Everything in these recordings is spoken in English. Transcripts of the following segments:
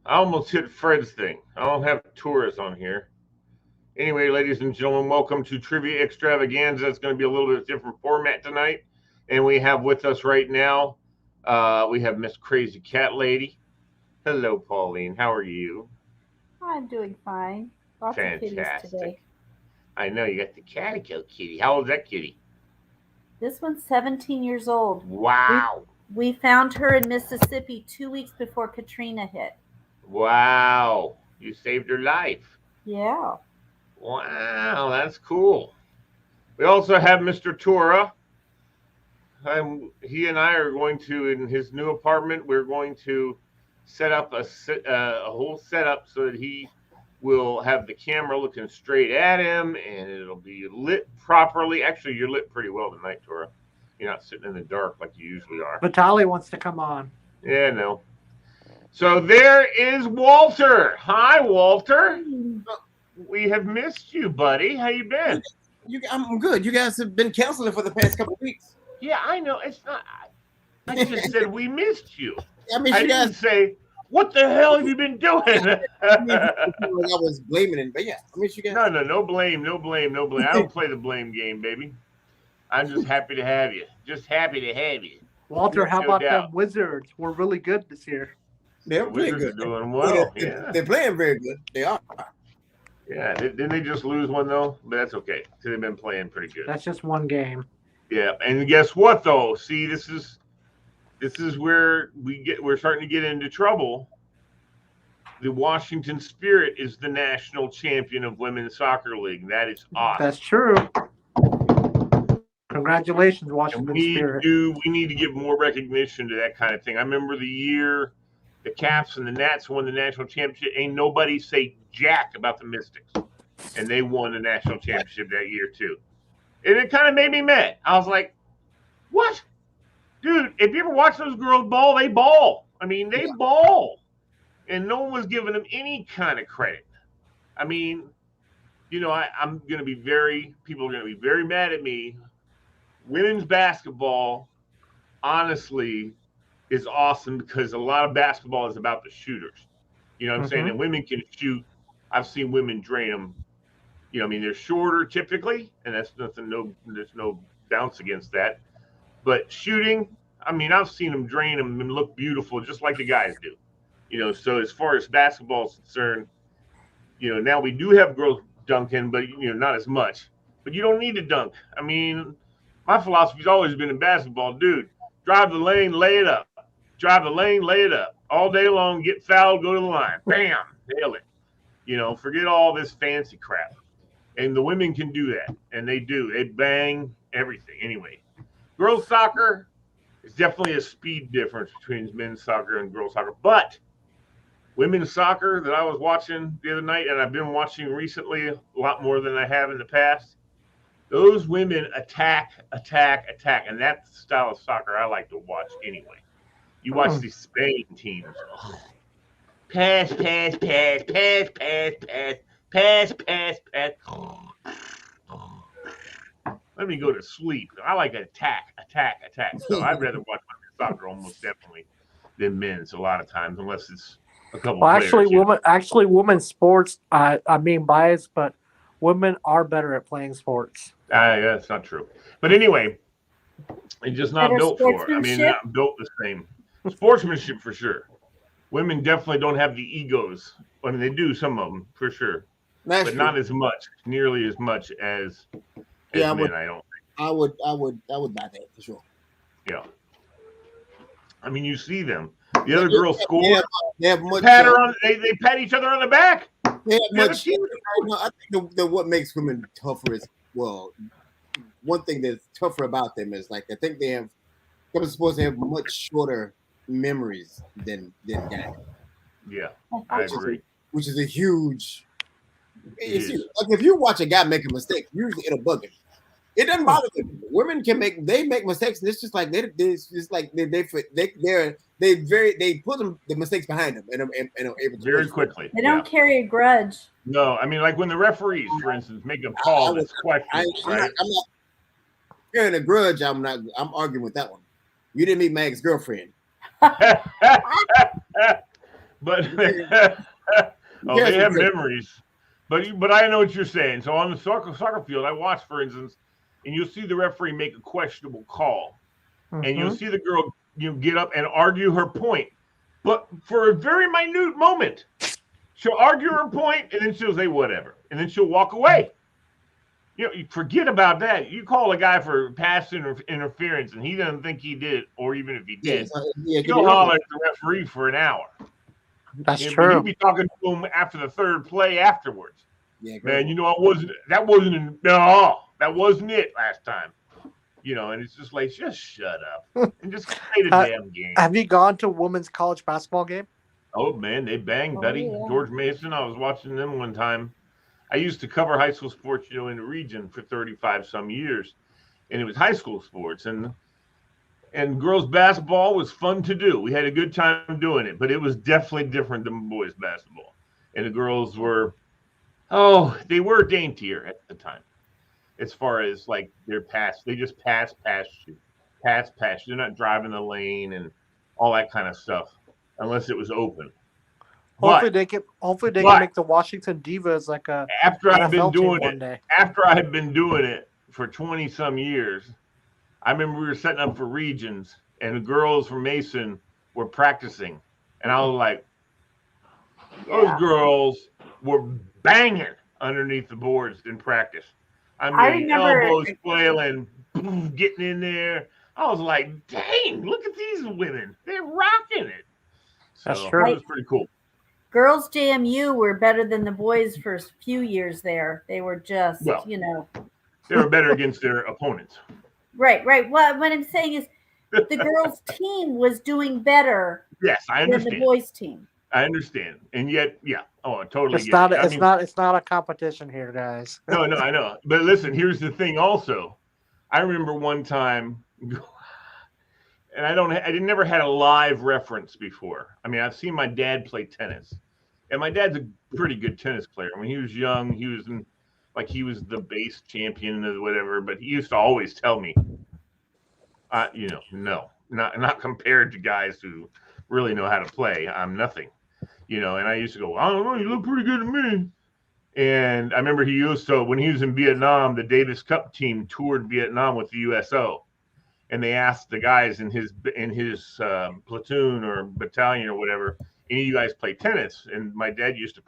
I almost hit Fred's thing. I don't have tourists on here. Anyway, ladies and gentlemen, welcome to Trivia Extravaganza. It's going to be a little bit different format tonight. And we have with us right now, we have Miss Crazy Cat Lady. Hello, Pauline. How are you? I'm doing fine. Lots of kitties today. Fantastic. I know you got the Calico kitty. How old is that kitty? This one's 17 years old. Wow. We found her in Mississippi 2 weeks before Katrina hit. Wow. You saved her life. Yeah. Wow, that's cool. We also have Mr. Tura. He and I are going to, in his new apartment, we're going to set up a whole setup so that he will have the camera looking straight at him and it'll be lit properly. Actually, you're lit pretty well tonight, Tura. You're not sitting in the dark like you usually are. Vitaly wants to come on. Yeah, no. So there is Walter. Hi, Walter. We have missed you, buddy. How you been? I'm good. You guys have been canceling for the past couple of weeks. Yeah, I know. It's not. I just said we missed you. I mean, I didn't say what the hell have you been doing. I was blaming it, but yeah, I miss you guys. No blame. I don't play the blame game, baby. I'm just happy to have you. Just happy to have you. Walter, how about the Wizards? We're really good this year. They're really good. Doing well. They're playing very good. They are. Yeah, didn't they just lose one though? But that's okay because they've been playing pretty good. That's just one game. Yeah, and guess what though? See, this is where we're starting to get into trouble. The Washington Spirit is the national champion of women's soccer league. That is awesome. That's true. Congratulations, Washington Spirit. We need to give more recognition to that kind of thing. I remember the year the Caps and the Nats won the national championship. Ain't nobody say jack about the Mystics. And they won the national championship that year too. And it kind of made me mad. I was like, what? Dude, if you ever watch those girls ball, they ball. I mean, they ball. And no one was giving them any kind of credit. I mean, you know, I'm going to be people are going to be very mad at me. Women's basketball, honestly, is awesome because a lot of basketball is about the shooters. You know what I'm saying? And women can shoot. I've seen women drain them. You know, I mean, they're shorter typically, and that's nothing. There's no bounce against that. But shooting, I mean, I've seen them drain them and look beautiful, just like the guys do. You know, so as far as basketball is concerned, you know, now we do have girls dunking, but you know, not as much. But you don't need to dunk. I mean, my philosophy's always been in basketball, dude. Drive the lane, lay it up. Drive the lane, lay it up. All day long, get fouled, go to the line. Bam, nail it. You know, forget all this fancy crap. And the women can do that, and they do. They bang everything. Anyway, girls soccer is definitely a speed difference between men's soccer and girls soccer. But women's soccer that I was watching the other night, and I've been watching recently a lot more than I have in the past, those women attack. And that's the style of soccer I like to watch anyway. You watch these Spain teams. Oh. Pass. Let me go to sleep. I like attack. So I'd rather watch women's soccer almost definitely than men's a lot of times, unless it's a couple. Well, players, women's sports. I'm being biased, but women are better at playing sports. Yeah, that's not true. But anyway, it's just not built for it. I mean, not built the same. Sportsmanship for sure. Women definitely don't have the egos. I mean, they do, some of them for sure, but not as much, nearly as much as men. I don't think. I would buy that for sure. Yeah. I mean, you see them. The other girls score. They pat each other on the back. They have much. I think what makes women tougher is, well, one thing that's tougher about them is like I think they're supposed to have much shorter memories than guys, Yeah, I which is agree. which is a huge. It It's huge. is. Like if you watch a guy make a mistake, usually it'll bug him. It doesn't bother them. Women can make mistakes, and it's just like it's just like they put the mistakes behind them and are able to Very push forward. quickly. They Yeah. don't carry a grudge. No, I mean, like when the referees, for instance, make a I call was that's questionable, I'm right? not carrying a grudge. I'm arguing with that one. You didn't meet my ex-girlfriend. But Who oh, cares they what have grudge? memories. But I know what you're saying. So on the soccer field, I watch, for instance, and you'll see the referee make a questionable call, and you'll see the girl get up and argue her point, but for a very minute moment, she'll argue her point, and then she'll say whatever, and then she'll walk away. You forget about that. You call a guy for pass interference, and he doesn't think he did, or even if he did, It could be you'll holler reference. at the referee for an hour. That's But true. you'll be talking to him after the third play afterwards. Yeah, Man, that wasn't it last time. And it's just like, just shut up and just play the damn game. Have you gone to a women's college basketball game? Oh man, they bang, buddy. yeah. George Mason, I was watching them one time. I used to cover high school sports, in the region for 35 some years, and it was high school sports, and girls basketball was fun to do. We had a good time doing it, but it was definitely different than boys basketball. And the girls were, they were daintier at the time, as far as like their pass. They just pass you. They're not driving the lane and all that kind of stuff, unless it was open. Hopefully they can make the Washington Divas like a after I've NFL been team doing one it. day. After I had been doing it for 20 some years, I remember we were setting up for regions, and the girls from Mason were practicing, and I was like, those girls were banging underneath the boards in practice. I mean, elbows flailing, getting in there. I was like, dang, look at these women. They're rocking it. So That's true. It was pretty cool. Girls JMU were better than the boys for a few years there. They were just, They were better against their opponents. Right. What I'm saying is the girls' team was doing better Yes, I understand. than the boys' team. I understand. And yet, I totally It's get not. it. It's not a competition here, guys. No, I know. But listen, here's the thing. Also, I remember one time, and I never had a live reference before. I mean, I've seen my dad play tennis, and my dad's a pretty good tennis player. When he was young, he was the base champion or whatever. But he used to always tell me, no, not compared to guys who really know how to play. I'm nothing. And I used to go, I don't know, you look pretty good to me. And I remember when he was in Vietnam, the Davis Cup team toured Vietnam with the USO, and they asked the guys in his platoon or battalion or whatever, any of you guys play tennis? And my dad used to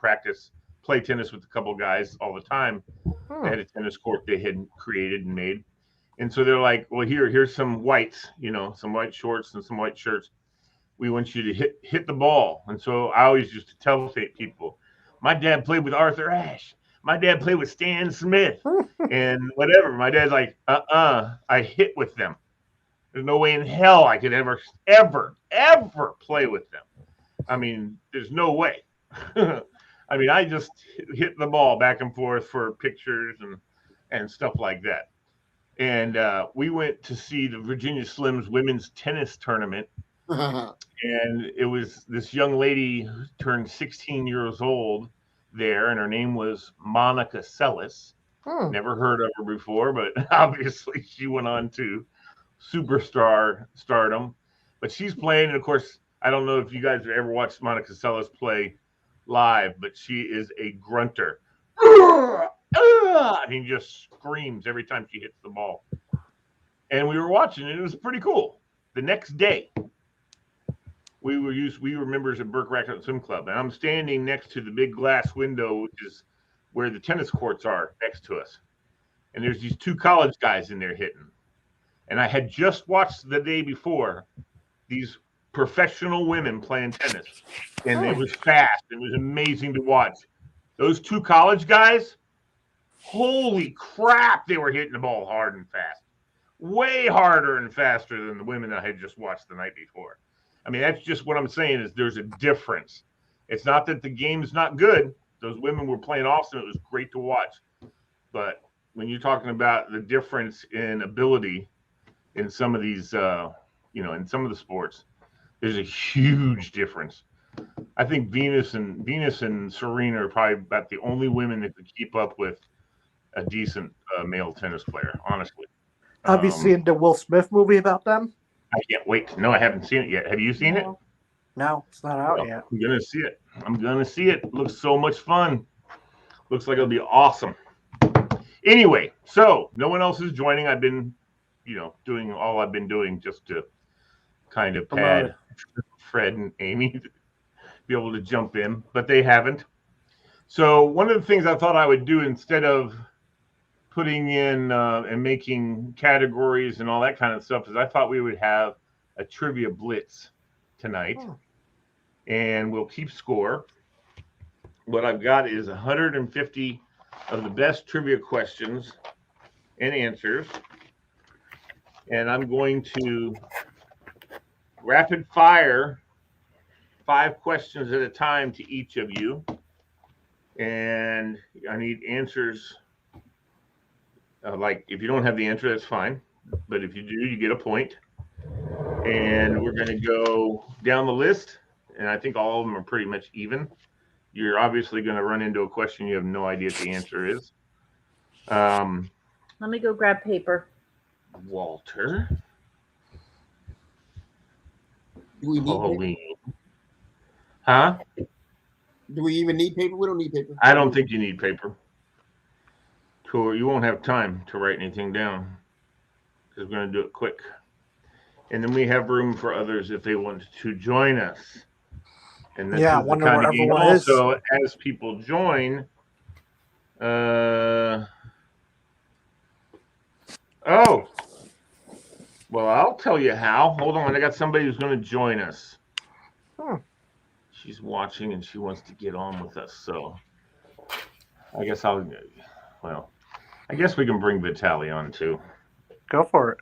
play tennis with a couple of guys all the time. They had a tennis court they had created and made. And so they're like, well, here's some whites, some white shorts and some white shirts. We want you to hit the ball. And so I always used to tell people, my dad played with Arthur Ashe. My dad played with Stan Smith and whatever. My dad's like, I hit with them. There's no way in hell I could ever play with them. I mean, there's no way. I mean, I just hit the ball back and forth for pictures and stuff like that. And we went to see the Virginia Slims women's tennis tournament. And it was this young lady who turned 16 years old there, and her name was Monica Seles. Never heard of her before, but obviously she went on to stardom. But she's playing, and of course, I don't know if you guys have ever watched Monica Seles play live, but she is a grunter. And he just screams every time she hits the ball. And we were watching, and it was pretty cool. The next day, we were members of Burke Racket Swim Club, and I'm standing next to the big glass window, which is where the tennis courts are next to us. And there's these two college guys in there hitting. And I had just watched the day before these professional women playing tennis. And it was fast. It was amazing to watch. Those two college guys Holy crap, they were hitting the ball hard and fast. Way harder and faster than the women I had just watched the night before. I mean, that's just what I'm saying is there's a difference. It's not that the game's not good. Those women were playing awesome. It was great to watch. But when you're talking about the difference in ability in some of these, in some of the sports, there's a huge difference. I think Venus and Serena are probably about the only women that could keep up with a decent male tennis player, honestly. Have you seen the Will Smith movie about them? I can't wait. No, I haven't seen it yet. Have you seen it? No, it's not out yet. I'm gonna see it. It looks so much fun. Looks like it'll be awesome. Anyway, so no one else is joining. I've been, doing all I've been doing just to kind of pad Fred and Amy to be able to jump in, but they haven't. So one of the things I thought I would do instead of putting in and making categories and all that kind of stuff is I thought we would have a trivia blitz tonight, and we'll keep score. What I've got is 150 of the best trivia questions and answers, and I'm going to rapid fire 5 questions at a time to each of you, and I need answers. Like if you don't have the answer, that's fine, but if you do, you get a point. And we're going to go down the list, and I think all of them are pretty much even. You're obviously going to run into a question you have no idea what the answer is. Let me go grab paper. Walter. Do we need Pauline. Huh? Do we even need paper? We don't need paper. I don't think you need paper. You won't have time to write anything down because we're going to do it quick. And then we have room for others if they want to join us. And this is the kind of game also, as people join. Well, I'll tell you how. Hold on. I got somebody who's going to join us. She's watching and she wants to get on with us. So I guess I guess we can bring Vitaly on too. Go for it.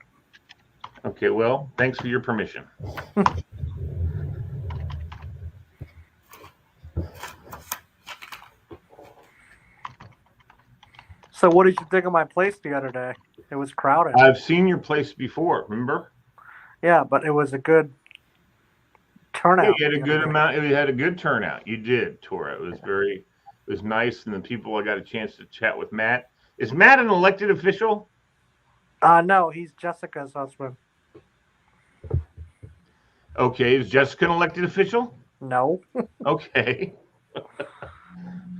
Okay, well, thanks for your permission. So what did you think of my place the other day? It was crowded. I've seen your place before, remember? Yeah, but it was a good turnout. Yeah, you had a good amount. It had a good turnout. You did, Tora. It was nice, and the people, I got a chance to chat with Matt. Is Matt an elected official? No, he's Jessica's husband. Okay, is Jessica an elected official? No. Okay.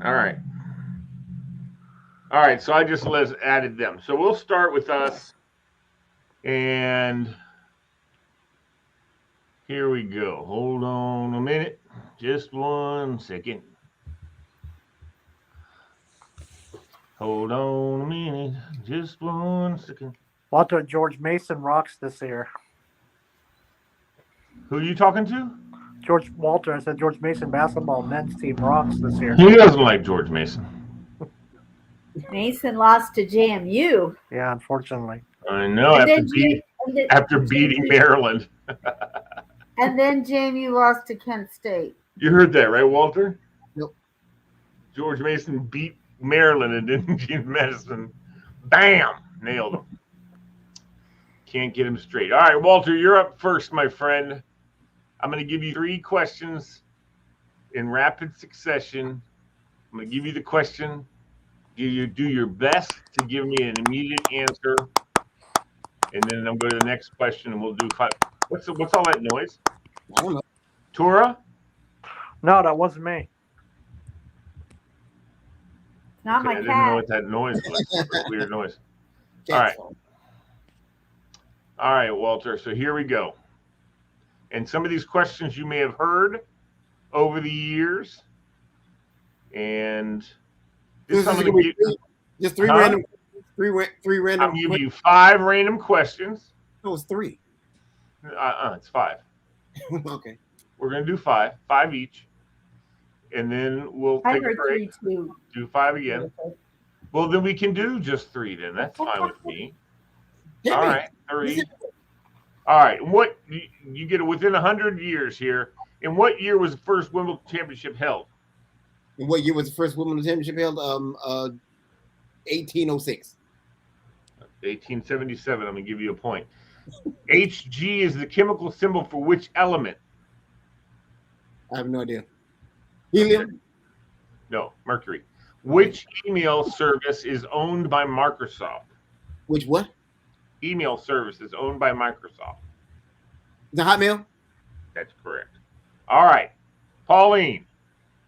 All right. All right, so I just added them. So we'll start with us, and here we go. Hold on a minute. Just 1 second. Hold on a minute. Just 1 second. Walter, George Mason rocks this year. Who are you talking to? George Walter. I said George Mason basketball men's team rocks this year. He doesn't like George Mason. Mason lost to JMU. Yeah, unfortunately. I know, after beating Maryland. And then JMU lost to Kent State. You heard that, right, Walter? Yep. George Mason beat Maryland and then James Madison, bam, nailed him. Can't get him straight. All right, Walter, you're up first, my friend. I'm going to give you 3 questions in rapid succession. I'm going to give you the question. You do your best to give me an immediate answer, and then I'm going to the next question, and we'll do 5. What's all that noise? I don't know. Tora? No, that wasn't me. Not my I didn't know cat. what that noise was. Weird noise. All Cat's right. fault. All right, Walter. So here we go. And some of these questions you may have heard over the years. And this I'm going to give you. Just 3 random. Three random. I'm giving you 5 random questions. No, it's 3. It's 5. Okay. We're going to do 5 each. And then we'll I take a heard break. 3 too. Do 5 again. Well, then we can do just 3. Then that's fine with me. Hit All me. right, 3. All right. What you get it within 100 years here? In what year was the first Wimbledon championship held? And what year was the first Wimbledon championship held? 1806. 1877. I'm gonna give you a point. Hg is the chemical symbol for which element? I have no idea. Helium? No, mercury. Which email service is owned by Microsoft? Which what? Email service is owned by Microsoft. The Hotmail? That's correct. All right. Pauline,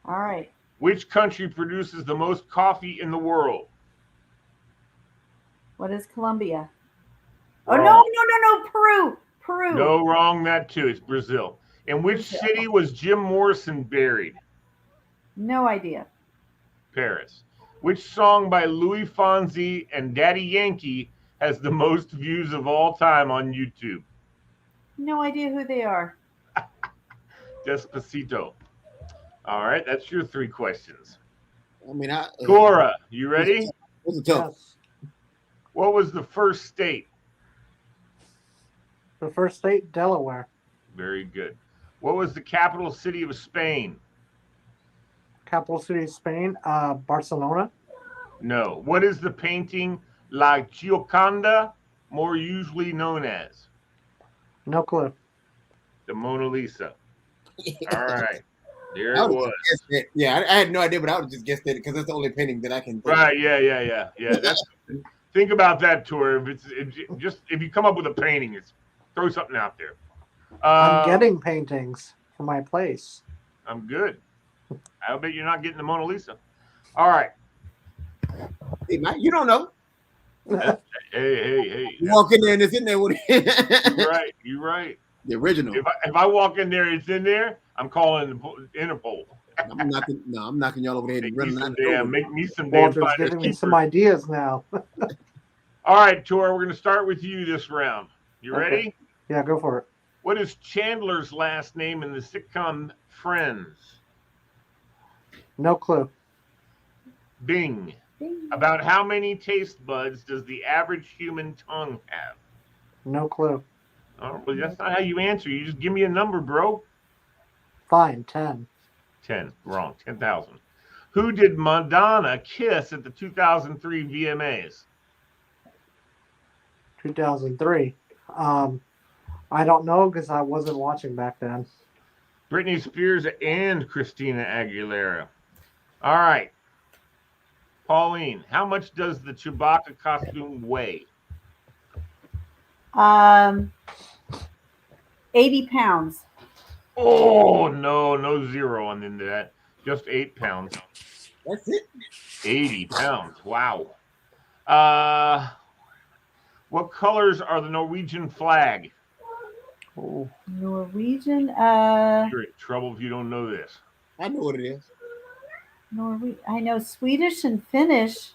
All right. which country produces the most coffee in the world? What is Colombia? Oh, Wrong. no. Peru. Peru. No, wrong. That too. It's Brazil. In which city was Jim Morrison buried? No idea. Paris. Which song by Louis Fonsi and Daddy Yankee has the most views of all time on YouTube? No idea who they are. Despacito. All right, that's your 3 questions. I mean, Cora, you ready? Those are tough. Yes. What was the first state? The first state, Delaware. Very good. What was the capital city of Spain? Capital city of Spain, Barcelona. No. What is the painting La Gioconda more usually known as? No clue. The Mona Lisa. All right. There I it would was. just guess that. Yeah, I had no idea, but I would have just guessed that because that's the only painting that I can think. Right. Yeah. That's, think about that, Tor. If you come up with a painting, throw something out there. I'm getting paintings for my place. I'm good. I bet you're not getting the Mona Lisa. All right. Hey, man, you don't know. Hey. You walk in there and it's in there with You're right. the original. If I walk in there, it's in there. I'm calling the Interpol. I'm knocking y'all over the head and running out the door. Make me some damn Walter's fighters giving me keepers. some ideas now. All right, Tor, we're going to start with you this round. You Okay. ready? Yeah, go for it. What is Chandler's last name in the sitcom Friends? No clue. Bing. About how many taste buds does the average human tongue have? No clue. Oh, well, that's not how you answer. You just give me a number, bro. Fine, 10. 10. Wrong. 10,000. Who did Madonna kiss at the 2003 VMAs? 2003. I don't know because I wasn't watching back then. Britney Spears and Christina Aguilera. All right. Pauline, how much does the Chewbacca costume weigh? 80 pounds. Oh, no 0 on the end of that. Just 8 pounds. That's it. 80 pounds. Wow. What colors are the Norwegian flag? Oh, Norwegian. You're in trouble if you don't know this. I know what it is. I know Swedish and Finnish.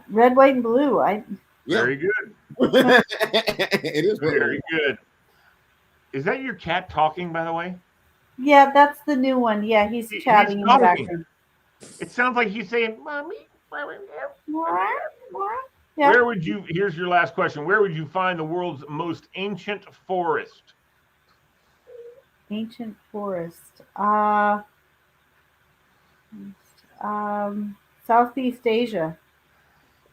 Red, white, and blue. Yeah. Very good. It is Very good. Is that your cat talking, by the way? Yeah, that's the new one. Yeah, he's chatting in the talking. background. It sounds like he's saying, "Mommy." Yeah. Here's your last question. Where would you find the world's most ancient forest? Ancient forest. Southeast Asia.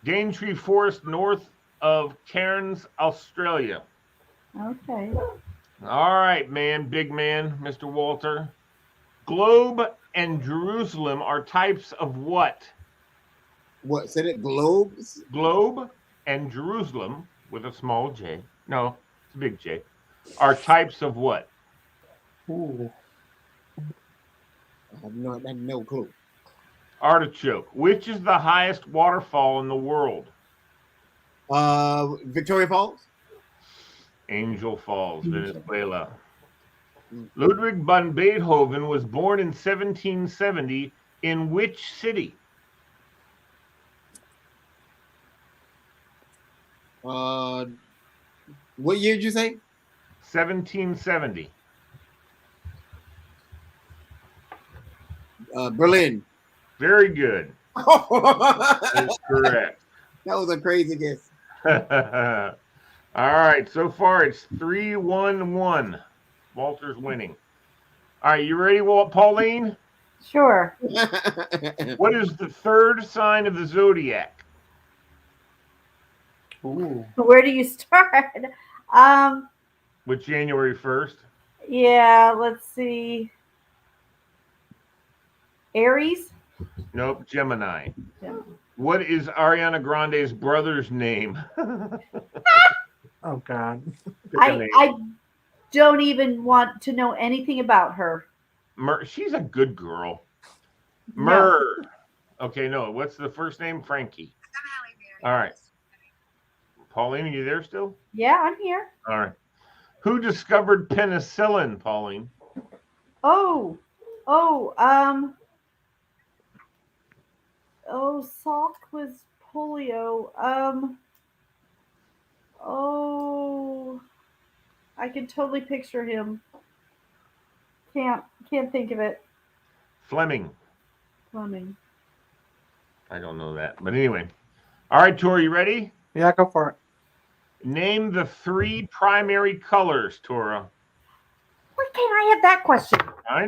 Daintree Forest north of Cairns, Australia. Okay. All right, man, big man, Mr. Walter. Globe and Jerusalem are types of what? What? Said it? Globes? Globe and Jerusalem, with a small J. No, it's a big J. Are types of what? ooh. I have no clue. Artichoke. Which is the highest waterfall in the world? Victoria Falls? Angel Falls, Venezuela. Ludwig van Beethoven was born in 1770 in which city? What year did you say? 1770. Berlin. Very good. That that is correct. was a crazy guess. All right. So far, it's 3-1-1. Walter's winning. All right. You ready, Pauline? Sure. What is the third sign of the zodiac? Ooh. Where do you start? Um, With January 1st? yeah, let's see. Aries? Nope. Gemini. Yeah. What is Ariana Grande's brother's name? Oh God. Pick a name. I don't even want to know anything about her. She's a good girl. No. Myrrh. Okay, no. What's the first name? Frankie. All right. Pauline, are you there still? Yeah, I'm here. All right. Who discovered penicillin, Pauline? Oh, Salk was polio. I can totally picture him. Can't think of it. Fleming. Fleming. I don't know that. But anyway. All right, Tora, you ready? Yeah, go for it. Name the three primary colors, Tora. Why can't I have that question? I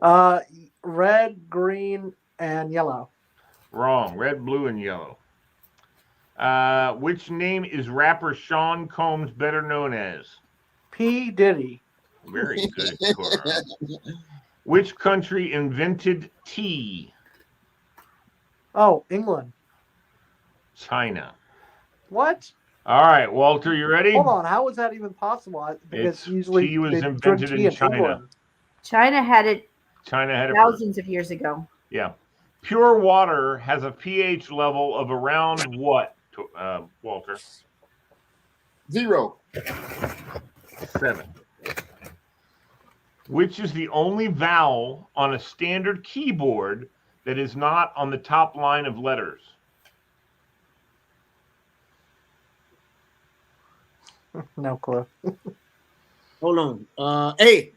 know. Red, green, and yellow. Wrong. Red, blue, and yellow. Which name is rapper Sean Combs better known as? P. Diddy. Very good, Tora. Which country invented tea? Oh, England. China. What? All right, Walter, you ready? Hold on. How is that even possible? Because usually tea was they drink invented tea in China. England. China had it China had it. thousands of years ago. Yeah. Pure water has a pH level of around what, Walter? 0. 7. Which is the only vowel on a standard keyboard that is not on the top line of letters? No clue. Hold on. A.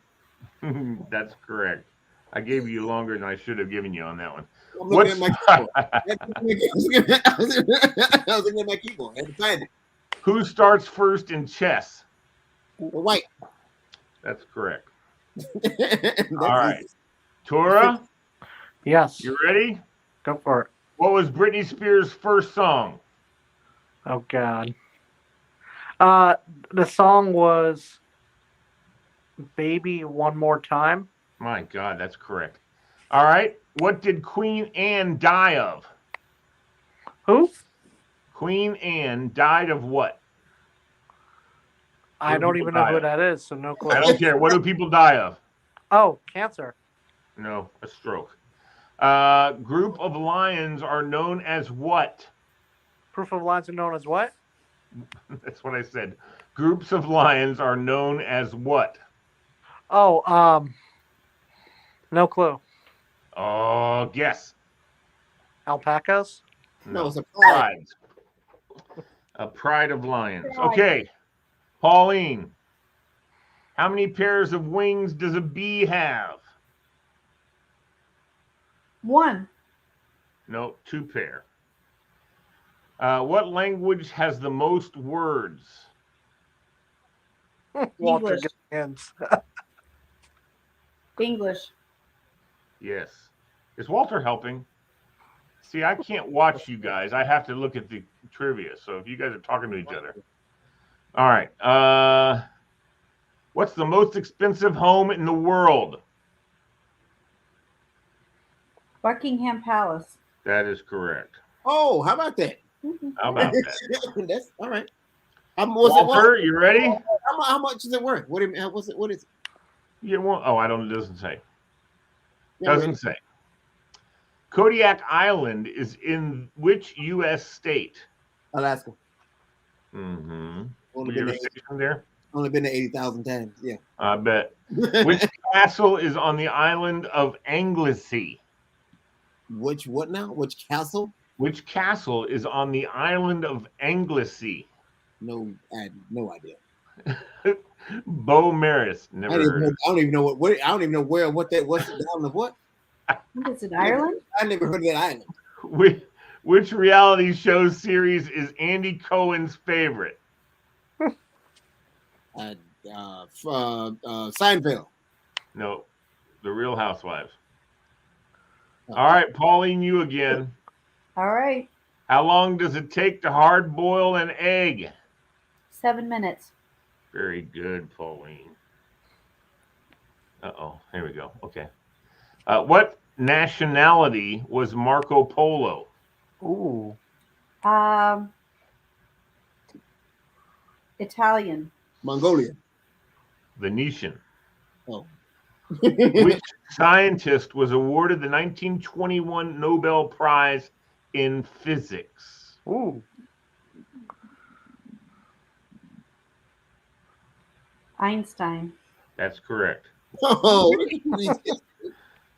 That's correct. I gave you longer than I should have given you on that one. I'm looking at my keyboard. I was looking at my keyboard. I had to find it. Who starts first in chess? White. That's correct. That's All right. Tora, Yes. you ready? Go for it. What was Britney Spears' first song? Oh God. The song was "Baby One More Time." My God, that's correct. All right. What did Queen Anne die of? Who? Queen Anne died of what? I don't even know who that is, so no clue. I don't care. What do people die of? Oh, cancer. No, a stroke. Group of lions are known as what? Proof of lines are known as what? That's what I said. Groups of lions are known as what? Oh, no clue. Oh, guess. Alpacas? No, it's a pride. A pride of lions. Pride. Okay. Pauline, how many pairs of wings does a bee have? 1. No, 2 pair. What language has the most words? Walter English. gets hands. English. Yes. Is Walter helping? See, I can't watch you guys. I have to look at the trivia. So if you guys are talking to each other. All right. What's the most expensive home in the world? Buckingham Palace. That is correct. Oh, how about that? How about that? That's all right. Walter, you ready? How much is it worth? What do you mean? What's it? What is it? You want? Oh, I don't. It doesn't say. Yeah, Doesn't say. Kodiak Island is in which U.S. state? Alaska. Mm-hmm. Only You been, ever to 80, stationed there? only been to 80,000 times. Yeah. I bet. Which castle is on the island of Anglesey? Which what now? Which castle? Which castle is on the island of Anglesey? No, I had no idea. Beaumaris. Never heard of it. I don't even know what I don't even know where what that what's the island of what? I think it's in Ireland. I never heard of that island. Which reality show series is Andy Cohen's favorite? Seinfeld. No, The Real Housewives. All right, Pauline, you again. All right. How long does it take to hard boil an egg? 7 minutes. Very good, Pauline. Uh-oh, here we go. Okay. What nationality was Marco Polo? Ooh. Italian. Mongolia. Venetian. Oh. Which scientist was awarded the 1921 Nobel Prize in Physics? Ooh. Einstein. That's correct. Oh,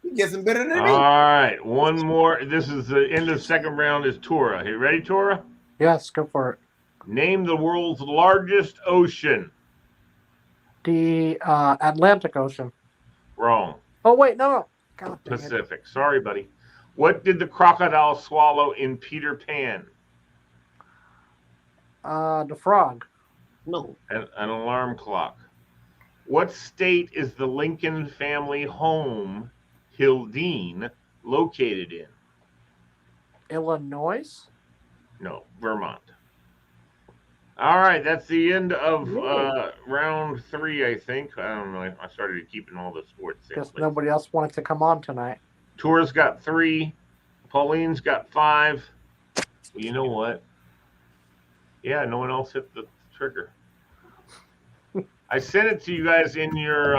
you guessing better than me. All right, one more. This is the end of the second round. Is Tora? You ready, Tora? Yes, go for it. Name the world's largest ocean. The Atlantic Ocean. Wrong. Oh, wait, no. God dang it. Pacific. Sorry, buddy. What did the crocodile swallow in Peter Pan? The frog. No. An alarm clock. What state is the Lincoln family home, Hildene, located in? Illinois? No, Vermont. All right, that's the end of round 3, I think. I don't know. I started keeping all the sports. Guess nobody else wanted to come on tonight. Tour's got 3. Pauline's got 5. You know what? Yeah, no one else hit the trigger. I sent it to you guys in your.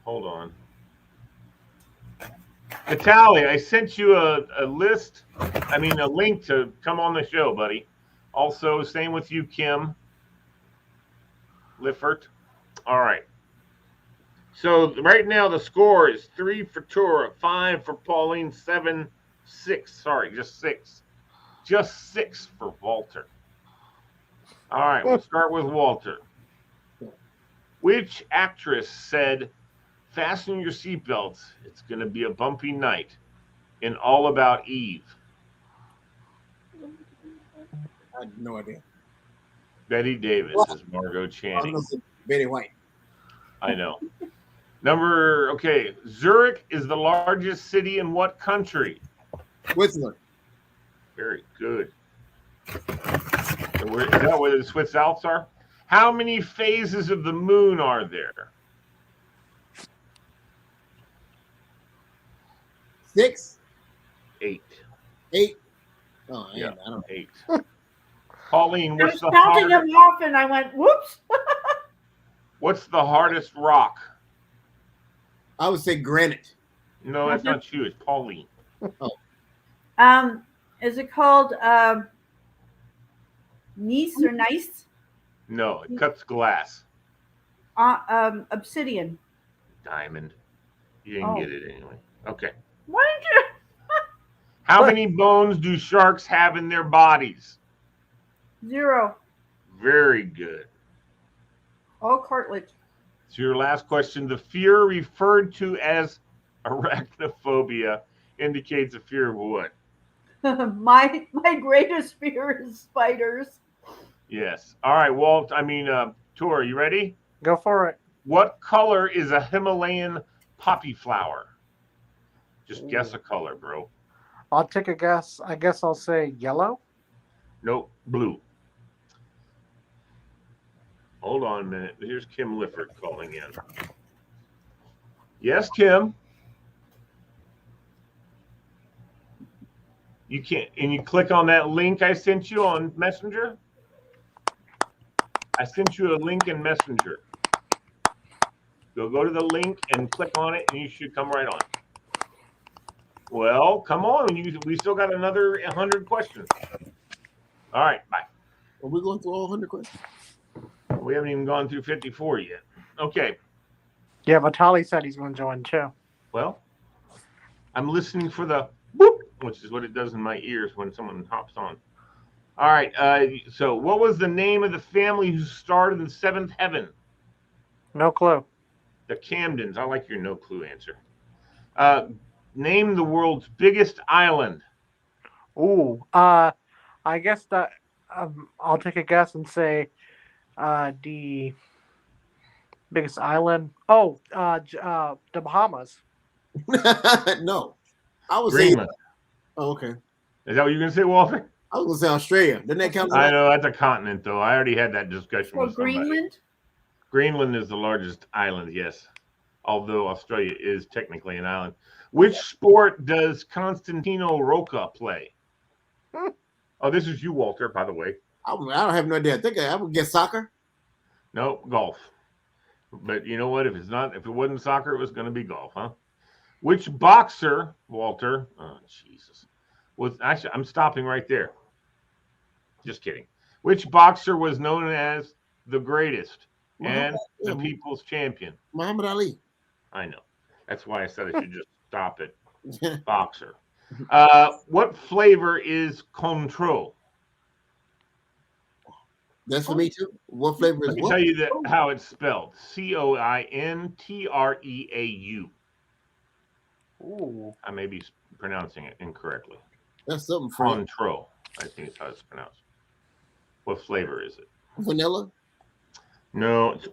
Hold on. Natalie, I sent you a list. I mean, a link to come on the show, buddy. Also, same with you, Kim Liffert. All right. So right now the score is 3 for Tora, 5 for Pauline, 7, 6. Sorry, just 6. Just 6 for Walter. All right, we'll start with Walter. Which actress said, "Fasten your seatbelts, it's going to be a bumpy night" in All About Eve? I had no idea. Betty Davis is Margot I Channing. was Betty White. I know. Okay. Zurich is the largest city in what country? Switzerland. Very good. Is that where the Swiss Alps are? How many phases of the moon are there? 6, 8. 8. Oh, Yeah, I don't know. 8. Pauline, I was counting them off and I went, whoops. What's the hardest rock? I would say granite. No, that's not you. It's Pauline. Is it called Nice or Nice? No, it cuts glass. Obsidian. Diamond. You didn't get it anyway. Okay. Why did you? How many bones do sharks have in their bodies? 0. Very good. All cartilage. So your last question. The fear referred to as arachnophobia indicates a fear of what? my greatest fear is spiders. Yes. All right, Walt. Tor, you ready? Go for it. What color is a Himalayan poppy flower? Just guess a color, bro. I'll take a guess. I guess I'll say yellow. Nope, blue. Hold on a minute. Here's Kim Lifford calling in. Yes, Kim. You can't. And you click on that link I sent you on Messenger? I sent you a link in Messenger. You'll go to the link and click on it, and you should come right on. Well, come on. We still got another 100 questions. All right, bye. Are we going through all 100 questions? We haven't even gone through 54 yet. Okay. Yeah, Vitali said he's going to join too. Well, I'm listening for the boop, which is what it does in my ears when someone hops on. All right. So what was the name of the family who starred in Seventh Heaven? No clue. The Camdens. I like your no clue answer. Name the world's biggest island. Ooh. I guess that I'll take a guess and say the biggest island. Oh, the Bahamas. No, I would say. Greenland. Oh, okay. Is that what you're going to say, Walter? I was gonna say Australia. Didn't that count? I know that's a continent, though. I already had that discussion Well, with somebody. Greenland. Greenland is the largest island, yes. Although Australia is technically an island. Which sport does Constantino Rocca play? Oh, this is you, Walter, by the way. I don't have no idea. I think I would guess soccer. No, golf. But you know what? If it wasn't soccer, it was going to be golf, huh? Which boxer, Walter? Oh, Jesus. Actually, I'm stopping right there. Just kidding. Which boxer was known as the greatest and the people's champion? Muhammad Ali. I know. That's why I said I should just stop it. Boxer. What flavor is Cointreau? That's for me too. What flavor is Let me what? tell you how it's spelled. Cointreau. Ooh. I may be pronouncing it incorrectly. That's something for Cointreau, I think is how it's pronounced. What flavor is it? vanilla. No, it's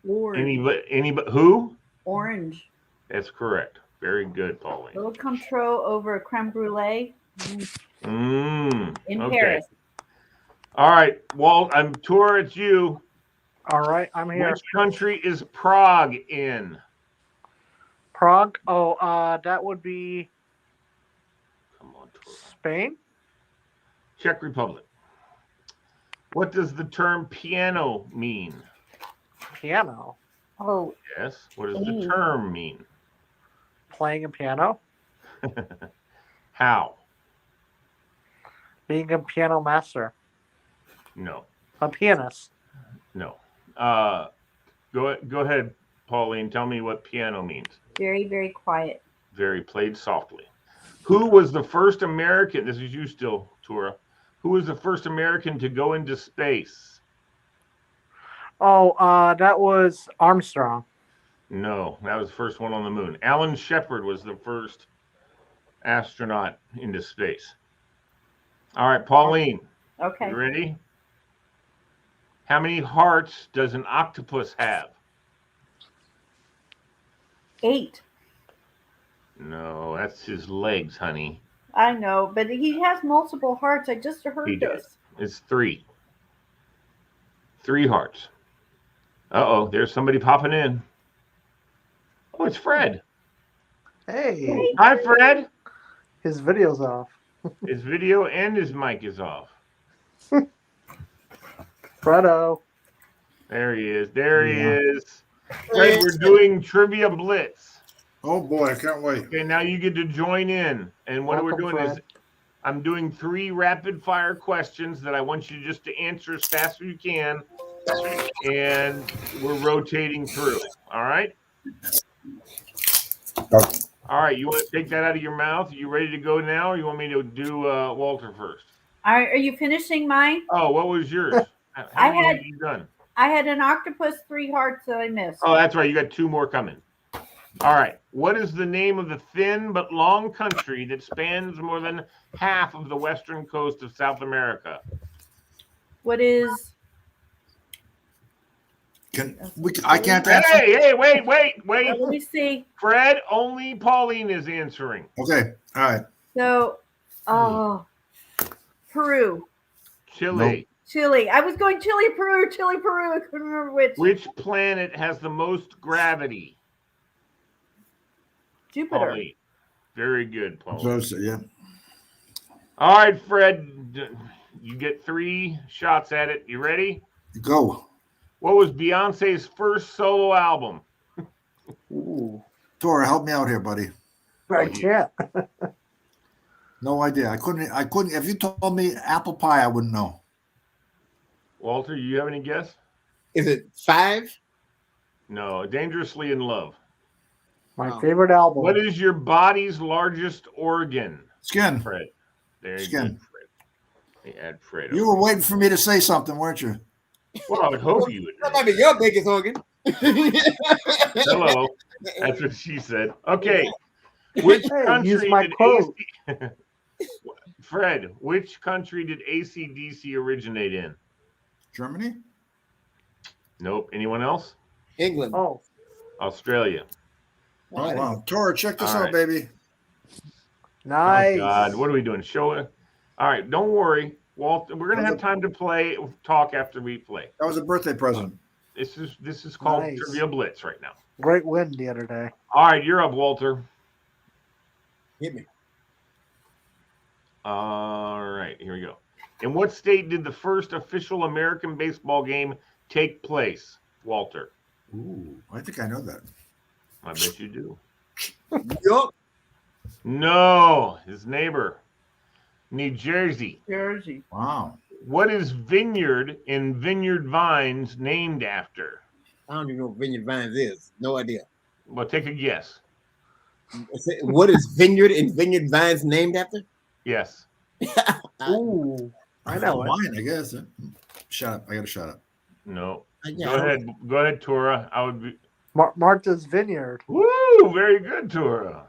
Orange. anybody who? Orange. That's correct. Very good, Pauline. Little Cointreau over creme brulee in Okay. Paris. All right, Walt. I'm Tor. It's you. All right, I'm here. Which country is Prague in? Prague. Oh, that would be Come on, Tor. Spain. Czech Republic. What does the term piano mean? Piano. Oh, Yes. What does the term mean? Playing a piano. How? Being a piano master. No. A pianist. No. Go ahead, Pauline. Tell me what piano means. very, very quiet. Very played softly. Who was the first American? This is you still, Tora. Who was the first American to go into space? Oh, that was Armstrong. No, that was the first one on the moon. Alan Shepard was the first astronaut into space. All right, Pauline, Okay. you ready? How many hearts does an octopus have? 8. No, that's his legs, honey. I know, but he has multiple hearts. I just heard He this. does. It's 3. 3 hearts. Uh-oh, there's somebody popping in. Oh, it's Fred. Hey, Hi, Fred. his video's off. His video and his mic is off. Fredo. There he is. There he is. Fred, we're doing Trivia Blitz. Oh boy, I can't wait. Okay, now you get to join in. And what we're Welcome, doing is Fred. I'm doing 3 rapid fire questions that I want you just to answer as fast as you can. And we're rotating through. All right? Okay. All right. You want to take that out of your mouth? Are you ready to go now? Or you want me to do Walter first? Are you finishing mine? Oh, what was yours? How I many had- have you done? I had an octopus, 3 hearts that I missed. Oh, that's right. You got 2 more coming. All right. What is the name of the thin but long country that spans more than half of the western coast of South America? What is? I can't answer. Hey, wait. Let me see. Fred, only Pauline is answering. Okay, all right. So, Peru, Chile. Chile. I was going Chile, Peru. I couldn't remember which. Which planet has the most gravity? Jupiter. Pauline. Very good, Pauline. So, yeah. All right, Fred. You get 3 shots at it. You ready? Go. What was Beyonce's first solo album? Ooh. Tora, help me out here, buddy. I can't. No idea. I couldn't. If you told me apple pie, I wouldn't know. Walter, you have any guess? Is it 5? No. Dangerously in Love. My favorite album. What is your body's largest organ? Skin. Fred. There you Skin. go, Fred. Let me add Fred. You were waiting for me to say something, weren't you? Well, I would hope you That would. might be your biggest organ. Hello. That's what she said. Okay. Which Hey, country use my did quote. Fred, which country did AC/DC originate in? Germany? Nope. Anyone else? England. Oh, Australia. Oh, I didn't wow. Tora, check this All out, right. baby. nice. Oh God, what are we doing? Show it. All right, don't worry, Walt. We're gonna have time to talk after we play. That was a birthday present. This is called Nice. Trivia Blitz right now. Great win the other day. All right, you're up, Walter. Hit me. All right, here we go. In what state did the first official American baseball game take place, Walter? Ooh, I think I know that. I bet you do. Yup. No, his neighbor, New Jersey. Jersey. Wow. What is Vineyard in Vineyard Vines named after? I don't even know what Vineyard Vines is. No idea. Well, take a guess. What is Vineyard and Vineyard Vines named after? Yes. Ooh, I know it. Mine, I guess. Shut up. I got to shut up. No. Yeah, Go ahead. Go ahead, Tora. I would be. Martha's Vineyard. Woo! Very good, Tora.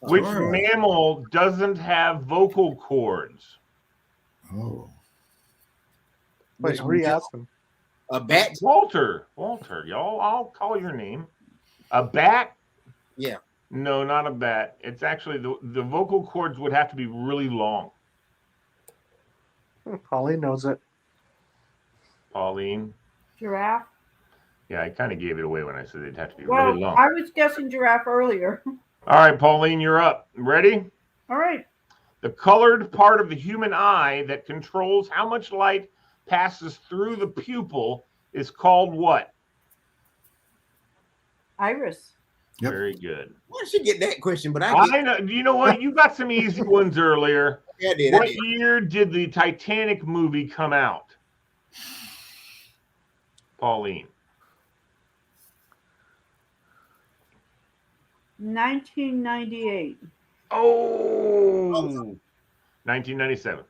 Which Tora. mammal doesn't have vocal cords? Oh. Wait, who are you asking? A bat? Walter, y'all. I'll call your name. A bat? Yeah. No, not a bat. It's actually the vocal cords would have to be really long. Holly knows it. Pauline. Giraffe. Yeah, I kind of gave it away when I said they'd have to be Well, really long. I was guessing giraffe earlier. All right, Pauline, you're up. Ready? All right. The colored part of the human eye that controls how much light passes through the pupil is called what? Iris. Yep. Very good. Why did she get that question? But I know. You know what? You got some easy ones earlier. Yeah, I did. What year did the Titanic movie come out? Pauline. 1998. Oh, 1997.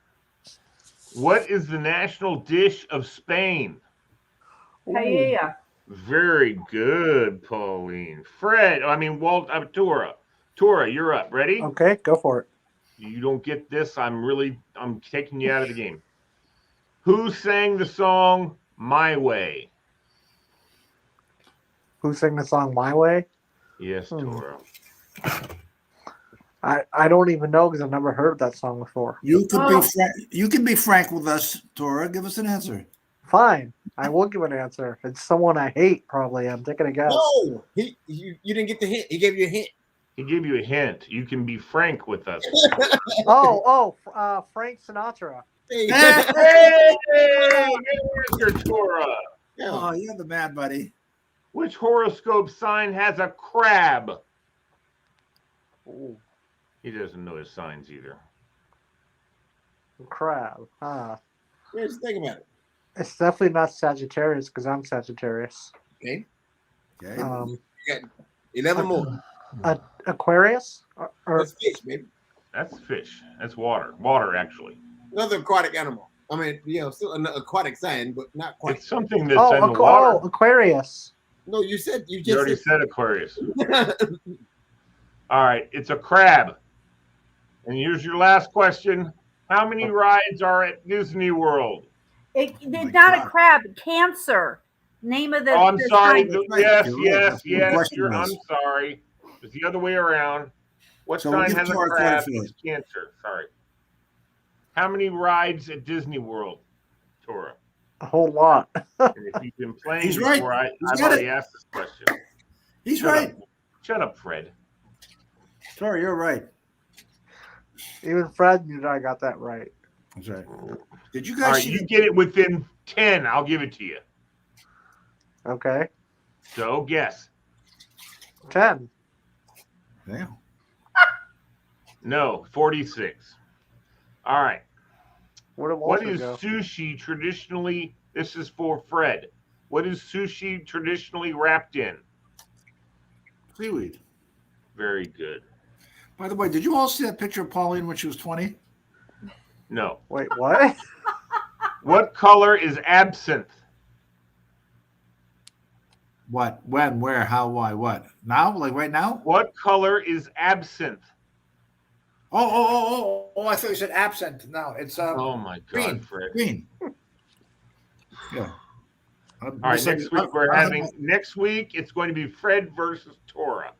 What is the national dish of Spain? Paella. Very good, Pauline. Walt, Tora. Tora, you're up. Ready? Okay, go for it. You don't get this. I'm taking you out of the game. Who sang the song My Way? Who sang the song My Way? Yes, Tora. I don't even know because I've never heard that song before. You can be frank with us, Tora. Give us an answer. Fine, I will give an answer. It's someone I hate, probably. I'm taking a guess. No, you didn't get the hint. He gave you a hint. He gave you a hint. You can be frank with us. Frank Sinatra. Hey. Hey, your Tora. Oh, you're the mad buddy. Which horoscope sign has a crab? Ooh, He doesn't know his signs either. crab. Just think about it. It's definitely not Sagittarius because I'm Sagittarius. Okay. Okay. You got 11 more. Aquarius? Or That's fish, baby. That's fish. That's water. Water, actually. Another aquatic animal. I mean, still an aquatic sign, but not quite. It's something that's in the water. Aquarius. No, you You just already said Aquarius. All right. It's a crab. And here's your last question. How many rides are at Disney World? It's my not God. a crab. Cancer. Name of the. Oh, I'm the sorry. sign. Yes. You're right. That's what the question I'm was. sorry. It's the other way around. What So we'll sign give has a Tora crab? credit for It's Cancer. Sorry. How many rides at Disney World, Tora? A whole lot. And if you've been playing He's right. before, I've He's got already it. asked this question. He's Shut right. up. Shut up, Fred. Tora, you're right. Even Fred knew that I got that right. That's right. Did you All guys right, see you get it within 10. I'll give it to you. Okay. So guess. 10. Damn. No, 46. All right. Where did What Walter is go? sushi traditionally? This is for Fred. What is sushi traditionally wrapped in? Seaweed. Very good. By the way, did you all see that picture of Pauline when she was 20? No. Wait, what? What color is absinthe? What? When? Where? How? Why? What? Now? Like right now? What color is absinthe? Oh! I thought you said absent. No, it's Oh my God, green. Fred. Green. Yeah. All right, next week next week it's going to be Fred versus Tora.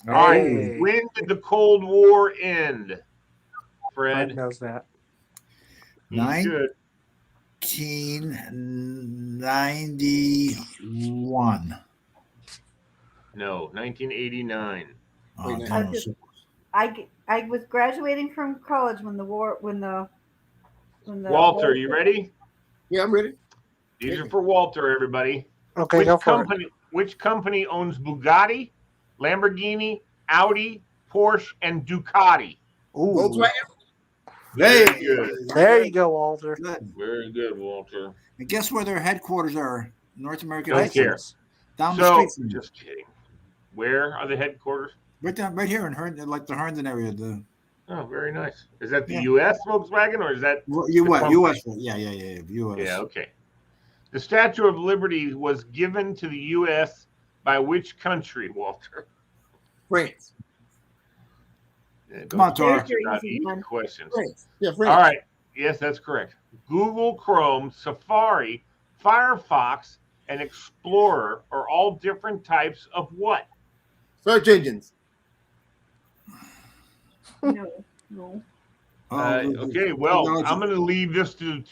All right, Hey. when did the Cold War end? Fred Fred, knows that. he should. 1991. No, 1989. Oh, Wait, damn. I was graduating from college when the Walter, you ready? Yeah, I'm ready. These are for Walter, everybody. Okay, go for it. Which company owns Bugatti, Lamborghini, Audi, Porsche, and Ducati? Ooh. Volkswagen. Hey, Very good. There you go, Walter. Good. Very good, Walter. And guess where their headquarters are? North American. Don't care. Down the So, street from you. just kidding. Where are the headquarters? Right here in Herndon, like the Herndon area. Oh, very nice. Is that the Yeah. U.S. Volkswagen or is that U.S. the U.S. Yeah. U.S. Yeah, okay. The Statue of Liberty was given to the U.S. by which country, Walter? France. Yeah, Come on, Tor. There's your Not easy easy one. questions. France. Yeah, France. All right. Yes, that's correct. Google, Chrome, Safari, Firefox, and Explorer are all different types of what? Search engines. No. Okay, well, I'm going to leave this to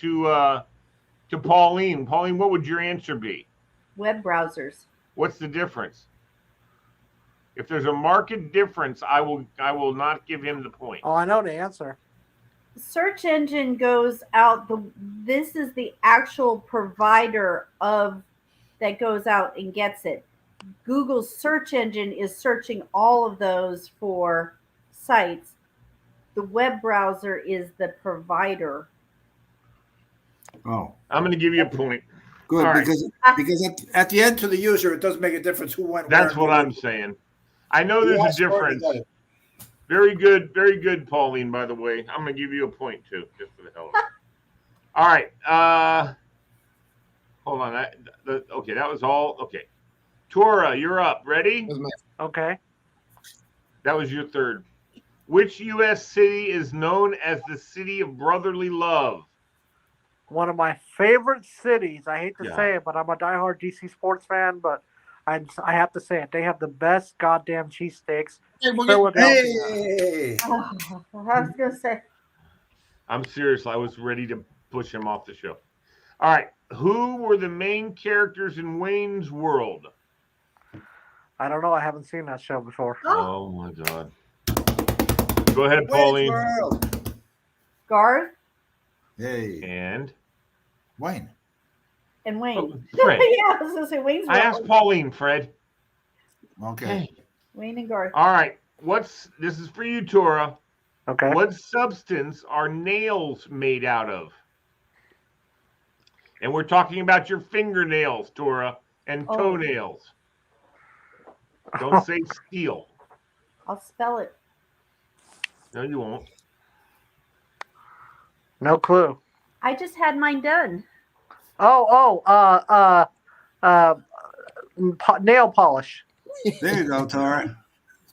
Pauline. Pauline, what would your answer be? Web browsers. What's the difference? If there's a marked difference, I will not give him the point. Oh, I know the answer. Search engine goes out. This is the actual provider that goes out and gets it. Google's search engine is searching all of those for sites. The web browser is the provider. Oh, I'm going to give you a point. good. All right. Because at the end to the user, it doesn't make a difference who went. That's where. what I'm saying. I know there's a difference. Very good, Pauline, by the way. I'm going to give you a point, too, just for the hell of it. All right. Hold on. Okay, that was all. Okay. Tora, you're up. Ready? Okay. That was your third. Which U.S. city is known as the city of brotherly love? One of my favorite cities. I hate to Yeah. say it, but I'm a diehard DC sports fan, but I have to say it. They have the best goddamn cheesesteaks. Philadelphia. Hey. I was going to say. I'm serious. I was ready to push him off the show. All right. Who were the main characters in Wayne's World? I don't know. I haven't seen that show before. Oh my God. Go ahead, Pauline. Garth Hey. And Wayne. and Wayne. oh, Fred. Yeah, I was going to say Wayne's I asked Pauline, Fred. Okay. Hey. Wayne and Garth. All right. This is for you, Tora. Okay. What substance are nails made out of? And we're talking about your fingernails, Tora, and toenails. Don't say steel. I'll spell it. No, you won't. No clue. I just had mine done. Nail polish. There you go, Tora.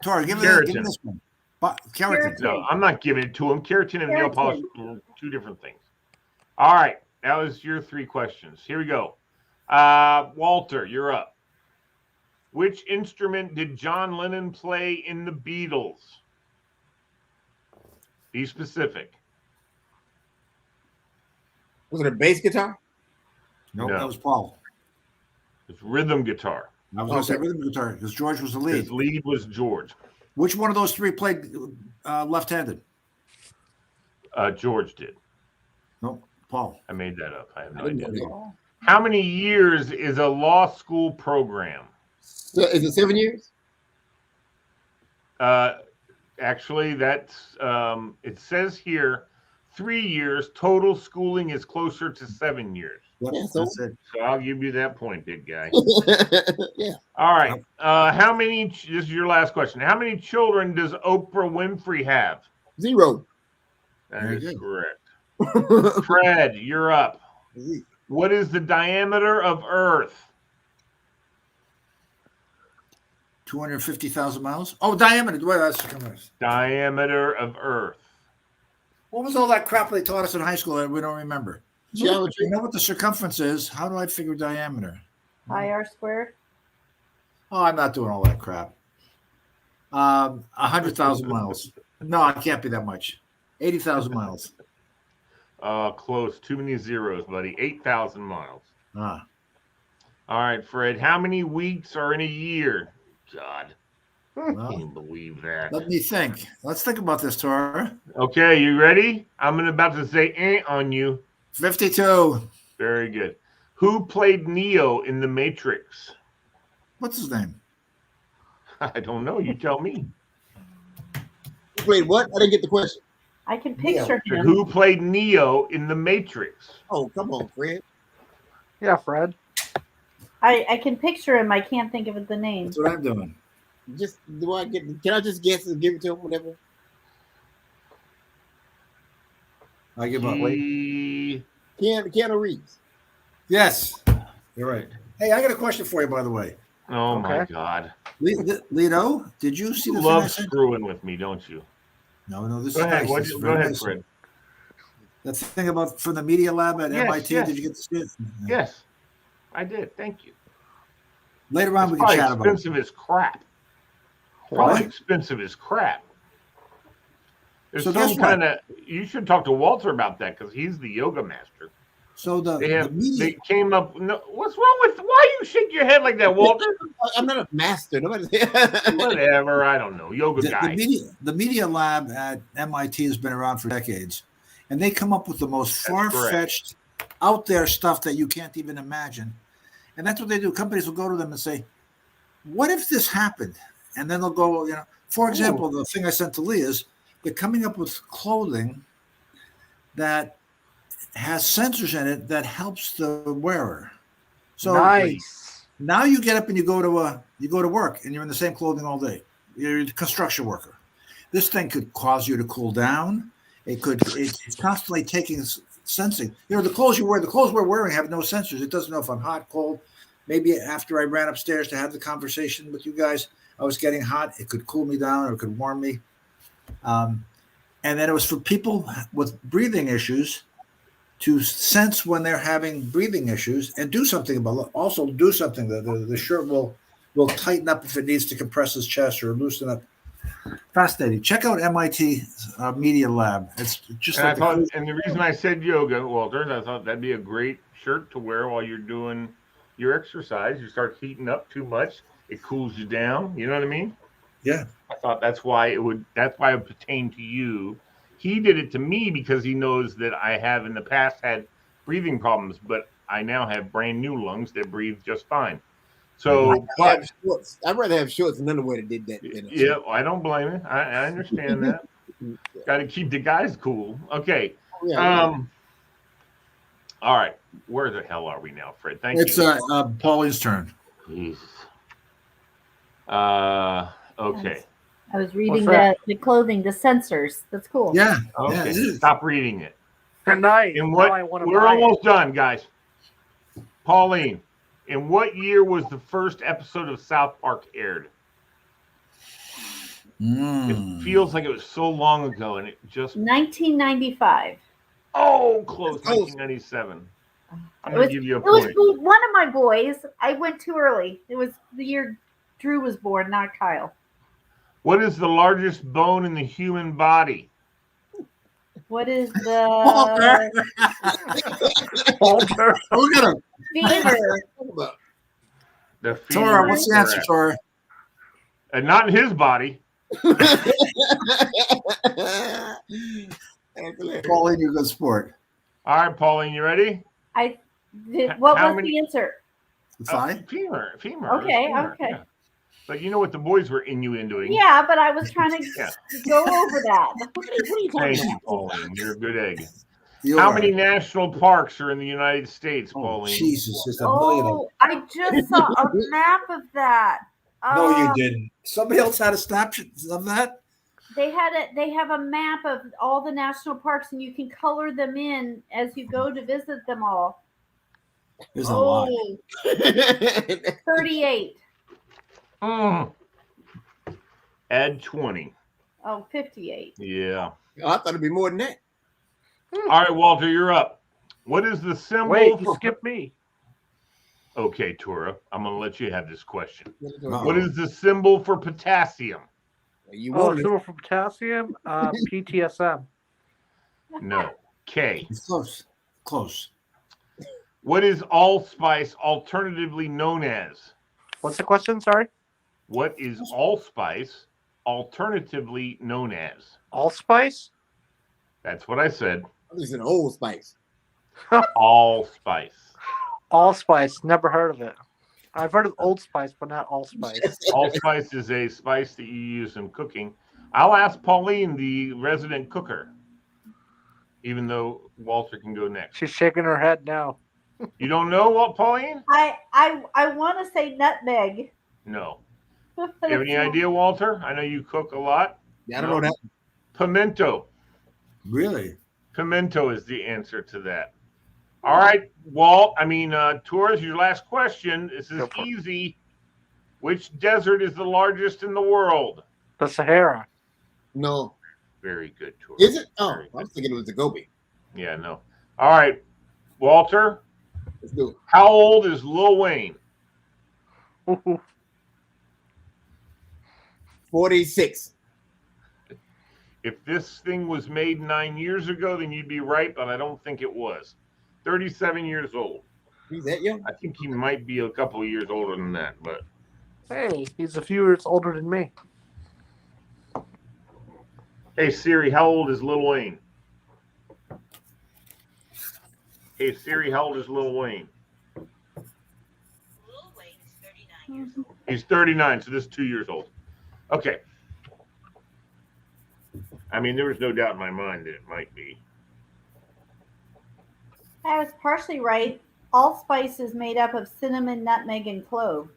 Tora, give Keratin. this one. Keratin. No, I'm not giving it to him. Keratin and nail Keratin. polish are two different things. All right. That was your three questions. Here we go. Walter, you're up. Which instrument did John Lennon play in the Beatles? Be specific. Was it a bass guitar? Nope, No. that was Paul. It's rhythm guitar. I was going to say rhythm guitar because George was the lead. His lead was George. Which one of those three played left-handed? George did. Nope, Paul. I made that up. I have no I didn't idea. know How many years is a law school program? that. Is it 7 years? Actually, that's it says here 3 years. Total schooling is closer to 7 years. Yep, Yeah, so- that's it. So I'll give you that point, big guy. Yeah. All right. How many? This is your last question. How many children does Oprah Winfrey have? 0. That Very is good. correct. Fred, you're up. What is the diameter of Earth? 250,000 miles. Oh, diameter. Well, that's Diameter of Earth. what was all that crap they taught us in high school that we don't remember? Geometry. You know what the circumference is? How do I figure diameter? Pi r squared. Oh, I'm not doing all that crap. 100,000 miles. No, it can't be that much. 80,000 miles. Close. Too many zeros, buddy. 8,000 miles. Ah. All right, Fred. How many weeks are in a year? God. I Well, can't believe that. let me think. Let's think about this, Tora. Okay, you ready? I'm about to say on you. 52. Very good. Who played Neo in The Matrix? What's his name? I don't know. You tell me. Wait, what? I didn't get the question. I can picture him. Who played Neo in The Matrix? Oh, come on, Fred. Yeah, Fred. I can picture him. I can't think of the name. That's what I'm doing. Just can I just guess and give it to him, whatever? I give up. Keanu Reeves. Yes. You're right. Hey, I got a question for you, by the way. Oh, my Okay. God. Lido, did you see You the thing I love sent? screwing with me, don't you? No, this Go is ahead. nice. This is Go very ahead, nice. Fred. That thing about from the Media Lab at Yes, MIT, yes. did you get to see it? Yes, I did. Thank you. Later on, It's we can probably chat about it. expensive as crap. What? Probably expensive as crap. There's So guess some what? kind of. You should talk to Walter about that because he's the yoga master. So the They media, came up. No, what's wrong with? Why you shake your head like that, Walter? I'm not a master. Nobody. Whatever. I don't know. Yoga guy. the media Lab at MIT has been around for decades, and they come up with the most That's correct. far-fetched, out there stuff that you can't even imagine. And that's what they do. Companies will go to them and say, "What if this happened?" And then they'll go, for example, the thing I sent to Lee is they're coming up with clothing that has sensors in it that helps the wearer. So Nice. now you get up and you go to work and you're in the same clothing all day. You're a construction worker. This thing could cause you to cool down. It's constantly sensing. The clothes we're wearing have no sensors. It doesn't know if I'm hot, cold. Maybe after I ran upstairs to have the conversation with you guys, I was getting hot. It could cool me down or it could warm me. And then it was for people with breathing issues to sense when they're having breathing issues and do something about it. Also do something that the shirt will tighten up if it needs to compress his chest or loosen up. Fascinating. Check out MIT Media Lab. It's just And the reason I said yoga, Walter, I thought that'd be a great shirt to wear while you're doing your exercise. You start heating up too much, it cools you down. You know what I mean? Yeah. I thought that's why it would pertain to you. He did it to me because he knows that I have in the past had breathing problems, but I now have brand new lungs that breathe just fine. So, I'd rather have shorts and underwear that did that. Yeah, I don't blame it. I understand that. Got to keep the guys cool. Okay. Yeah, all right. Where the hell are we now, Fred? Thank you. It's Paulie's turn. Jesus. Okay. I was reading the clothing, the sensors. That's cool. Yeah. Okay. Yeah, stop reading it. Nice. We're almost done, guys. Pauline, in what year was the first episode of South Park aired? It feels like it was so long ago, and it just 1995. Oh, close. 1997. I'm going to give you a point. It was one of my boys. I went too early. It was the year Drew was born, not Kyle. What is the largest bone in the human body? What is the femur? The femur. Tora, what's the answer, Tora? And not in his body. Pauline, you're a good sport. All right, Pauline, you ready? What was the answer? Fine. Femur. Okay. Yeah. But you know what the boys were innuendoing. Yeah, but I was trying to go over that. What are you talking Thank about? you, Pauline. You're a good egg. How many national parks are in the United States, Pauline? Jesus, there's a million of them. I just saw a map of that. No, you didn't. Somebody else had a snapshot of that? They have a map of all the national parks, and you can color them in as you go to visit them all. There's a lot. 38. Add 20. Oh, 58. Yeah. Oh, I thought it'd be more than that. All right, Walter, you're up. What is the symbol Wait, you for... skipped me. Okay, Tura, I'm going to let you have this question. Uh-oh. What is the symbol for potassium? You Oh, won it. symbol for potassium? PTSM. No. K. It's close. Close. What is allspice alternatively known as? What's the question? Sorry. What is allspice alternatively known as? Allspice? That's what I said. This is an Old Spice. Allspice. Allspice. Never heard of it. I've heard of Old Spice, but not Allspice. Allspice is a spice that you use in cooking. I'll ask Pauline, the resident cooker, even though Walter can go next. She's shaking her head now. You don't know what, Pauline? I want to say nutmeg. No. You have any idea, Walter? I know you cook a lot. Yeah, I don't know that. Pimento. Really? Pimento is the answer to that. All right, Walt. Tours, your last question. This is easy. Which desert is the largest in the world? The Sahara. No. Very good, Tour. Is it? Oh, I was thinking it was the Gobi. Yeah, no. All right, Walter. Let's do it. How old is Lil Wayne? 46. If this thing was made 9 years ago, then you'd be right, but I don't think it was. 37 years old. He's that young? I think he might be a couple of years older than that, but Hey, he's a few years older than me. hey Siri, how old is Lil Wayne? Hey Siri, how old is Lil Wayne? Lil Wayne is 39 years old. He's 39, so this is 2 years old. Okay. There was no doubt in my mind that it might be. I was partially right. Allspice is made up of cinnamon, nutmeg, and clove.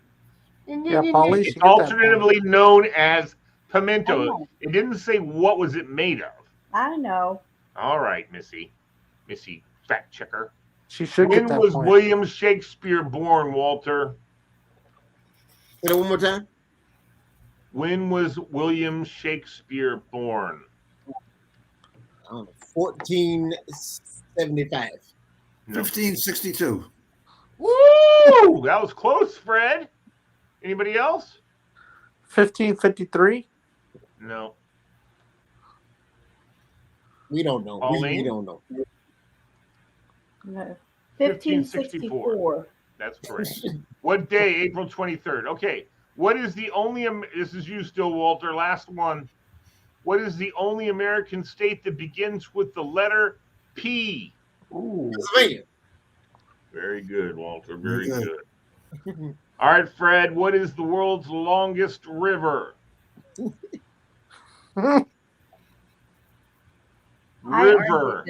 Yeah, Pauline. It's alternatively known as pimento. know. It didn't say what was it made of. I know. All right, Missy fact checker. She should When get that was point. William Shakespeare born, Walter? Say that one more time. When was William Shakespeare born? 1475. No. 1562. Woo! That was close, Fred. Anybody else? 1553? No. We don't know. Pauline? We don't know. No. 1564. 1564. That's correct. What day? April 23rd. Okay. What is the only, this is you still, Walter, last one. What is the only American state that begins with the letter P? Ooh. Pennsylvania. Very good, Walter. Very Very good. All right, Fred, what is the world's longest river? River.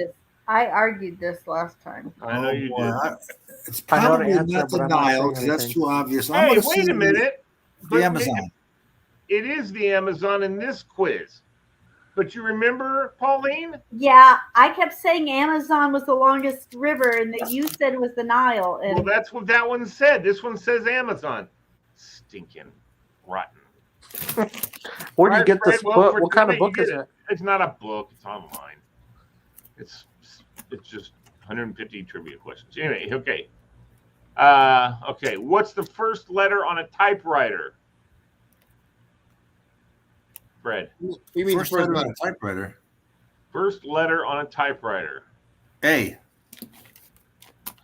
I argued this last time. I know you boy, did. It's I know the probably answer, not the but I'm not Nile saying because that's anything. too obvious. I'm Hey, gonna wait say a minute. The But Amazon. It is the Amazon in this quiz. But you remember, Pauline? Yeah, I kept saying Amazon was the longest river, and that you said it was the Nile. Well, And that's what that one said. This one says Amazon. Stinking rotten. Where do All you right, get this Fred, well, book? for What kind of tonight, you book is get it? It's not a book. It's online. It's just 150 trivia questions. Anyway, okay. Okay. What's the first letter on a typewriter? Fred. You mean First letter on a typewriter. First letter on a typewriter. A.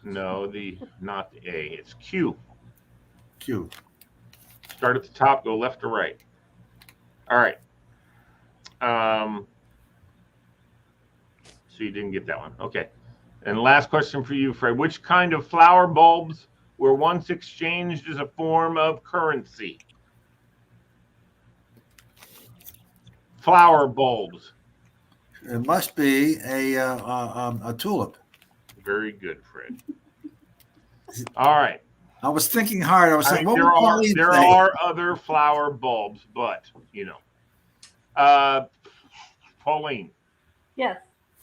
No, not the A. It's Q. Q. Start at the top, go left to right. All right. So you didn't get that one. Okay. And last question for you, Fred. Which kind of flower bulbs were once exchanged as a form of currency? Flower bulbs. It must be a tulip. Very good, Fred. All right. I was thinking hard. I was saying, what there would are Pauline there say? are other flower bulbs, but Pauline, yes,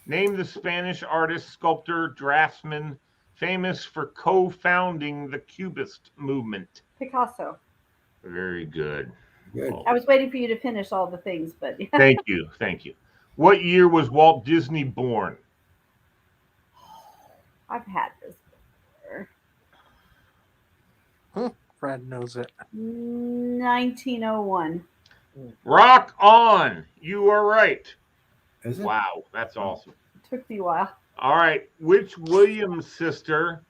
name the Spanish artist, sculptor, draftsman famous for co-founding the Cubist movement. Picasso. Very good. Good. I was waiting for you to finish all the things, but Thank you. What year was Walt Disney born? I've had this before. Fred knows it. 1901. Rock on. You are right. Is it? Wow, that's awesome. It took me a while. All right. Which Williams sister,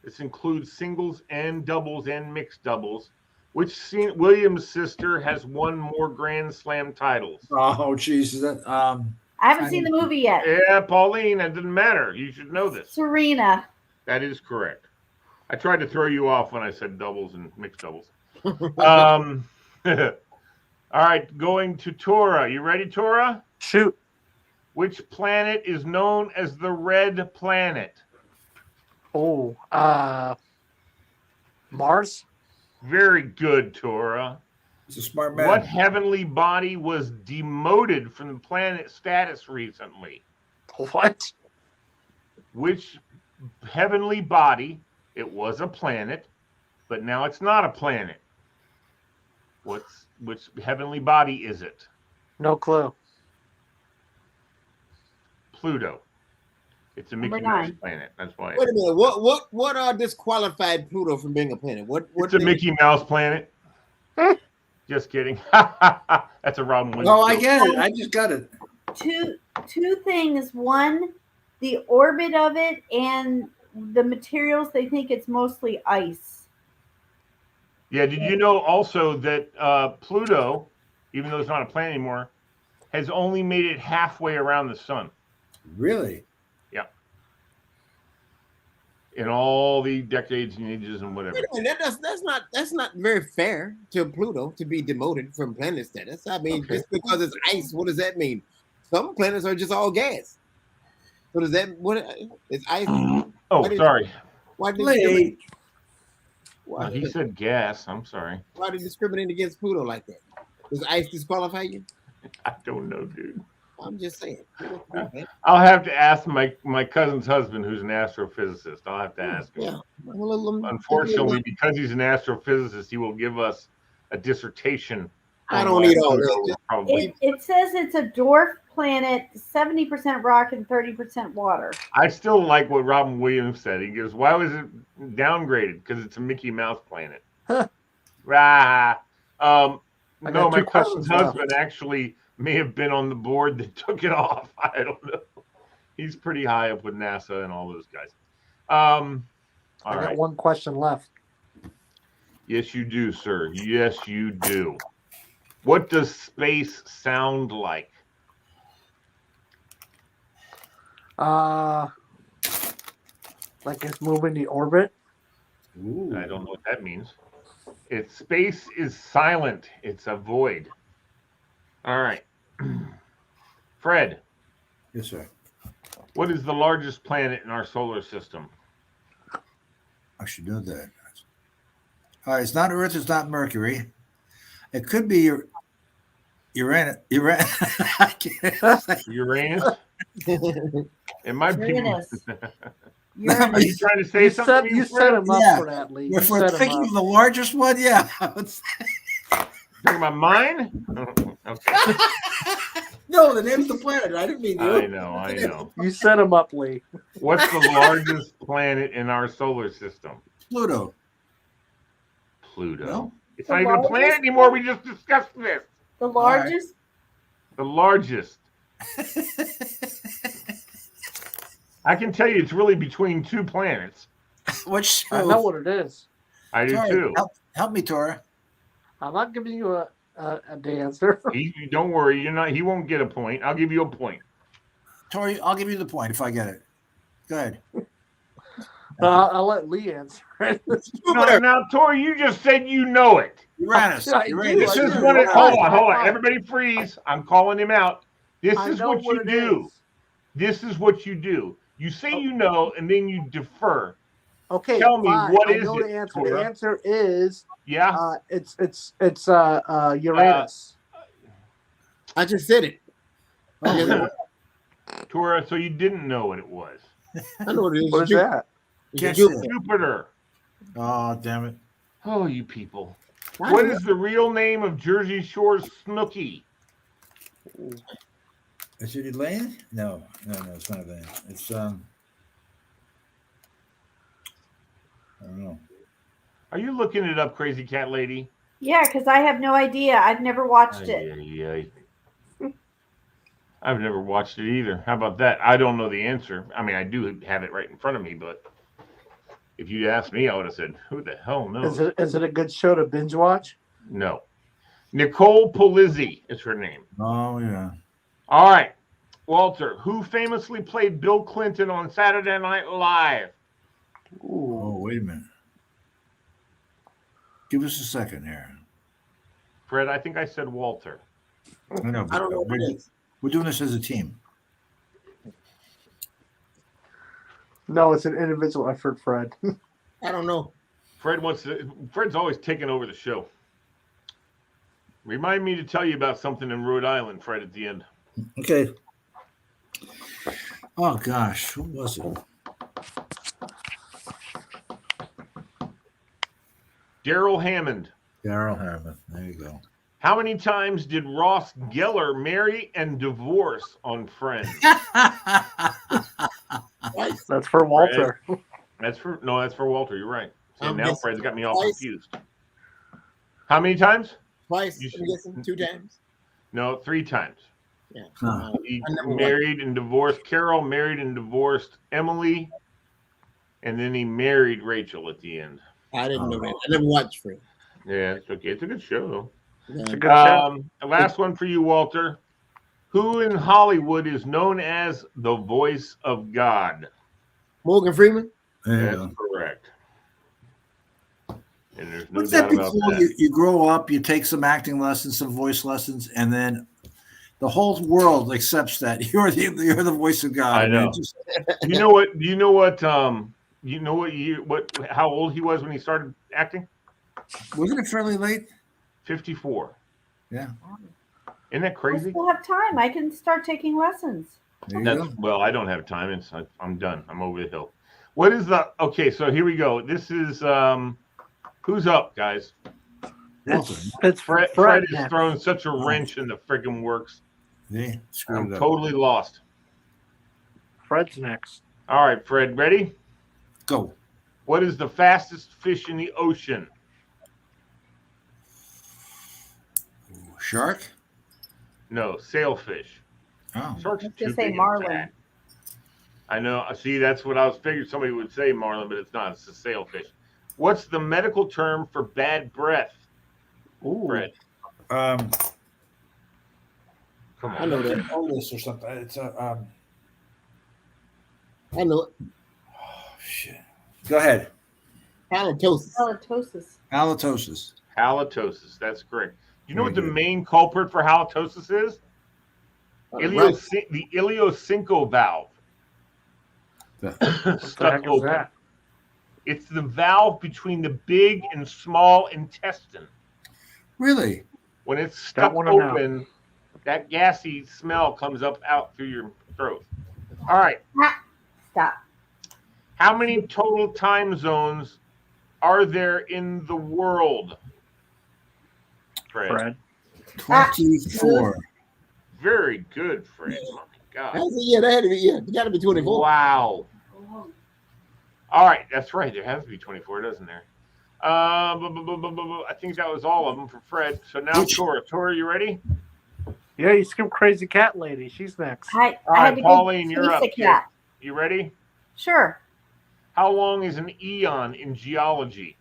this includes singles and doubles and mixed doubles, which Williams sister has won more Grand Slam titles? Oh, Jesus. That, I haven't seen the movie yet. Yeah, Pauline, it doesn't matter. You should know this. Serena. That is correct. I tried to throw you off when I said doubles and mixed doubles. All right, going to Tora. You ready, Tora? Shoot. Which planet is known as the Red Planet? Oh, Mars. Very good, Tora. it's a smart man. What heavenly body was demoted from the planet status recently? What? Which heavenly body? It was a planet, but now it's not a planet. Which heavenly body is it? No clue. Pluto. It's a Mickey Number Mouse 9. planet. That's why. Wait a minute. What disqualified Pluto from being a planet? It's a Mickey Mouse planet. Just kidding. That's a Robin Williams. Oh, I joke. get it. I just got it. Two things. One, the orbit of it and the materials. They think it's mostly ice. Yeah. Did you know also that Pluto, even though it's not a planet anymore, has only made it halfway around the sun? Really? Yeah. In all the decades and ages and whatever. Wait a minute, that's not very fair to Pluto to be demoted from planet status. I mean, Okay. just because it's ice, what does that mean? Some planets are just all gas. So does that it's ice? Oh, sorry. Why did Late. Well, he said gas. I'm sorry. why did you discriminate against Pluto like that? Does ice disqualify you? I don't know, dude. I'm just saying. I'll have to ask my cousin's husband, who's an astrophysicist. I'll have to ask him. Yeah. Well, Unfortunately, because he's an astrophysicist, he will give us a dissertation. I on don't why need all Pluto that. probably- It says it's a dwarf planet, 70% rock and 30% water. I still like what Robin Williams said. He goes, "Why was it downgraded? Because it's a Mickey Mouse planet." Huh. Rah. I No, got my two cousin's questions left. husband actually may have been on the board that took it off. I don't know. He's pretty high up with NASA and all those guys. All I got right. one question left. Yes, you do, sir. Yes, you do. What does space sound like? Like it's moving the orbit. Ooh. I don't know what that means. Space is silent. It's a void. All right. Fred, Yes, sir. what is the largest planet in our solar system? I should know that. All right, it's not Earth. It's not Mercury. It could be Uranus. I can't say. Uranus? It might be. Uranus. Are you trying to say something? You set him up Yeah. for that, Lee. If You we're set him thinking up. of the largest one, yeah. I would say. Talking about mine? Okay. No, the name's the planet. I didn't mean you. I know. You set him up, Lee. What's the largest planet in our solar system? Pluto. Pluto. No. It's The not even a planet largest anymore. We just discussed this. The largest. The largest. I can tell you it's really between two planets. Which I know what it is. I do Tora, too. help me, Tora. I'm not giving you a answer. Don't worry, he won't get a point. I'll give you a point. Tori, I'll give you the point if I get it. Go ahead. I'll let Lee answer it. Now, Tori, you just said you know it. Uranus. I do. Uranus. This is do. what it. Hold Fine, on. fine. Everybody freeze. I'm calling him out. This I is know what you it do. is. This is what you do. You say you know, and then you defer. Okay, Tell me, fine. what I is know it, the answer. Tora? The answer is Yeah. it's Uranus. I just said it. Oh, Tora, so you didn't know what it was. I know what it is. What is that? can't You- say it. Jupiter. Oh, damn it. Oh, you people. What is the real name of Jersey Shore's Snooki? Is it Elaine? No, it's not Elaine. It's I don't know. Are you looking it up, Crazy Cat Lady? Yeah, because I have no idea. I've never watched it. Yeah. I've never watched it either. How about that? I don't know the answer. I mean, I do have it right in front of me, but if you'd asked me, I would have said, "Who the hell knows?" Is it a good show to binge watch? No. Nicole Polizzi is her name. Oh yeah. All right, Walter. Who famously played Bill Clinton on Saturday Night Live? Oh, wait a minute. Give us a second here. Fred, I think I said Walter. I know. I don't know what it is. We're doing this as a team. No, it's an individual effort, Fred. I don't know. Fred's always taking over the show. Remind me to tell you about something in Rhode Island, Fred, at the end. Okay. Oh gosh, who was it? Daryl Hammond. Daryl Hammond. There you go. How many times did Ross Geller marry and divorce on Friends? That's for Walter. That's for Walter. You're right. See, I'm now guessing Fred's got me all twice. confused. How many times? Twice. You I'm guessing 2 times. No, 3 times. Yeah. Huh. He I never married and divorced Carol, married and divorced Emily, and then he married Rachel at the end. I didn't know that. I never watched Friends. Yeah, it's okay. It's a good show, though. Yeah. It's a good show. The last one for you, Walter. Who in Hollywood is known as the voice of God? Morgan Freeman. There you That's go. correct. And there's no What's that doubt be about called? that. You grow up, you take some acting lessons, some voice lessons, and then the whole world accepts that you're the voice of God. I know. You know what? How old he was when he started acting? Wasn't it fairly late? 54. Yeah. Isn't that I crazy? still have time. I can start taking lessons. There you go. Well, I don't have time. I'm done. I'm over the hill. What is okay? So here we go. This is who's up, guys? It's Fred Fred has next. thrown such a wrench in the friggin' works. Yeah, screwed I'm it up. totally lost. Fred's next. All right, Fred, ready? Go. What is the fastest fish in the ocean? Shark? No, sailfish. Oh. Sharks are Let's too just say big and marlin. fat. I know. See, that's what I was figuring somebody would say, marlin, but it's not. It's a sailfish. What's the medical term for bad breath? Ooh. Fred, Um, come I on. know that. Otis or something. It's a I know it. oh, shit. Go ahead. Halitosis. Halitosis. Halitosis. Halitosis. That's correct. Do you know Very what the good. main culprit for halitosis is? Right. The ileocinco valve. What the Stuck heck is open. that? It's the valve between the big and small intestine. Really? When it's stuck wanna know. open, that gassy smell comes up out through your throat. All right. Stop. How many total time zones are there in the world? Fred. 24. Very good, Fred. Oh my God. That had to be. Yeah, it got to be 24. Wow. All right, that's right. There has to be 24, doesn't there? I think that was all of them for Fred. So now Tora. Tora, you ready? Yeah, you skipped Crazy Cat Lady. She's next. I All had right, to Pauline, go you're up. chase a cat. You ready? Sure. How long is an eon in geology?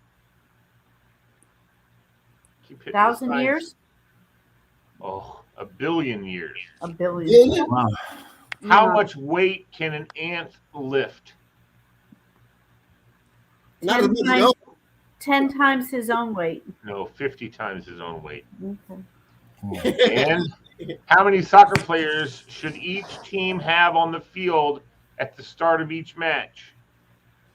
Keep hitting the 1,000 signs. years? Oh, 1 billion years. A billion. Yeah, Wow. How Yeah. much weight can an ant lift? not as much as times- Uncle. 10 times his own weight. No, 50 times his own weight. Okay. And how many soccer players should each team have on the field at the start of each match?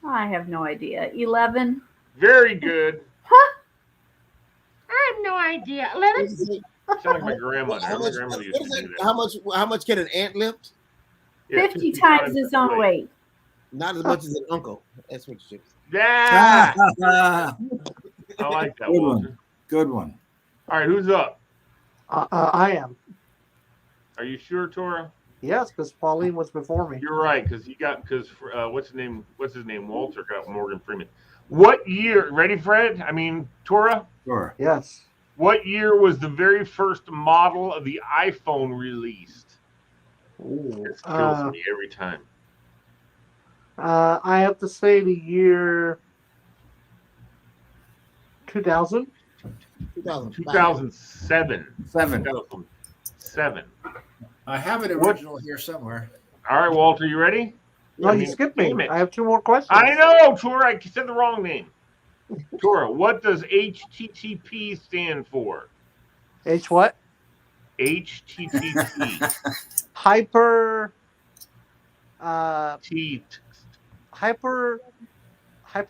I have no idea. 11. Very good. I have no idea. 11? Sound like my grandmother. How My much, grandmother what used is to it? do that. How much can an ant lift? Yeah, 50 times his own weight. Not as much as an uncle. That's what you Yeah, Ah, I like that Good one. one. Good one. All right, who's up? I am. Are you sure, Tora? Yes, because Pauline was before me. You're right, because what's his name? What's his name? Walter got Morgan Freeman. What year? Ready, Fred? I mean, Tora. Sure. Yes. What year was the very first model of the iPhone released? Ooh, This kills me every time. I have to say the year 2000. 2007. 2007. I have it original here somewhere. All right, Walter, you ready? No, you skipped me. I have 2 more questions. I know, Tora. I said the wrong name. Tora, what does HTTP stand for? H what? HTTP. Hyper. T. Hyper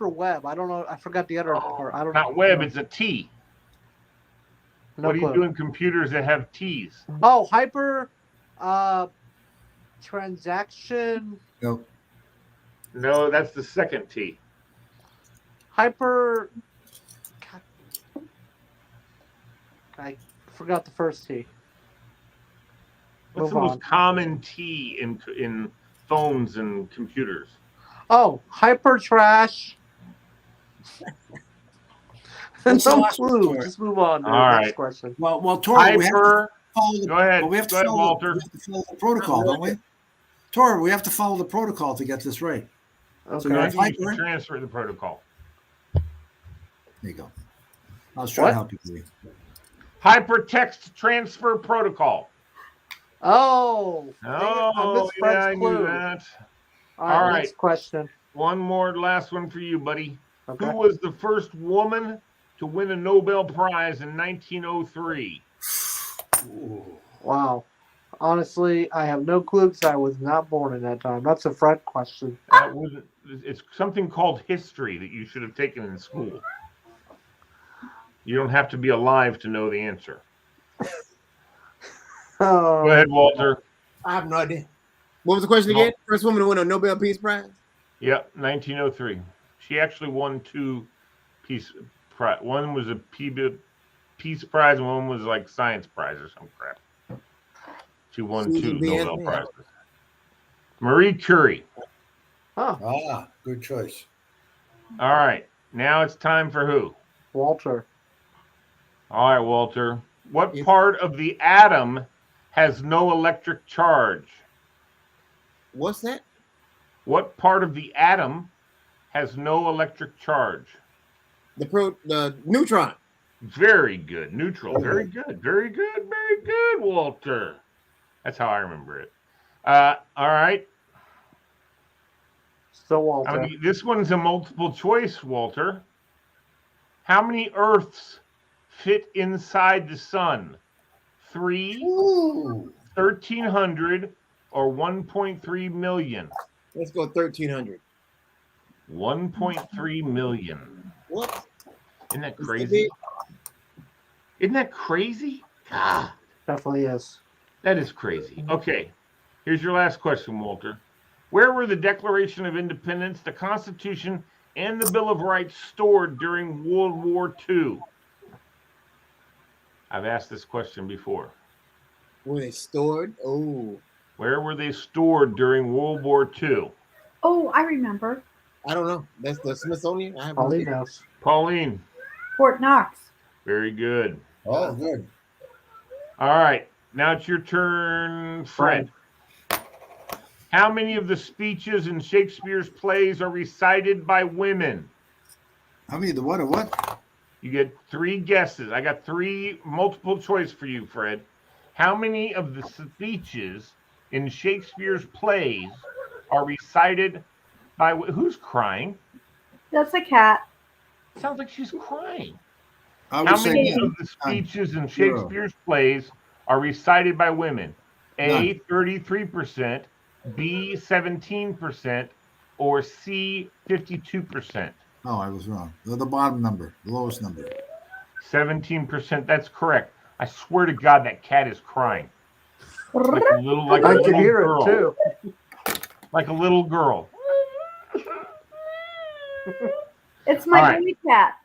web. I don't know. I forgot the other part. I don't Not know. web. It's a T. No What do clue. you do in computers that have T's? Oh, hyper. Transaction. No. No, that's the second T. Hyper. I forgot the first T. What's the most common T in phones and computers? Oh, hyper trash. What's the No last one, clue. Tori? Just move on to All the right. next question. Well, Tori, we have to follow the, Go ahead. we have to Go ahead, follow, Walter. we have to follow the protocol, don't we? Tori, we have to follow the protocol to get this right. Okay. So you have You have to hyper. transfer the protocol. There you go. I was trying to help you. Lee. Hypertext transfer protocol. Oh. Oh, I missed yeah, Fred's I clue. knew that. All All right. right. Next question. One more, last one for you, buddy. Okay. Who was the first woman to win a Nobel Prize in 1903? Wow. Honestly, I have no clue because I was not born in that time. That's a Fred question. That wasn't. It's something called history that you should have taken in school. You don't have to be alive to know the answer. Oh. Go ahead, Walter. I have no idea. What was the question again? First woman to win a Nobel Peace Prize? Yep, 1903. She actually won 2 peace prize. One was a peace prize, and one was like science prize or some crap. She won 2 Nobel prizes. Marie Curie. Huh. Ah, good choice. All right, now it's time for who? Walter. All right, Walter. What part of the atom has no electric charge? What's that? What part of the atom has no electric charge? The neutron. Very good. Neutral. Very good. Very good. Very good, Walter. That's how I remember it. All right. Still Walter. This one's a multiple choice, Walter. How many Earths fit inside the sun? 3, 1,300, or 1.3 million? Let's go 1,300. 1.3 million. What? Isn't that crazy? Isn't that crazy? God. Definitely is. That is crazy. Okay. Here's your last question, Walter. Where were the Declaration of Independence, the Constitution, and the Bill of Rights stored during World War II? I've asked this question before. Were they stored? Oh. Where were they stored during World War II? Oh, I remember. I don't know. That's the Smithsonian? I have no Pauline idea. knows. Pauline. Fort Knox. Very good. Oh, good. All right. Now it's your turn, Fred. How many of the speeches in Shakespeare's plays are recited by women? How many? The what? Or what? You get 3 guesses. I got 3 multiple choice for you, Fred. How many of the speeches in Shakespeare's plays are recited by who's crying? That's a cat. Sounds like she's crying. I would How say many none. of the speeches in Shakespeare's plays are recited by women? A, 33%, B, 17%, or C, 52%? Oh, I was wrong. The bottom number, the lowest number. 17%. That's correct. I swear to God, that cat is crying. Like a little, I can hear girl. it too. Like a little girl. It's my baby cat.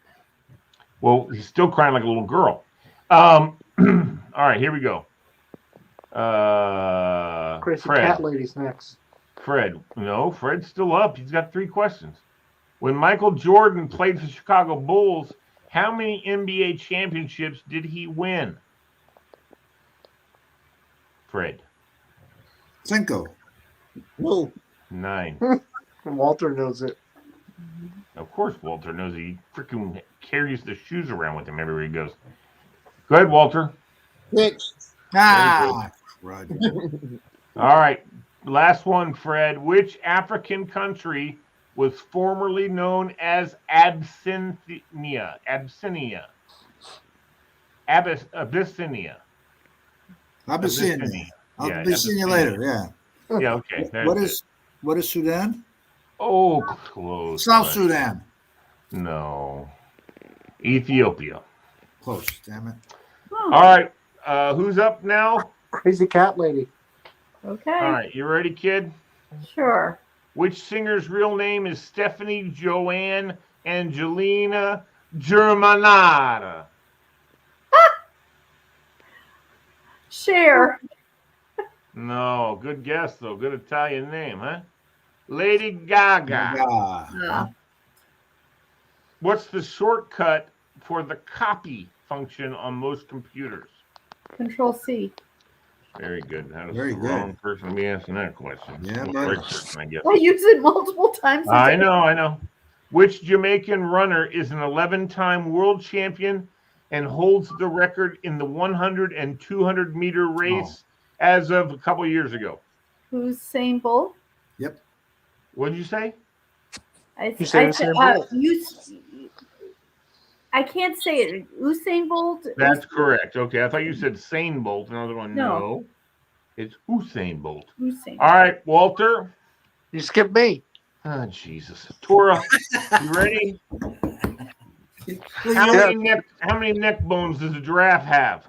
Well, he's still crying like a little girl. All right, here we go. Crazy Fred. cat lady's next. Fred. No, Fred's still up. He's got 3 questions. When Michael Jordan played for the Chicago Bulls, how many NBA championships did he win? Fred. 5. No. 9. Walter knows it. Of course, Walter knows he freaking carries the shoes around with him everywhere he goes. Go ahead, Walter. 6. Crud. All right. Last one, Fred. Which African country was formerly known as Abyssinia? Abyssinia. Abyssinia. I'll be seeing you later. Yeah. Yeah, okay. What is Sudan? Oh, close. South Sudan. No. Ethiopia. Close, damn it. All right. Who's up now? Crazy cat lady. Okay. All right. You ready, kid? Sure. Which singer's real name is Stephanie Joanne Angelina Germanata? Share. No. Good guess, though. Good Italian name, huh? Lady Gaga. Uh, What's the shortcut for the copy function on most computers? Control C. Very good. That was Very the good. wrong person to be asking that question. Yeah, The but- right person, I guess. I use it multiple times. a I day. know. Which Jamaican runner is an 11-time world champion and holds the record in the 100 and 200 meter race as of a couple years ago? Usain Bolt. Yep. What did you say? You say Usain Bolt. I can't say it. Usain Bolt. That's correct. Okay, I thought you said Sane Bolt. Another one. No. No. It's Usain Bolt. Usain. All right, Walter. You skipped me. Oh, Jesus. Tora, you ready? How many neck bones does a giraffe have?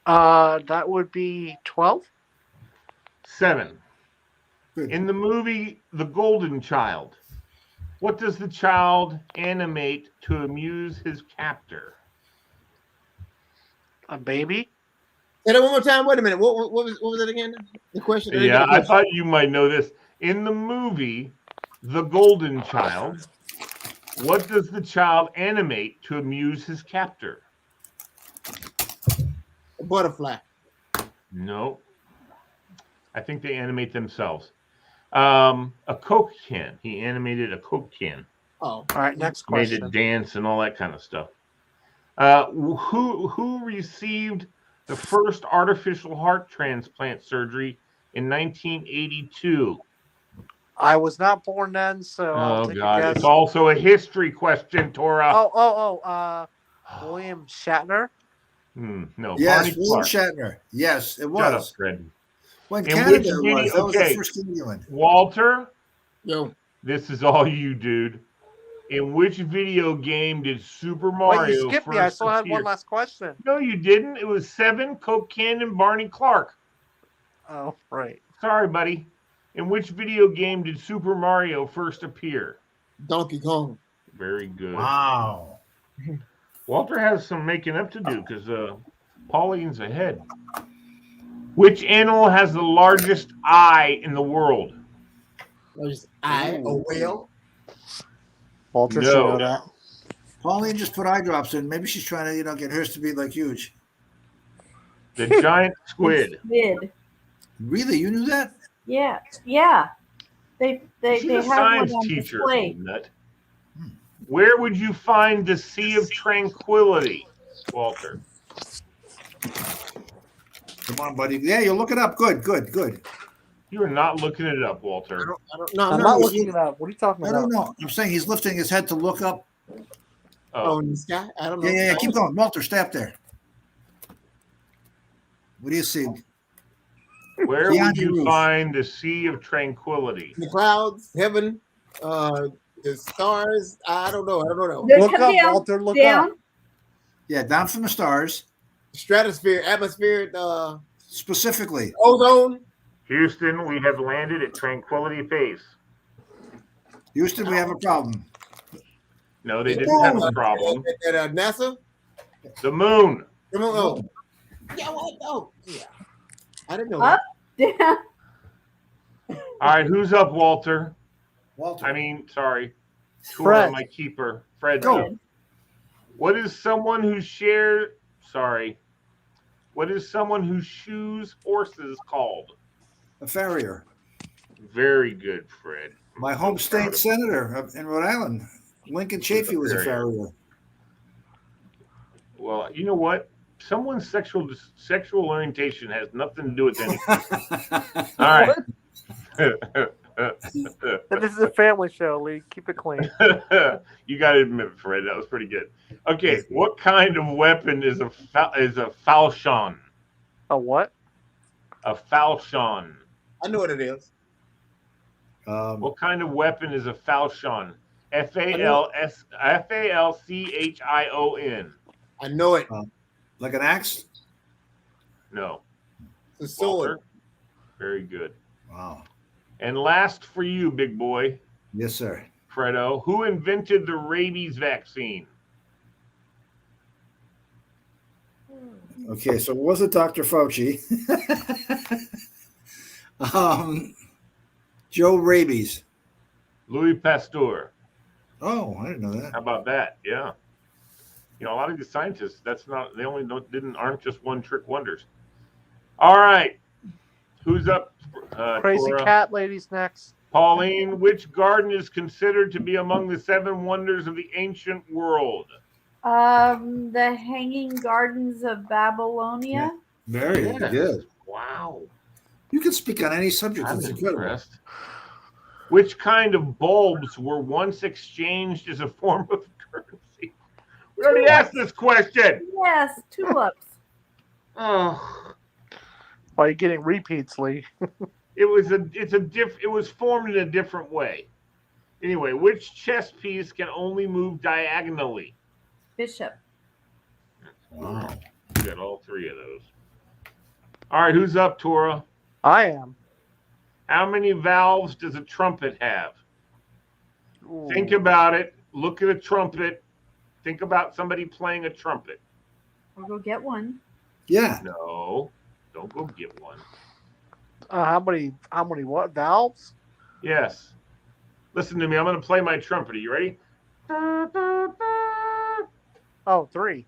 That would be 12. 7. Good. In the movie The Golden Child, what does the child animate to amuse his captor? A baby. Say that one more time. Wait a minute. What was it again? The question. Yeah, I thought you might know this. In the movie The Golden Child, what does the child animate to amuse his captor? A butterfly. No. I think they animate themselves. A Coke can. He animated a Coke can. Oh. All right, next Made question. it dance and all that kind of stuff. Who received the first artificial heart transplant surgery in 1982? I was not born then, so I'll Oh take a God! guess. It's also a history question, Tora. William Shatner. No. Yes, Barney William Clark. Shatner. Yes, it Shut up, was. Fred. When In Canada which was. video- That was the okay. first New Zealand. Walter, Yo. this is all you, dude. In which video game did Super Wait, Mario you skipped me. I still had one last question. No, you didn't. It was 7, Coke Can, and Barney Clark. Oh, right. Sorry, buddy. In which video game did Super Mario first appear? Donkey Kong. Very good. Wow. Walter has some making up to do because Pauline's ahead. Which animal has the largest eye in the world? A whale. Walter No. should know that. Pauline just put eye drops in. Maybe she's trying to, get hers to be like huge. The giant squid. Squid. Really? You knew that? Yeah. They She's a have science one on teacher. display. Nut. Where would you find the Sea of Tranquility, Walter? Come on, buddy. Yeah, you look it up. Good. You are not looking it up, Walter. I'm not looking it up. What are you talking I about? don't know. I'm saying he's lifting his head to look up. Oh, in the sky? I don't know. Yeah. Keep going. Walter, stay up there. What do you see? where Beyond would your you roof. find the Sea of Tranquility? The clouds, heaven, the stars. I don't know. They Look come up, down, Walter. Look down. up. Yeah, down from the stars. Stratosphere, atmosphere, Specifically. ozone. Houston, we have landed at Tranquility Base. Houston, we have a problem. No, they didn't have a problem. At NASA? The moon. Oh. Yeah, what? Oh, yeah. I didn't know Up, that. down. All right, who's up, Walter? Walter. I mean, sorry. Fred. Tora, my keeper. Fred. Go. What is someone who shares? Sorry. What is someone who shoes horses called? A farrier. Very good, Fred. My home state senator in Rhode Island, Lincoln Chafee, was a farrier. Well, you know what? Someone's sexual orientation has nothing to do with anything. All right. This is a family show, Lee. Keep it clean. You got to admit, Fred, that was pretty good. Okay, what kind of weapon is a falchion? A what? A falchion. I know what it is. What kind of weapon is a falchion? Falchion. I know it. Like an axe? No. It's a sword. Walter? Very good. Wow. And last for you, big boy. Yes, sir. Fredo, who invented the rabies vaccine? Okay, so it wasn't Dr. Fauci. Joe Rabies. Louis Pasteur. Oh, I didn't know that. How about that? Yeah. You know, a lot of these scientists, they aren't just one trick wonders. All right. Who's up? Crazy Tora? cat lady's next. Pauline, which garden is considered to be among the 7 wonders of the ancient world? The Hanging Gardens of Babylonia. Very good. Wow. You can speak on any subject. I'm It's incredible. impressed. Which kind of bulbs were once exchanged as a form of currency? We already asked this question. Yes, tulips. Oh, Why are you getting repeats, Lee? it was formed in a different way. Anyway, which chess piece can only move diagonally? Bishop. Wow. You got all 3 of those. All right, who's up, Tora? I am. How many valves does a trumpet have? Ooh. Think about it. Look at a trumpet. Think about somebody playing a trumpet. I'll go get one. Yeah. No, don't go get one. How many what valves? Yes. Listen to me. I'm going to play my trumpet. Are you ready? Oh, 3.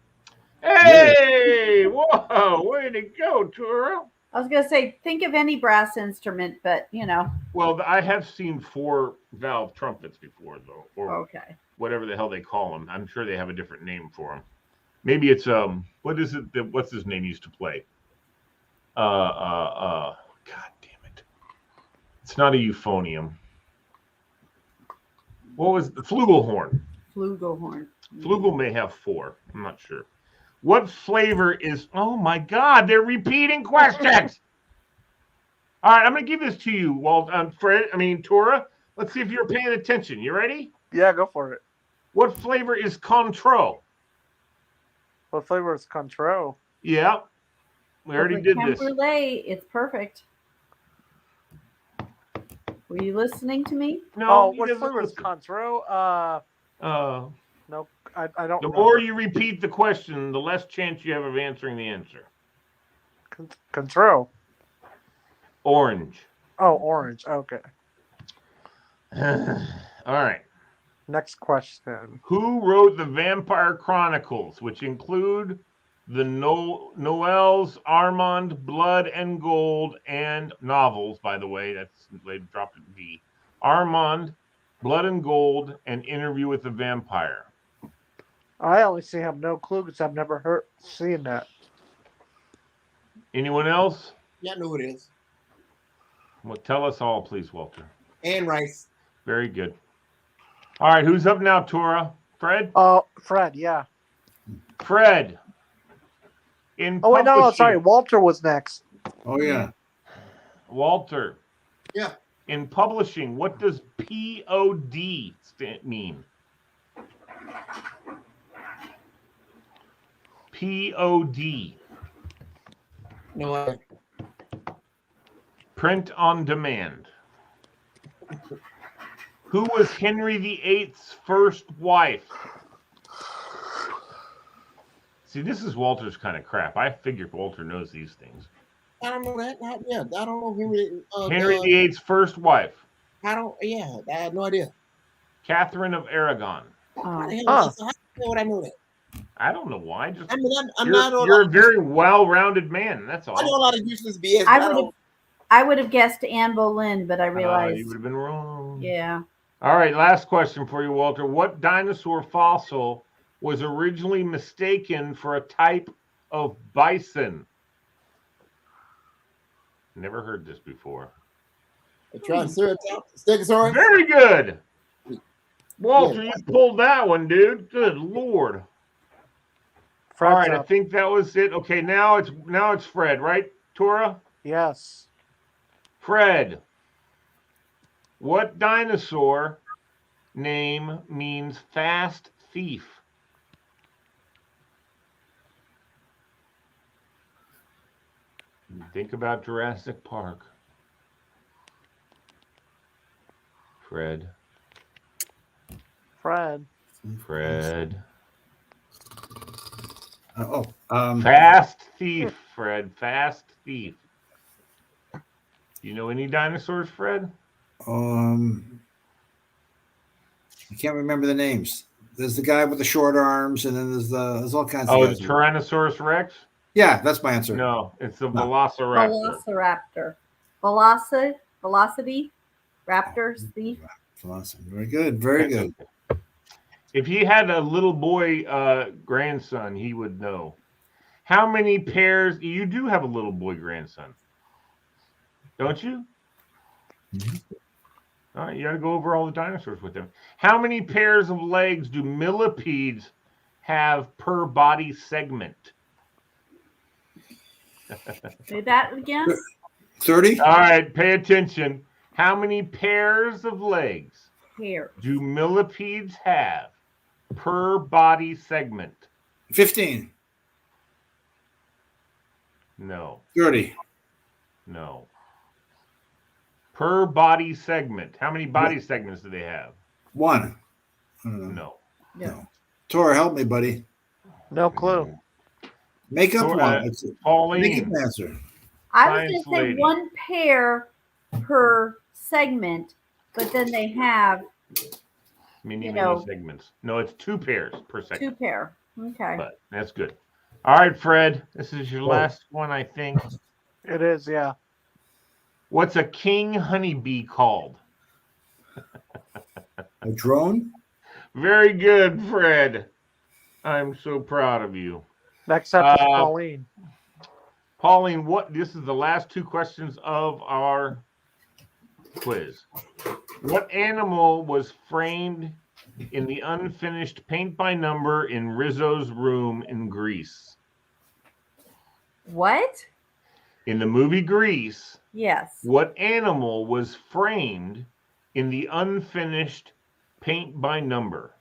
Hey! Whoa! Way to go, Turo. I was gonna say, think of any brass instrument, but Well, I have seen 4 valve trumpets before, though, or okay. whatever the hell they call them. I'm sure they have a different name for them. Maybe it's what is it that what's his name used to play? God damn it! It's not a euphonium. What was the flugelhorn? Flugelhorn. Flugel may have 4. I'm not sure. What flavor is? Oh my God! They're repeating questions. All right, I'm going to give this to you, Tora. Let's see if you're paying attention. You ready? Yeah, go for it. What flavor is Cointreau? What flavor is Cointreau? Yeah, we already did this. Brulee, it's perfect. Were you listening to me? No, what flavor is Cointreau? Nope. I don't. The remember. more you repeat the question, the less chance you have of answering the answer. Cointreau. Orange. Oh, orange. Okay. All right. Next question. Who wrote the Vampire Chronicles, which include the Noëls, Armand, Blood and Gold, and novels, by the way, they dropped it V. Armand, Blood and Gold, and Interview with the Vampire. I honestly have no clue because I've never seen that. Anyone else? Yeah, I know who it is. Well, tell us all, please, Walter. Anne Rice. Very good. All right, who's up now, Tora? Fred? Oh, Fred, yeah. Fred. Sorry. Walter was next. Oh, yeah. Walter. Yeah. In publishing, what does POD mean? POD. No. Print on demand. Who was Henry VIII's first wife? See, this is Walter's kind of crap. I figured Walter knows these things. I don't know that. Yeah, I don't know Henry VIII's first wife. I have no idea. Catherine of Aragon. How the hell would I know that? I don't know why. Just You're a very well-rounded man. That's all. I know a lot of useless BS. I would have guessed Anne Boleyn, but I realized you would have been wrong. Yeah. All right, last question for you, Walter. What dinosaur fossil was originally mistaken for a type of bison? Never heard this before. Stegosaurus. Very good. Walter, you pulled that one, dude. Good Lord. All right, I think that was it. Okay, now it's Fred, right, Tora? Yes. Fred, what dinosaur name means fast thief? Think about Jurassic Park. Fred. Fast thief, Fred. Fast thief. Do you know any dinosaurs, Fred? I can't remember the names. There's the guy with the short arms, and then there's all kinds of guys. The Tyrannosaurus Rex? Yeah, that's my answer. No, it's the Velociraptor. Velocity? Raptors? Thief? Velocity. Very good. Very good. If he had a little boy grandson, he would know. How many pairs? You do have a little boy grandson, don't you? Mm-hmm. All right, you got to go over all the dinosaurs with him. How many pairs of legs do millipedes have per body segment? Say that again? 30. All right, pay attention. How many pairs of legs do millipedes have per body segment? 15. No. 30. No. Per body segment. How many body segments do they have? 1. No. Tora, help me, buddy. No clue. Make up one. Pauline. Make up an answer. I was going to say one pair per segment, but then they have many segments. No, it's 2 pairs per segment. 2 pair. Okay. But that's good. All right, Fred. This is your last one, I think. It is, yeah. What's a king honeybee called? A drone? Very good, Fred. I'm so proud of you. Next up is Pauline. Pauline, this is the last 2 questions of our quiz. What animal was framed in the unfinished paint by number in Rizzo's room in Greece? What? In the movie Grease, yes. What animal was framed in the unfinished paint by number?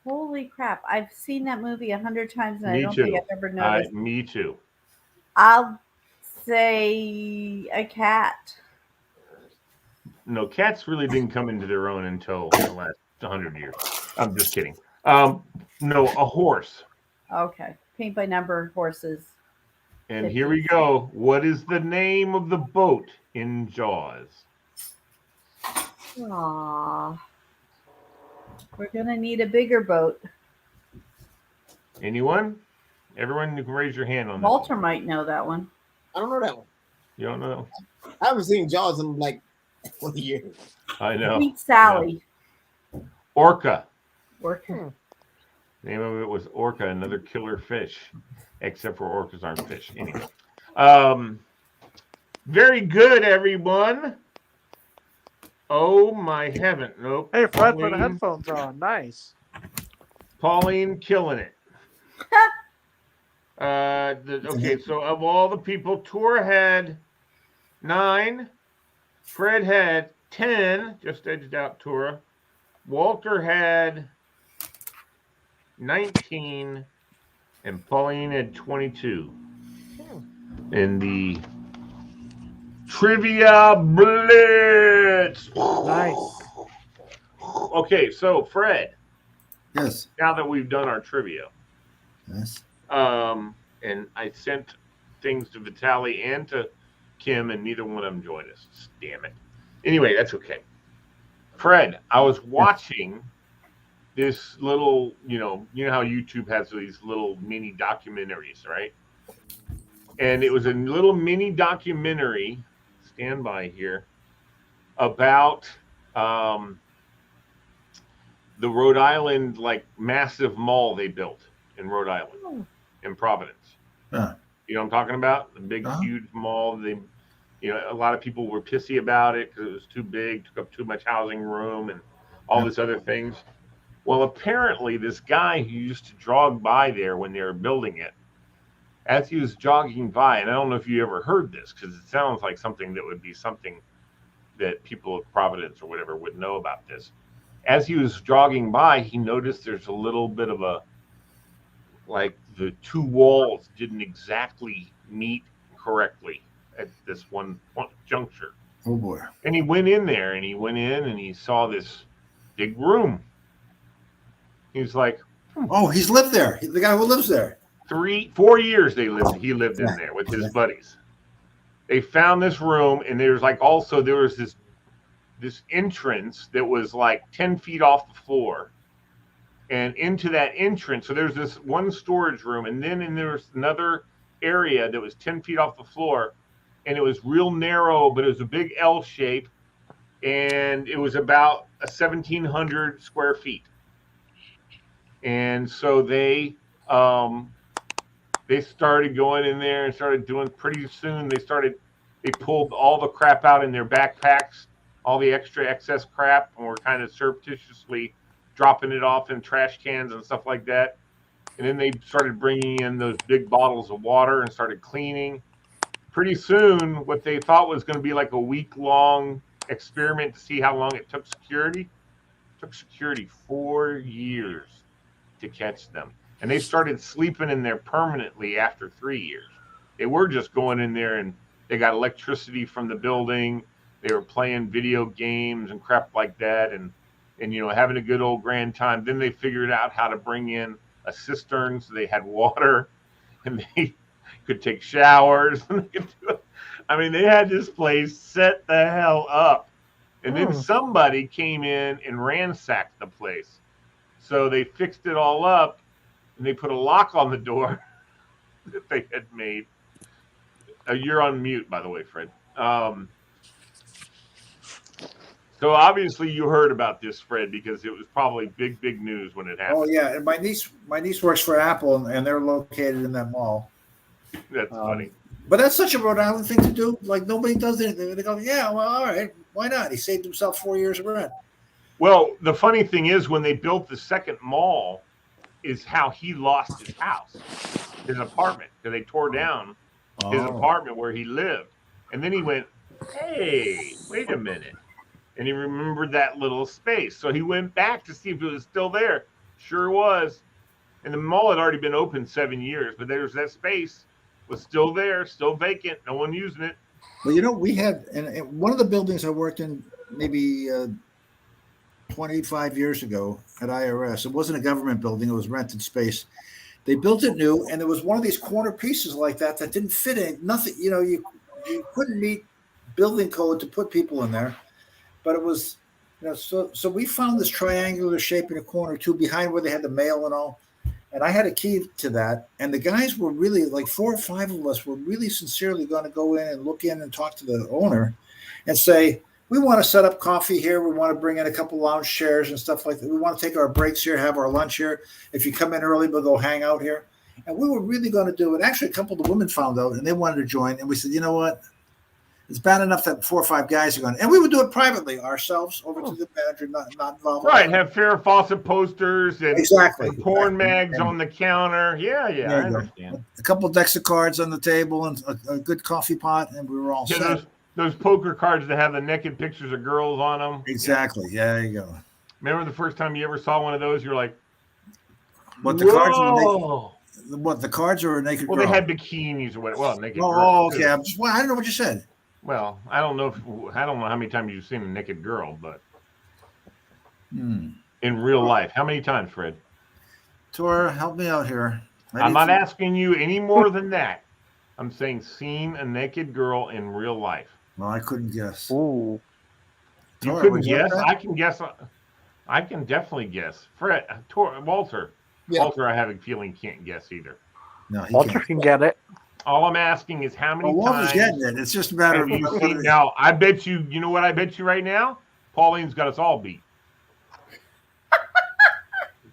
Holy crap. I've seen that movie 100 times and I don't think I've ever noticed. Me too. I'll say a cat. No, cats really didn't come into their own until the last 100 years. I'm just kidding. No, a horse. Okay. Paint by number horses. And here we go. What is the name of the boat in Jaws? Aww. We're going to need a bigger boat. Anyone? Everyone, you can raise your hand on that. Walter might know that one. I don't know that one. You don't know? I haven't seen Jaws in like 20 years. I know. Sweet Sally. No. Orca. Orca. Name of it was Orca, another killer fish. Except for orcas aren't fish. Anyway. Very good, everyone. Oh, my heaven. Nope. Hey, Fred, put the headphones on. Nice. Pauline killing it. Okay, so of all the people, Tor had 9. Fred had 10. Just edged out Tora. Walter had 19. And Pauline had 22 in the Trivia Blitz. Nice. Okay, so Fred, Yes. now that we've done our trivia, Yes. and I sent things to Vitaly and to Kim, and neither one of them joined us. Damn it. Anyway, that's okay. Fred, I was watching this little, you know how YouTube has these little mini documentaries, right? And it was a little mini documentary, stand by here, about the Rhode Island like massive mall they built in Rhode Island, in Providence. Uh, You know what I'm talking about? The big, huge mall. They, a lot of people were pissy about it because it was too big, took up too much housing room, and all this other things. Well, apparently, this guy who used to jog by there when they were building it, as he was jogging by, and I don't know if you ever heard this because it sounds like something that would be something that people of Providence or whatever would know about this. As he was jogging by, he noticed there's a little bit of a, like the two walls didn't exactly meet correctly at this one juncture. oh boy. And he went in there and he saw this big room. He was like, Oh, he's lived there. The guy who lives there. 4 years he lived in there with his buddies. They found this room, and there was this entrance that was like 10 feet off the floor. And into that entrance, so there's this one storage room, and then there was another area that was 10 feet off the floor, and it was real narrow, but it was a big L shape, and it was about 1,700 square feet. And so they started going in there and started doing. Pretty soon they pulled all the crap out in their backpacks, all the extra excess crap, and were kind of surreptitiously dropping it off in trash cans and stuff like that. And then they started bringing in those big bottles of water and started cleaning. Pretty soon, what they thought was going to be like a week-long experiment to see how long it took security 4 years to catch them. And they started sleeping in there permanently after 3 years. They were just going in there and they got electricity from the building. They were playing video games and crap like that, and having a good old grand time. Then they figured out how to bring in a cistern so they had water and they could take showers. I mean, they had this place set the hell up. And then somebody came in and ransacked the place. So they fixed it all up, and they put a lock on the door that they had made. You're on mute, by the way, Fred. So obviously you heard about this, Fred, because it was probably big news when it happened. Oh yeah, and my niece works for Apple, and they're located in that mall. That's funny. But that's such a Rhode Island thing to do. Like nobody does anything. They go, yeah, well, all right, why not? He saved himself 4 years of rent. Well, the funny thing is when they built the second mall is how he lost his house, his apartment, because they tore down his apartment where he lived. And then he went, hey, wait a minute. And he remembered that little space. So he went back to see if it was still there. Sure was. And the mall had already been open 7 years, but there's that space was still there, still vacant, no one using it. Well, we had, and one of the buildings I worked in maybe 25 years ago at IRS. It wasn't a government building. It was rented space. They built it new, and there was one of these corner pieces like that didn't fit in. Nothing, you couldn't meet building code to put people in there. But it was, so we found this triangular shape in a corner too, behind where they had the mail and all. And I had a key to that. And the guys were really, like 4 or 5 of us were really sincerely going to go in and look in and talk to the owner and say, we want to set up coffee here. We want to bring in a couple lounge chairs and stuff like that. We want to take our breaks here, have our lunch here. If you come in early, we'll go hang out here. And we were really going to do it. Actually, a couple of the women found out and they wanted to join. And we said, you know what? It's bad enough that 4 or 5 guys are going, and we would do it privately ourselves over to the manager, not involved. Right, have Farrah Fawcett posters and, exactly. and porn mags on the counter. Yeah, I understand. A couple of decks of cards on the table and a good coffee pot, and we were all set. Those poker cards that have the naked pictures of girls on them. Exactly. Yeah, there you go. Remember the first time you ever saw one of those? You're like, what the cards are naked? What the cards are naked? Well, they had bikinis or whatever. Well, naked. Oh, okay. I don't know what you said. Well, I don't know how many times you've seen a naked girl, but in real life, how many times, Fred? Tora, help me out here. I'm not asking you any more than that. I'm saying seen a naked girl in real life. Well, I couldn't guess. Ooh. You Tora, couldn't would you like guess. that? I can guess. I can definitely guess. Fred, Walter. Yeah. Walter, I have a feeling can't guess either. No, he Walter can't. can get it. All I'm asking is how many Well, Walter's times getting it. It's just a matter have of you seen? Now, I bet you. You know what I bet you right now? Pauline's got us all beat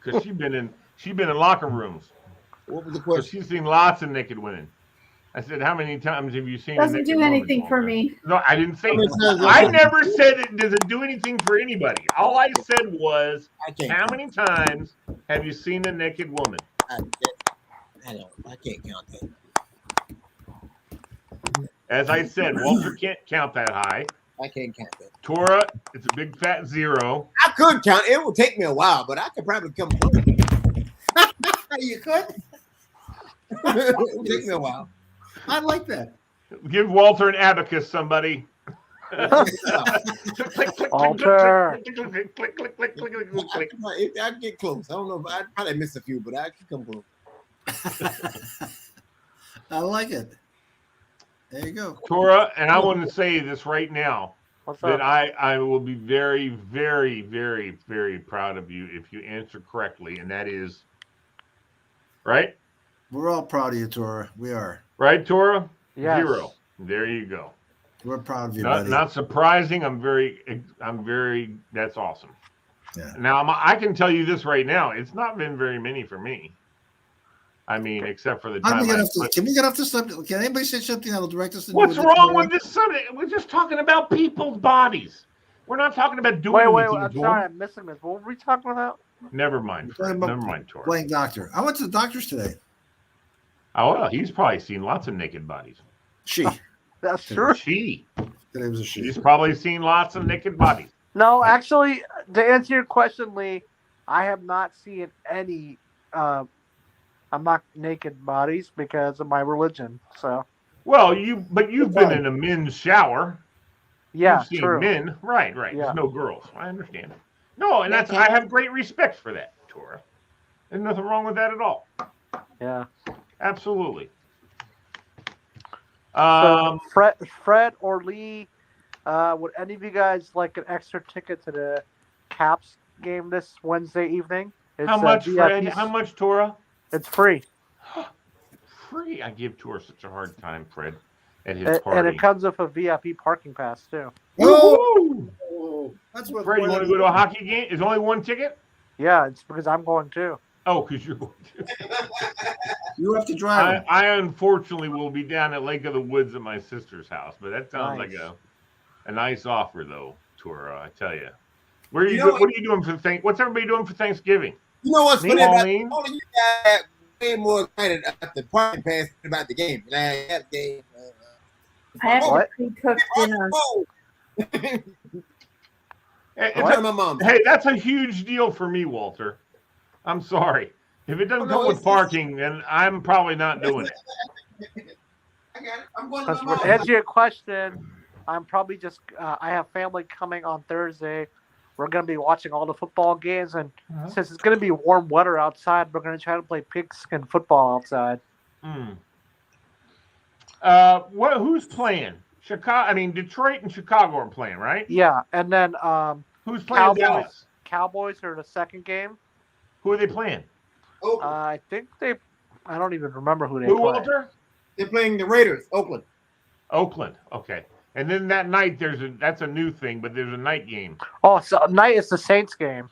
because she's been in locker rooms. What was the So question? she's seen lots of naked women. I said, how many times have you seen? a Doesn't naked do woman, anything for Walter? me. No, I didn't say. How many times I have you- never said it doesn't do anything for anybody. All I said was, I can't. how count. many times have you seen a naked woman? I can't count that. As I said, Walter can't count that high. I can't count that. Tora, it's a big fat zero. I could count. It will take me a while, but I could probably come close. You could? It will take me a while. I like that. Give Walter an abacus, somebody. Walter. I get close. I don't know if I'd probably miss a few, but I could come close. I like it. There you go. Tora, and I want to say this right now, What's that up? I will be very, very, very, very proud of you if you answer correctly, and that is, right? We're all proud of you, Tora. We are. Right, Tora? Yes. Zero. There you go. We're proud of you, Not, buddy. not surprising. I'm very, that's awesome. Yeah. Now, I can tell you this right now. It's not been very many for me. I mean, except for the How do time we get I off this? Can we get off this subject? Can anybody say something that'll direct us? What's wrong with this subject? We're just talking about people's bodies. We're not talking about doing Wait, anything I'm to sorry, them. I'm missing this. What were we talking about? Never mind, We're talking Fred. about Never mind, Tora. Playing doctor. I went to the doctor's today. Oh, well, he's probably seen lots of naked bodies. She. That's true. She. Today was a she. He's probably seen lots of naked bodies. No, actually, to answer your question, Lee, I have not seen any. I'm not naked bodies because of my religion. So Well, you've been in a men's shower. yeah, You've seen true. men. Right. Yeah. There's no girls. I understand. No, and I have great respect for that, Tora. There's nothing wrong with that at all. Yeah. Absolutely. So Fred or Lee, would any of you guys like an extra ticket to the Caps game this Wednesday evening? It's, how much, Fred? VIP. How much, Tora? It's free. Free. I give Tora such a hard time, Fred, at his party. And it comes with a VIP parking pass too. Woo-hoo! That's what. Fred, you want to go to a hockey game? Is only one ticket? Yeah, it's because I'm going too. Oh, because you're going to. You have to drive. I unfortunately will be down at Lake of the Woods at my sister's house, but that sounds Nice. like a nice offer, though, Tora. I tell you. Where are You you? know What are you doing for What's everybody doing for Thanksgiving? You know what's Me, funny about Pauline? all of you guys way more excited about the party pass than about the game. And I have the game. I have What? a pre-cooked dinner. Oh, Hey, I'm telling my mom. hey, that's a huge deal for me, Walter. I'm sorry. If it doesn't Oh, no, come with it's- parking, then I'm probably not doing it. I got it. I'm going to That's my what, mom. to answer your question, I'm probably just. I have family coming on Thursday. We're gonna be watching all the football games, and since it's gonna be warm weather outside, we're gonna try to play pigskin football outside. Who's playing? Detroit and Chicago are playing, right? Yeah, and then Who's playing Dallas? Cowboys are the second game. Who are they playing? Oakland. I think they. I don't even remember who they Who, play. Walter? They're playing the Raiders, Oakland. Oakland. Okay. And then that night, that's a new thing, but there's a night game. Oh, so night is the Saints game.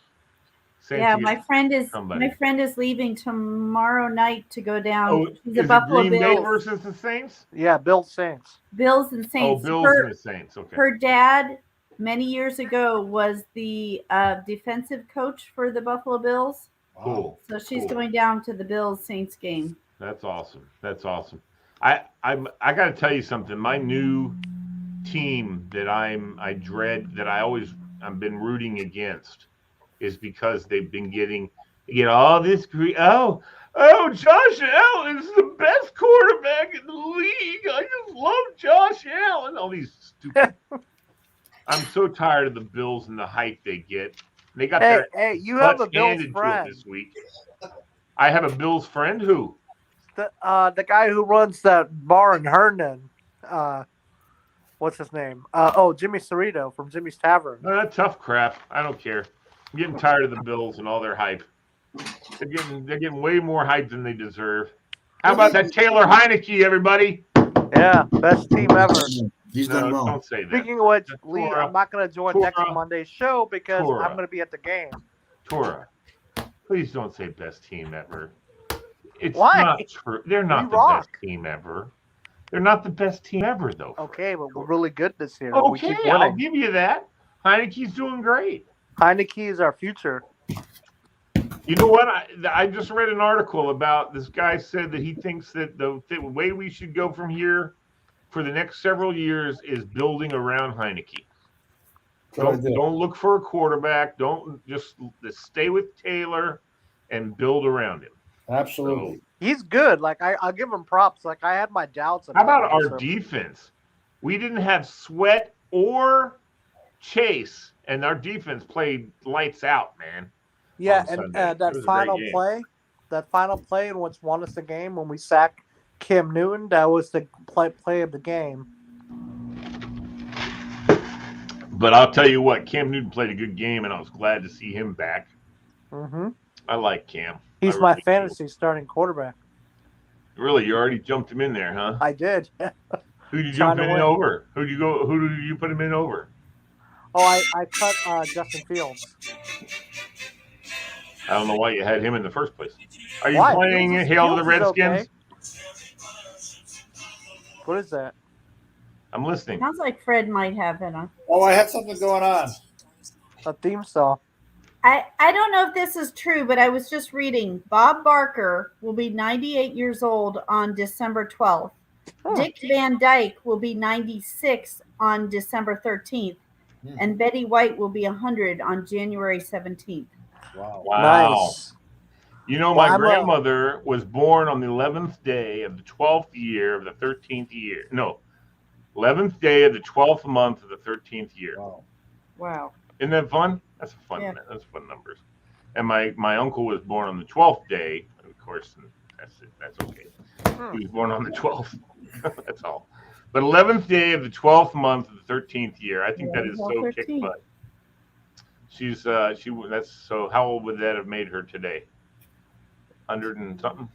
Saints Yeah, against somebody. my friend is leaving tomorrow night to go down. Oh, She's is a it Buffalo Green Bay Bills. versus the Saints? Yeah, Bills Saints. Bills and Oh, Saints. Bills and the Saints. Okay. Her dad, many years ago, was the defensive coach for the Buffalo Bills. Cool. So she's Cool. going down to the Bills Saints game. That's awesome. That's awesome. I got to tell you something. My new team that I dread, that I've been rooting against, is because they've been getting all this Oh, Josh Allen is the best quarterback in the league. I just love Josh Allen. All these stupid. I'm so tired of the Bills and the hype they get. They got Hey, their you have butts a Bills handed to them friend. this week. I have a Bills friend who. The guy who runs that bar in Herndon. What's his name? Jimmy Cerrito from Jimmy's Tavern. Tough crap. I don't care. I'm getting tired of the Bills and all their hype. They're getting way more hype than they deserve. How about that Taylor Heineke, everybody? Yeah, best team ever. He's done well. Don't say that. Speaking of which, Tora, Lee, I'm not going to join next Monday's show because I'm going to be at the game. Tora, please don't say best team ever. It's Why? not true. They're not the best team ever. They're not the best team ever, though. Okay, but we're really good this year. Okay, I'll give you that. Heineke's doing great. Heineke is our future. You know what? I just read an article about this guy said that he thinks that the way we should go from here for the next several years is building around Heineke. Don't look for a quarterback. Don't just stay with Taylor and build around him. Absolutely. So, he's good. Like I'll give him props. Like I had my doubts. How about our defense? We didn't have Sweat or Chase, and our defense played lights out, man. Yeah, and that final play in which won us the game when we sacked Cam Newton, that was the play of the game. But I'll tell you what, Cam Newton played a good game, and I was glad to see him back. Mm-hmm. I like Cam. He's my fantasy starting quarterback. Really, you already jumped him in there, huh? I did. Who did you jump in over? Who did you put him in over? Oh, I cut Justin Fields. I don't know why you had him in the first place. Are you playing Hail to the Redskins? Okay. What is that? I'm listening. Sounds like Fred might have it on. Oh, I have something going on. A theme song. I don't know if this is true, but I was just reading. Bob Barker will be 98 years old on December 12th. Dick Van Dyke will be 96 on December 13th. And Betty White will be 100 on January 17th. Wow. Nice. You know, my grandmother was born on the 11th day of the 12th year of the 13th year. No, 11th day of the 12th month of the 13th year. Wow. Isn't that fun? That's fun. Yeah. That's fun numbers. And my uncle was born on the 12th day, of course. And that's it. That's okay. He was born on the 12th. That's all. But 11th day of the 12th month of the 13th year. I think that is so kick butt. That's so. How old would that have made her today? 100 and something.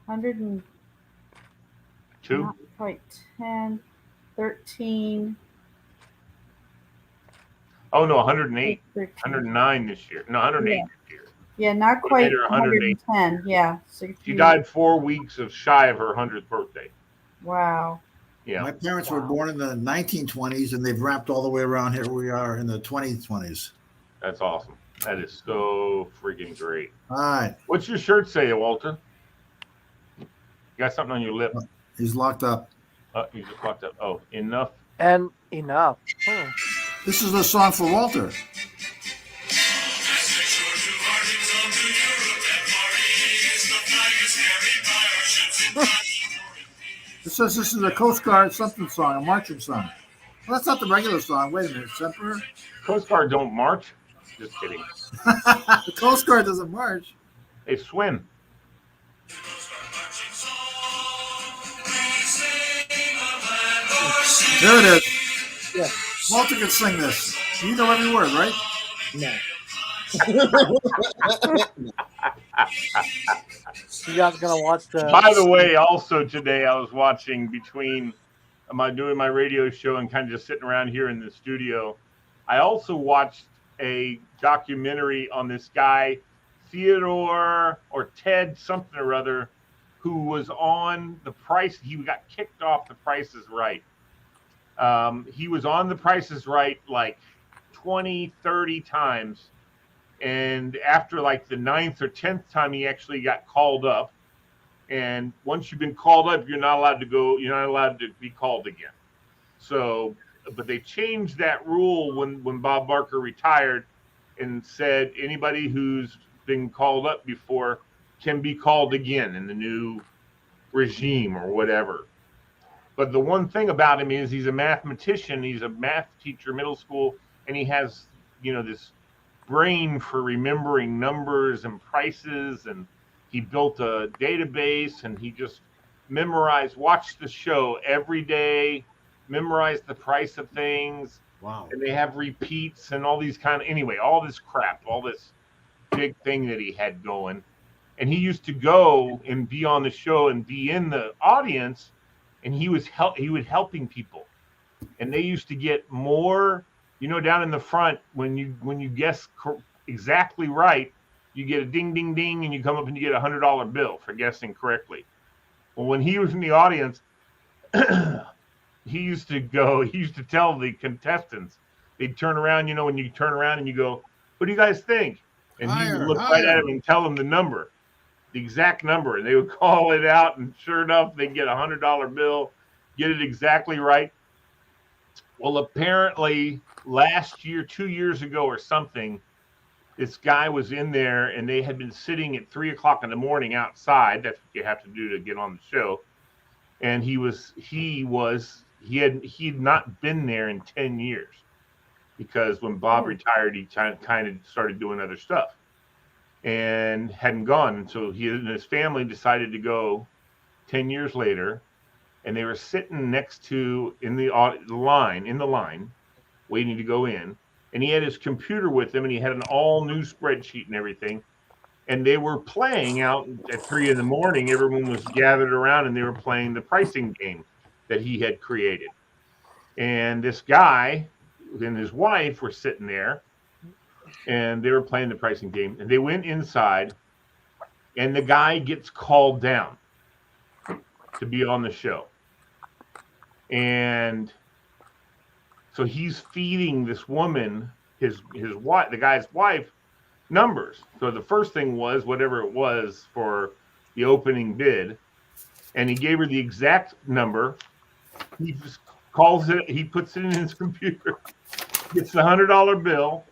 102. Not quite 10, 13. Oh no, 108, 109 this year. No, 108 this year. Yeah, not quite 110. Yeah. She died 4 weeks shy of her 100th birthday. Wow. Yeah. My parents were born in the 1920s, and they've wrapped all the way around here. We are in the 2020s. That's awesome. That is so freaking great. All right. What's your shirt say, Walter? You got something on your lip. He's locked up. You just locked up. Oh, enough. And enough. This is the song for Walter. It says this is a Coast Guard something song, a marching song. Well, that's not the regular song. Wait a minute, Semper. Coast Guard don't march. Just kidding. The Coast Guard doesn't march. They swim. There it is. Yeah. Walter can sing this. You know every word, right? No. You guys gonna watch the? By the way, also today I was watching between doing my radio show and kind of just sitting around here in the studio. I also watched a documentary on this guy, Theodore or Ted something or other, who was on The Price. He got kicked off The Price is Right. He was on The Price is Right like 20, 30 times. And after like the 9th or 10th time, he actually got called up. And once you've been called up, you're not allowed to go. You're not allowed to be called again. So, but they changed that rule when Bob Barker retired and said anybody who's been called up before can be called again in the new regime or whatever. But the one thing about him is he's a mathematician. He's a math teacher, middle school, and he has, this brain for remembering numbers and prices. And he built a database, and he just watched the show every day, memorized the price of things. Wow. And they have repeats and all these all this crap, all this big thing that he had going. And he used to go and be on the show and be in the audience, and he would helping people, and they used to get more, down in the front when you guess exactly right, you get a ding ding ding, and you come up and you get $100 bill for guessing correctly. Well, when he was in the audience, he used to tell the contestants, they'd turn around, when you turn around and you go, what do you guys think? And he would look right at him and tell them the exact number, and they would call it out, and sure enough, they'd get $100 bill, get it exactly right. Well, apparently last year, 2 years ago or something, this guy was in there, and they had been sitting at 3:00 in the morning outside. That's what you have to do to get on the show. And he'd not been there in 10 years, because when Bob retired, he kind of started doing other stuff and hadn't gone. And so he and his family decided to go 10 years later, and they were sitting next to in the line waiting to go in. And he had his computer with him, and he had an all new spreadsheet and everything. And they were playing out at 3 a.m. Everyone was gathered around, and they were playing the pricing game that he had created. And this guy and his wife were sitting there, and they were playing the pricing game, and they went inside, and the guy gets called down to be on the show. And so he's feeding this woman, his wife, the guy's wife, numbers. So the first thing was whatever it was for the opening bid, and he gave her the exact number. He just calls it, he puts it in his computer, gets the $100 bill.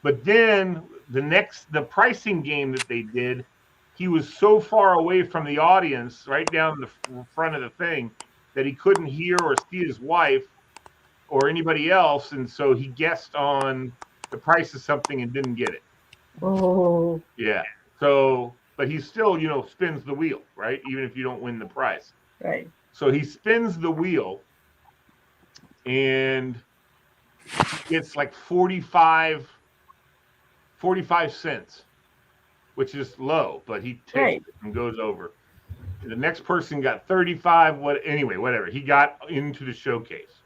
But then the pricing game that they did, he was so far away from the audience, right down the front of the thing, that he couldn't hear or see his wife or anybody else. And so he guessed on the price of something and didn't get it. Oh. Yeah. So, but he still, spins the wheel, right? Even if you don't win the prize. Right. So he spins the wheel, and it's like 45 cents, which is low, but he takes it and goes over. The next person got 35. Whatever. He got into the showcase,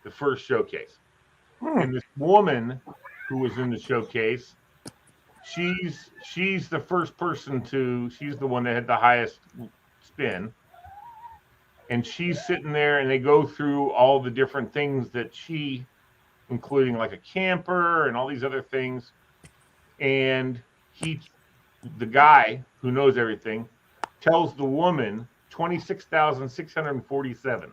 the first showcase. And this woman who was in the showcase, she's the first person she's the one that had the highest spin. And she's sitting there, and they go through all the different things that including like a camper and all these other things. And the guy who knows everything tells the woman 26,647.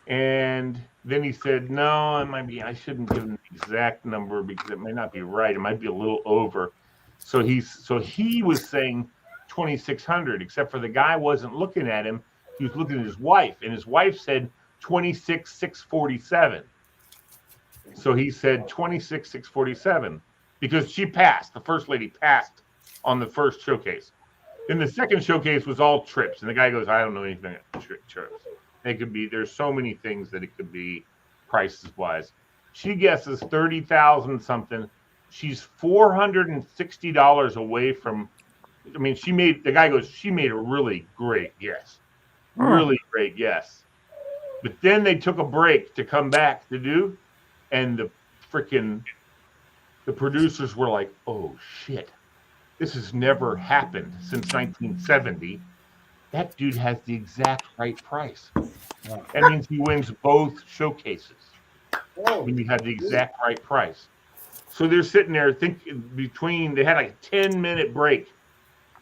And then he said, no, I shouldn't give him the exact number because it may not be right. It might be a little over. So he was saying 2,600, except for the guy wasn't looking at him. He was looking at his wife, and his wife said 26,647. So he said 26,647 because she passed. The first lady passed on the first showcase. Then the second showcase was all trips, and the guy goes, I don't know anything about trips. There's so many things that it could be prices wise. She guesses 30,000 something. She's $460 away from, the guy goes, she made a really great guess. Really great guess. But then they took a break to come back to do, and the producers were like, oh shit, this has never happened since 1970. That dude has the exact right price. That means he wins both showcases when you have the exact right price. So they're sitting there thinking they had like a 10-minute break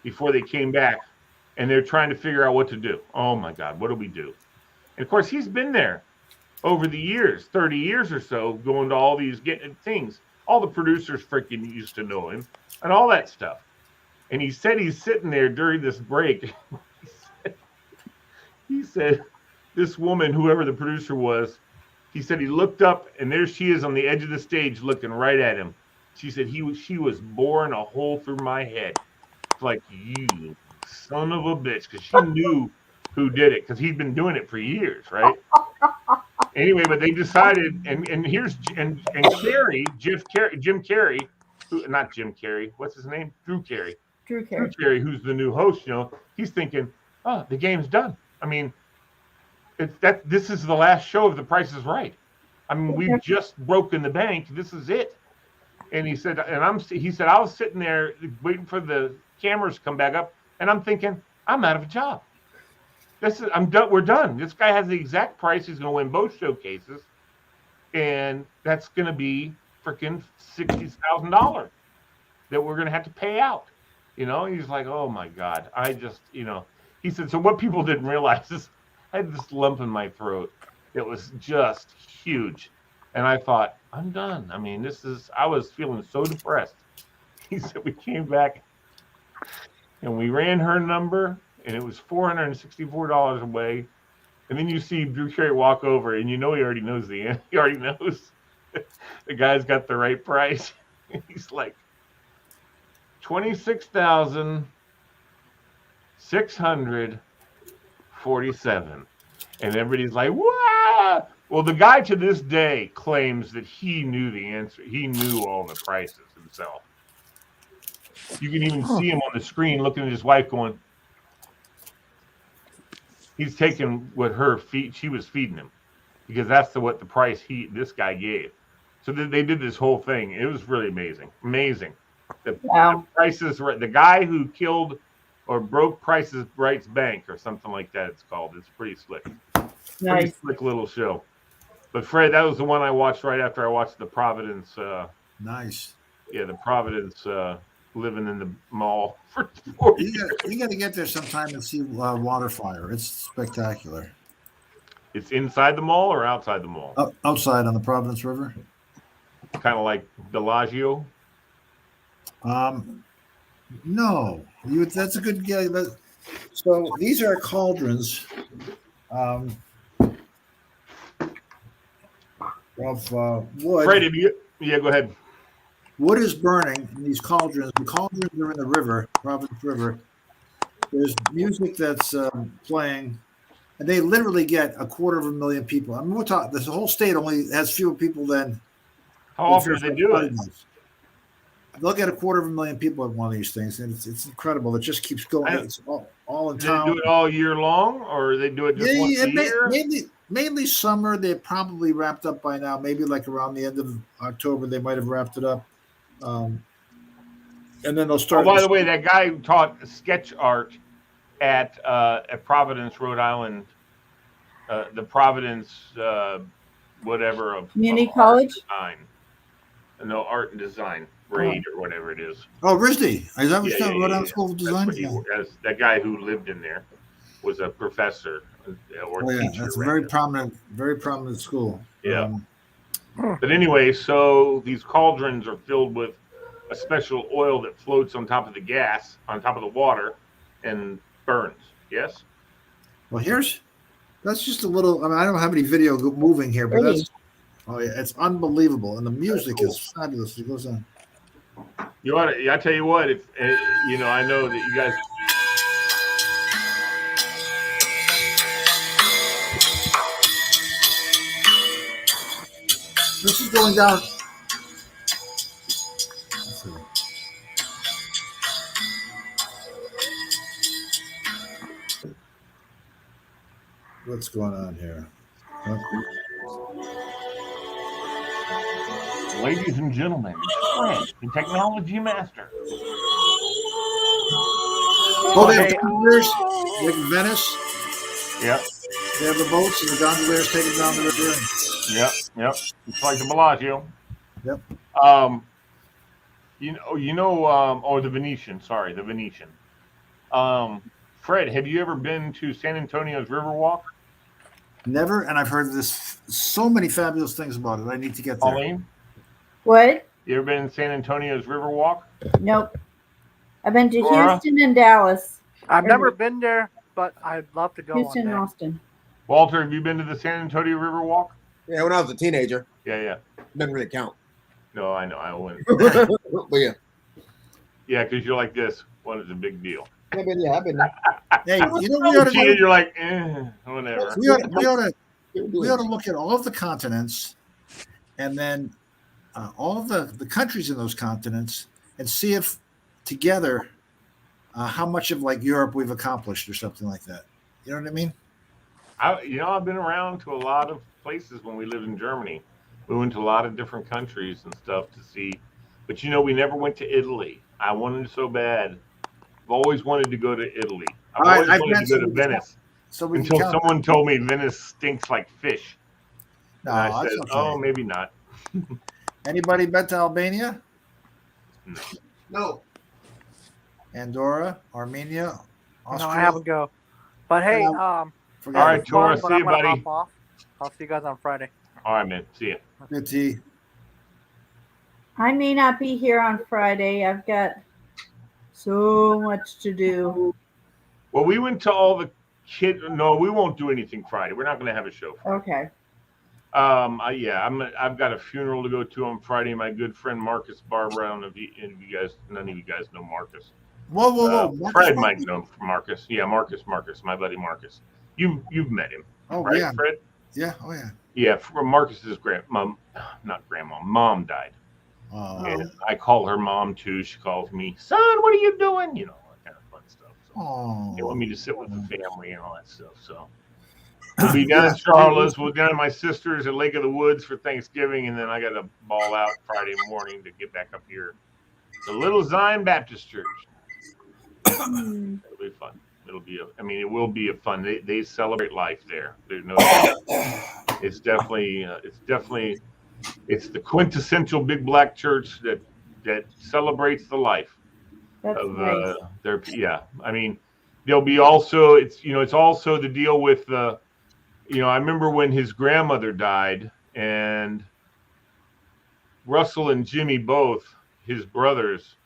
before they came back, and they're trying to figure out what to do. Oh my God, what do we do? And of course, he's been there over the years, 30 years or so, going to all these things. All the producers freaking used to know him and all that stuff. And he said he's sitting there during this break. He said this woman, whoever the producer was, he said he looked up and there she is on the edge of the stage looking right at him. She said she was boring a hole through my head. It's like, you son of a bitch, because she knew who did it because he'd been doing it for years, right? Anyway, but they decided, and here's and Carrey, Jim Carrey, who not Jim Carrey, what's his name? Drew Carey. Drew Drew Carey. Carey, who's the new host, he's thinking, oh, the game's done. I mean, this is the last show of The Price is Right. I mean, we've just broken the bank. This is it. And he said, I was sitting there waiting for the cameras to come back up, and I'm thinking, I'm out of a job. I'm done. We're done. This guy has the exact price. He's going to win both showcases, and that's going to be freaking $60,000 that we're going to have to pay out. He's like, oh my God, I just, he said, so what people didn't realize is I had this lump in my throat. It was just huge. And I thought, I'm done. I mean, I was feeling so depressed. He said, we came back and we ran her number and it was $464 away. And then you see Drew Carey walk over and he already knows he already knows the guy's got the right price. He's like, 26,647. And everybody's like, wow. Well, the guy to this day claims that he knew the answer. He knew all the prices himself. You can even see him on the screen looking at his wife going, he's taking what she was feeding him because that's what the price this guy gave. So they did this whole thing. It was really amazing. Amazing. The prices, the guy who killed or broke Price is Right's bank or something like that, it's called. It's pretty slick. Nice. Pretty slick little show. But Fred, that was the one I watched right after I watched the Providence. Nice. Yeah, the Providence living in the mall for 4 years. You got to get there sometime and see Waterfire. It's spectacular. It's inside the mall or outside the mall? Outside on the Providence River. Kind of like Bellagio. No, that's a good guess. So these are cauldrons of wood. Fred, go ahead. Wood is burning in these cauldrons. The cauldrons are in the river, Providence River. There's music that's playing, and they literally get 250,000 people. I mean, we're talking. This whole state only has fewer people than. How often do they do it? They'll get 250,000 people at one of these things, and it's incredible. It just keeps going. It's all in town. They do it all year long, or they do it just once a year? Mainly summer. They're probably wrapped up by now. Maybe like around the end of October, they might have wrapped it up. And then they'll start. Oh, by the way, that guy who taught sketch art at Providence, Rhode Island, the Providence whatever of Community college. Design. No, art and design. Grade or whatever it is. Oh, RISD. Is that what you're talking about? School of Design? That guy who lived in there was a professor or teacher. That's a very prominent school. Yeah. But anyway, so these cauldrons are filled with a special oil that floats on top of the gas, on top of the water, and burns. Yes? Well, that's just a little, I don't have any video moving here, but it's unbelievable. And the music is fabulous. It goes on. I tell you what, if I know that you guys. This is going down. What's going on here? Ladies and gentlemen, Fred, the technology master. Oh, they have gondoliers like in Venice. Yep. They have the boats and the gondoliers taking down the river. Yep. It's like the Bellagio. Yep. The Venetian. Sorry, the Venetian. Fred, have you ever been to San Antonio's Riverwalk? Never, and I've heard so many fabulous things about it. I need to get there. Pauline? What? You ever been in San Antonio's Riverwalk? Nope. I've been to Laura? Houston and Dallas. I've never been there, but I'd love to go Houston one and day. Austin. Walter, have you been to the San Antonio River Walk? Yeah, when I was a teenager, Yeah. doesn't really count. No, I know. I went. But yeah, Yeah, because you're like this. What is a big deal? I've been there. Hey, you know we ought to See do? it, you're like, whatever. We ought to Do we it. ought to look at all of the continents, and then all of the countries in those continents, and see if together how much of like Europe we've accomplished or something like that. You know what I mean? I've been around to a lot of places when we lived in Germany. We went to a lot of different countries and stuff to see, but we never went to Italy. I wanted so bad. I've always wanted to go to Italy. I've All right, always I've wanted been to go so to we can Venice so we can until count. someone told me Venice stinks like fish. No, And I that's said, okay. oh, maybe not. Anybody been to Albania, No. No. Andorra, Armenia, Austria? No, I haven't go. But hey, Forget All it. right, Tora, but see I'm you, gonna buddy. hop off. I'll see you guys on Friday. All right, man. See you. Good tea. I may not be here on Friday. I've got so much to do. Well, we went to all the kids. No, we won't do anything Friday. We're not going to have a show Friday. Okay. I've got a funeral to go to on Friday. My good friend Marcus Barber. I don't know if none of you guys know Marcus. Whoa. Marcus Fred Barber? might know Marcus. Yeah, Marcus, my buddy Marcus. You've met him, Oh, right, yeah. Fred? Yeah. Oh, yeah. Yeah, Marcus's mom died, Oh. and I call her mom too. She calls me, son. What are you doing? That kind of fun stuff. So they want me to sit with the family and all that stuff. So we'll be down in Charlotte. We'll down to my sister's at Lake of the Woods for Thanksgiving, and then I got to ball out Friday morning to get back up here to Little Zion Baptist Church. It'll be fun. It will be a fun. They celebrate life there. There's no. It's definitely it's the quintessential big black church that celebrates the life That's of nice. their. Yeah, there'll be also it's also the deal with the. I remember when his grandmother died, and Russell and Jimmy both, his brothers,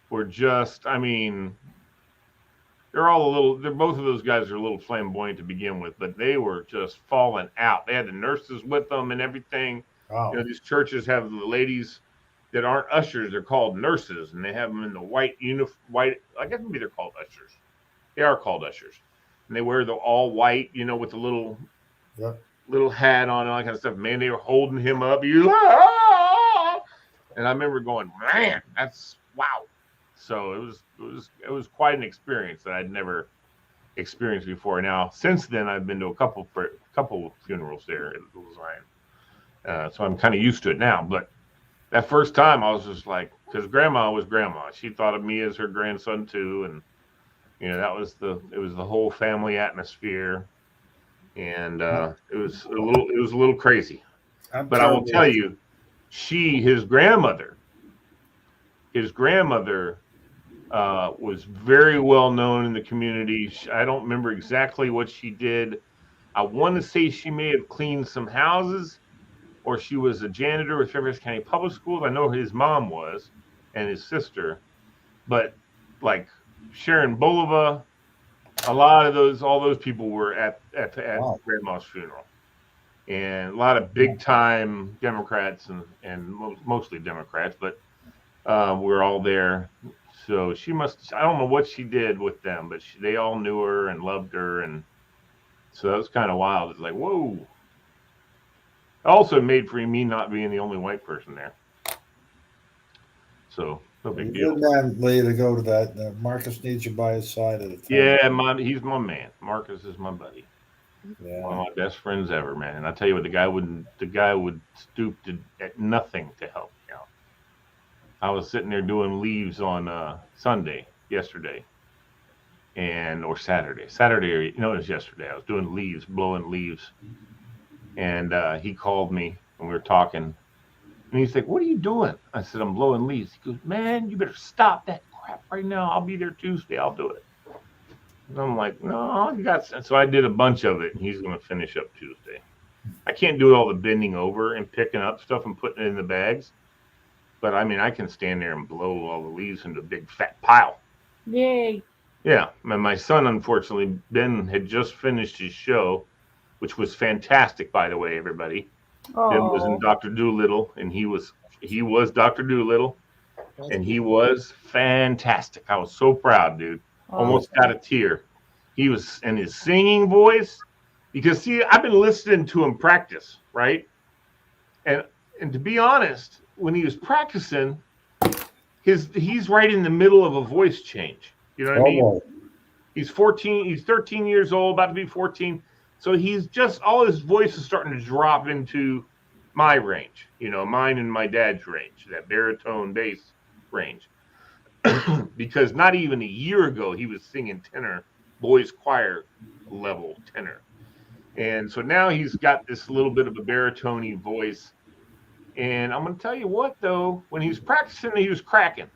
were just. They're both of those guys are a little flamboyant to begin with, but they were just falling out. They had the nurses with them and everything. Oh. These churches have the ladies that aren't ushers; they're called nurses, and they have them in the white white. I guess maybe they're called ushers. They are called ushers, and they wear the all white, with the little hat on and all that kind of stuff. Man, they were holding him up. And I remember going, man, that's wow. So it was quite an experience that I'd never experienced before. Now, since then, I've been to a couple funerals there at Little Zion, so I'm kind of used to it now. But that first time, I was just like, because Grandma was Grandma, she thought of me as her grandson too, and it was the whole family atmosphere, and it was a little crazy. But I will tell you, his grandmother was very well known in the community. I don't remember exactly what she did. I want to say she may have cleaned some houses, or she was a janitor with Fairfax County Public Schools. I know his mom was, and his sister. But like Sharon Bolova, all those people were at Grandma's funeral, and a lot of big time Democrats and mostly Democrats, but we're all there. So I don't know what she did with them, but they all knew her and loved her. And so that was kind of wild. It's like, whoa. It also made for me not being the only white person there. So no big deal. Good man, Lee, to go to that. Marcus needs you by his side at the time. Yeah, he's my man. Marcus is my buddy. Yeah. One of my best friends ever, man. And I tell you what, the guy would stoop at nothing to help me out. I was sitting there doing leaves on Sunday yesterday, or Saturday. It was yesterday. I was doing leaves, blowing leaves, and he called me and we were talking. And he's like, "What are you doing?" I said, "I'm blowing leaves." He goes, "Man, you better stop that crap right now. I'll be there Tuesday. I'll do it." And I'm like, "No, you got." So I did a bunch of it, and he's going to finish up Tuesday. I can't do all the bending over and picking up stuff and putting it in the bags. but I mean, I can stand there and blow all the leaves into a big fat pile. Yay. Yeah, and my son, unfortunately, Ben had just finished his show, which was fantastic, by the way, everybody. Ben was in Oh, Doctor Doolittle, and he was Doctor Doolittle, and he was fantastic. I was so proud, dude. Almost got a tear. He was, and his singing voice, because see, I've been listening to him practice, right? And and to be honest, when he was practicing, he's right in the middle of a voice change. You know what I Oh mean? boy. He's 14, he's 13 years old, about to be 14. So he's just all his voice is starting to drop into my range, mine and my dad's range, that baritone bass range. Because not even a year ago he was singing tenor, boys choir level tenor. And so now he's got this little bit of a baritone voice. And I'm going to tell you what, though, when he was practicing, he was cracking.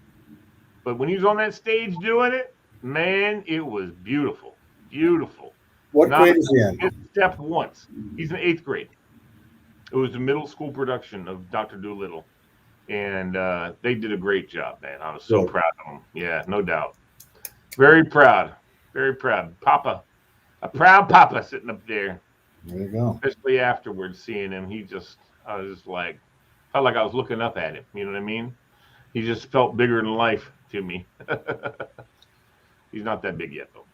But when he was on that stage doing it, man, it was beautiful. Beautiful. What Not grade is he in? misstepped once. He's in 8th grade. It was a middle school production of Dr. Doolittle. And they did a great job, man. I was so Good. proud of them. Yeah, no doubt. Very proud. Very proud. Papa, a proud papa sitting up there, There you go. especially afterwards seeing him. I was just like, felt like I was looking up at him. You know what I mean? He just felt bigger than life to me. He's not that big yet, though.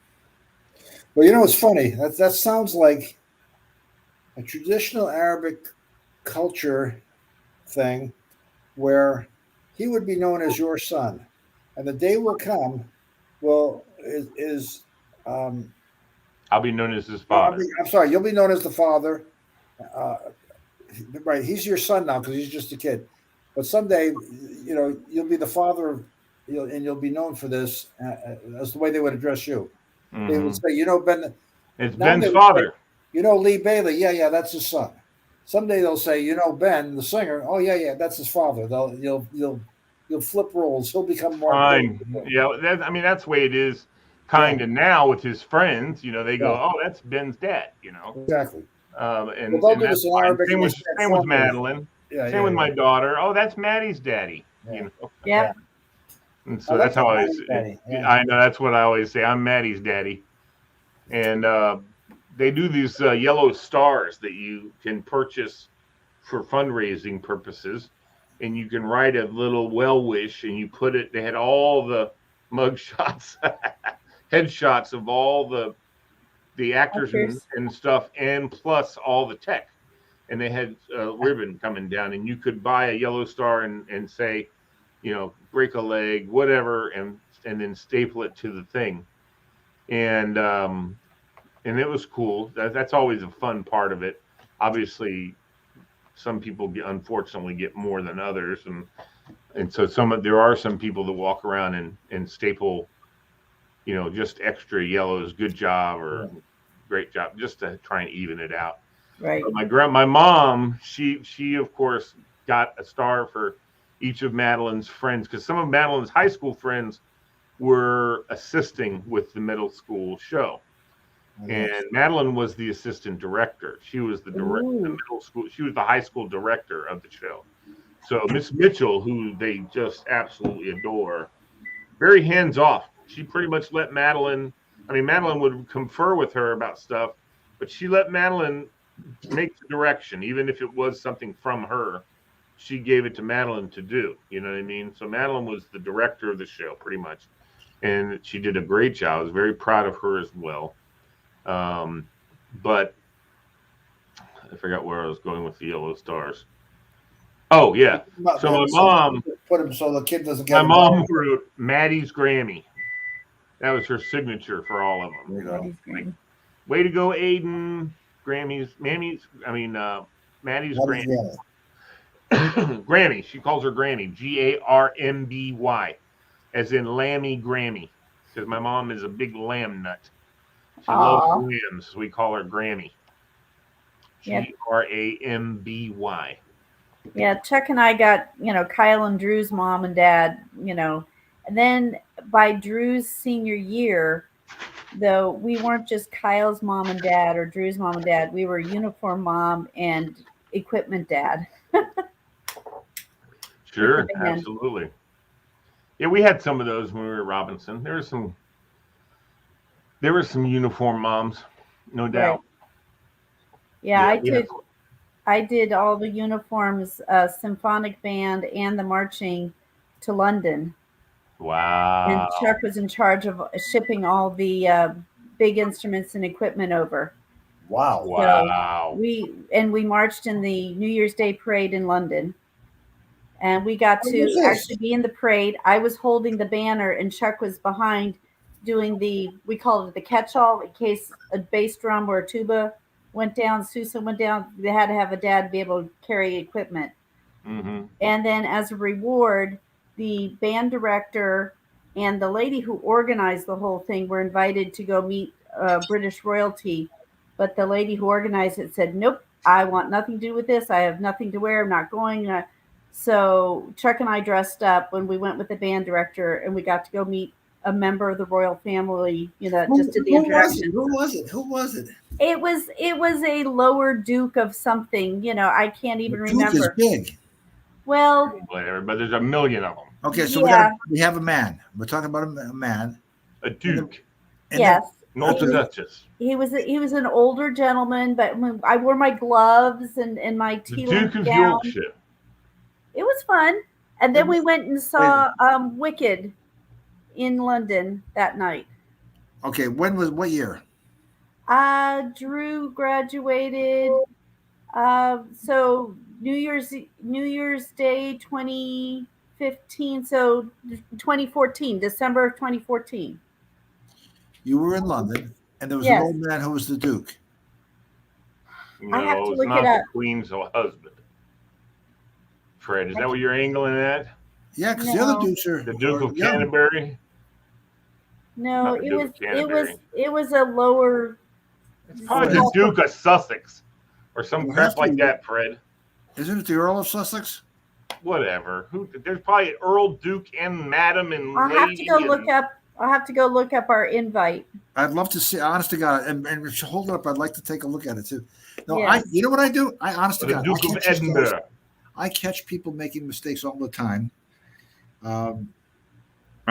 Well, you know what's funny? That sounds like a traditional Arabic culture thing where he would be known as your son, and the day will come. Well, is I'll be known as his no, father. I'm sorry, you'll be known as the father. Uh, right, he's your son now because he's just a kid. But someday, you'll be the father, and you'll be known for this as the way they would address you. They would say, Ben. It's Now Ben's they would father. say, Lee Bailey. Yeah, that's his son. Someday they'll say, Ben, the singer. Oh, yeah, that's his father. You'll flip roles. He'll become more important. Fine. Yeah, that's the way it is kind of now with his friends. They go, Yeah. "Oh, that's Ben's dad," Exactly. and Well, they'll do that's this in fine. Arabic. Same and with they'll say it same with formally. Madeline. Yeah, Same with my daughter. Oh, that's Maddie's daddy. Yeah. yep. And so I like that's how that, I. Maddie's daddy. Yeah. I know that's what I always say. I'm Maddie's daddy, and they do these yellow stars that you can purchase for fundraising purposes, and you can write a little well wish, and you put it. They had all the mug shots, headshots of all the actors and stuff, and plus all the tech. And they had a ribbon coming down, and you could buy a yellow star and say, break a leg, whatever, and then staple it to the thing. And it was cool. That's always a fun part of it. Obviously, some people unfortunately get more than others, and so there are some people that walk around and staple, just extra yellows, good job or great job, just to try and even it out. Right. But my mom, she of course got a star for each of Madeline's friends, because some of Madeline's high school friends were assisting with the middle school show. And Madeline was the assistant director. She was the director of the middle school. She was the high school director of the show. So Miss Mitchell, who they just absolutely adore, very hands off. She pretty much let Madeline. Madeline would confer with her about stuff, but she let Madeline make the direction, even if it was something from her. She gave it to Madeline to do. You know what I mean? So Madeline was the director of the show, pretty much, and she did a great job. I was very proud of her as well. But I forgot where I was going with the yellow stars. Oh yeah. So my mom put him so the kid doesn't get. My mom wrote Maddie's Grammy. That was her signature for all of them. There you go. Way to go, Aiden. Maddie's Grammy. Grammy. She calls her Grammy. Garmby, as in Lammy Grammy, because my mom is a big lamb nut. She loves lambs, so we call her Grammy. Gramby. Yeah, Chuck and I got, Kyle and Drew's mom and dad, and then by Drew's senior year, though, we weren't just Kyle's mom and dad or Drew's mom and dad. We were uniform mom and equipment dad. Sure, the band. absolutely. Yeah, we had some of those when we were at Robinson. There were some uniform moms, no Right. doubt. Yeah, Yeah. I did all the uniforms, symphonic band and the marching to London. And Wow. Chuck was in charge of shipping all the big instruments and equipment over. Wow. Wow. We marched in the New Year's Day parade in London. And we got What to was this? actually be in the parade. I was holding the banner, and Chuck was behind doing we called it the catch-all in case a bass drum or a tuba went down, Susan went down. They had to have a dad to be able to carry equipment. Mm-hmm. And then as a reward, the band director and the lady who organized the whole thing were invited to go meet British royalty. But the lady who organized it said, nope, I want nothing to do with this. I have nothing to wear. I'm not going. So Chuck and I dressed up when we went with the band director, and we got to go meet a member of the royal family. Just did the introduction. Who was it? Who was it? It was a lower duke of something. I can't even The tooth is remember. big. Well, Whatever, but there's a million of them. Okay, so Yeah. we have a man. We're talking about a man. A duke, And yes. not a duchess. He was an older gentleman, but when I wore my gloves and my The tea Duke of gown. Yorkshire. It was fun. And then we went and saw Wicked in London that night. Okay, what year? Drew graduated. So New Year's Day 2015. So 2014, December of 2014. You were in London, and there was Yes. an old man who was the Duke. I have No, to it's look not it the up. Queen's husband. Fred, is that what you're angling at? Yeah, because the No. other Dukes are The Duke are of young. Canterbury? No, Not the it Duke was of Canterbury. it was a lower. It's probably the Duke of Sussex or some Well, crap have to like be. that, Fred. Isn't it the Earl of Sussex? Whatever. There's probably Earl, Duke, and Madam and I'll Lady. have to go and- look up. I'll have to go look up our invite. I'd love to see. Honest to God, and if you hold it up, I'd like to take a look at it too. No, Yes. you know what I do? I honest to The God, Duke of Edinburgh. I catch people making mistakes all the time. On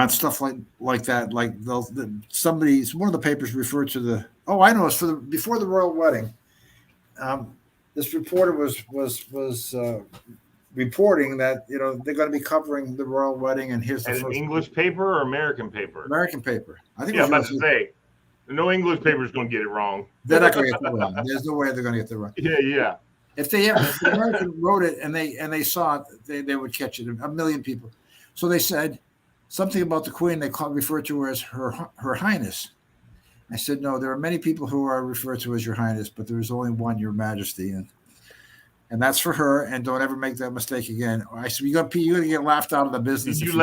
stuff like that, like one of the papers referred to the. Oh, I know. It's before the royal wedding. This reporter was reporting that they're going to be covering the royal wedding, and here's the And an first English paper or American paper? American paper. I think Yeah, it I'm was about to say. No English paper is going to get it wrong. they're not going to get the wrong. There's no way they're going to get the wrong. Yeah. If the American wrote it and they saw it, they would catch it. A million people. So they said something about the Queen. They referred to her as her Highness. I said, no, there are many people who are referred to as Your Highness, but there is only one, Your Majesty, and that's for her. And don't ever make that mistake again. I said, you're gonna get laughed out of the business. Did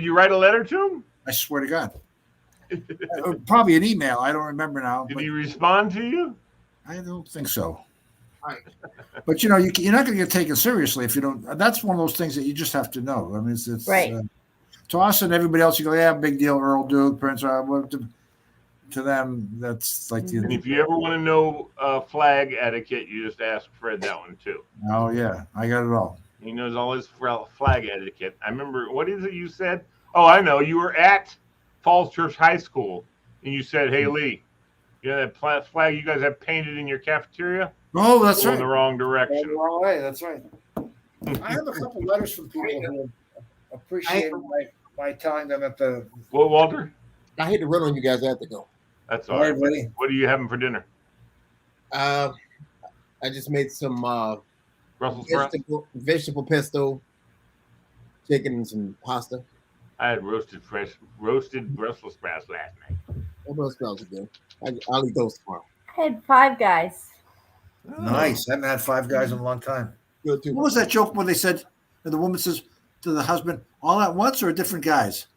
you write a letter to him? I swear to God. Probably an email. I don't remember now. Did he respond to you? I don't think so. But you're not going to get taken seriously if you don't. That's one of those things that you just have to know. I mean, it's Right. To us and everybody else, you go, yeah, big deal, Earl, Duke, Prince. To them, that's like And if you ever want to know flag etiquette, you just ask Fred that one too. Oh yeah, I got it all. He knows all his flag etiquette. I remember, what is it you said? Oh, I know. You were at Falls Church High School, and you said, "Hey Lee, that flag you guys have painted in your cafeteria? Oh, that's Going right. the wrong Going direction." the wrong way. That's right. I have a couple letters from people who appreciate my telling them that the. Well, Walter, I hate to run on you guys. I have to go. that's all right. buddy. What are you having for dinner? I just made some Brussels sprouts. vegetable pesto, chicken, and some pasta. I had roasted Brussels sprouts last night. What else are good? I'll eat those tomorrow. I had 5 Guys. Nice. I haven't had 5 Guys in a long time. Good too. What was that joke when they said, and the woman says to the husband, all at once or different guys?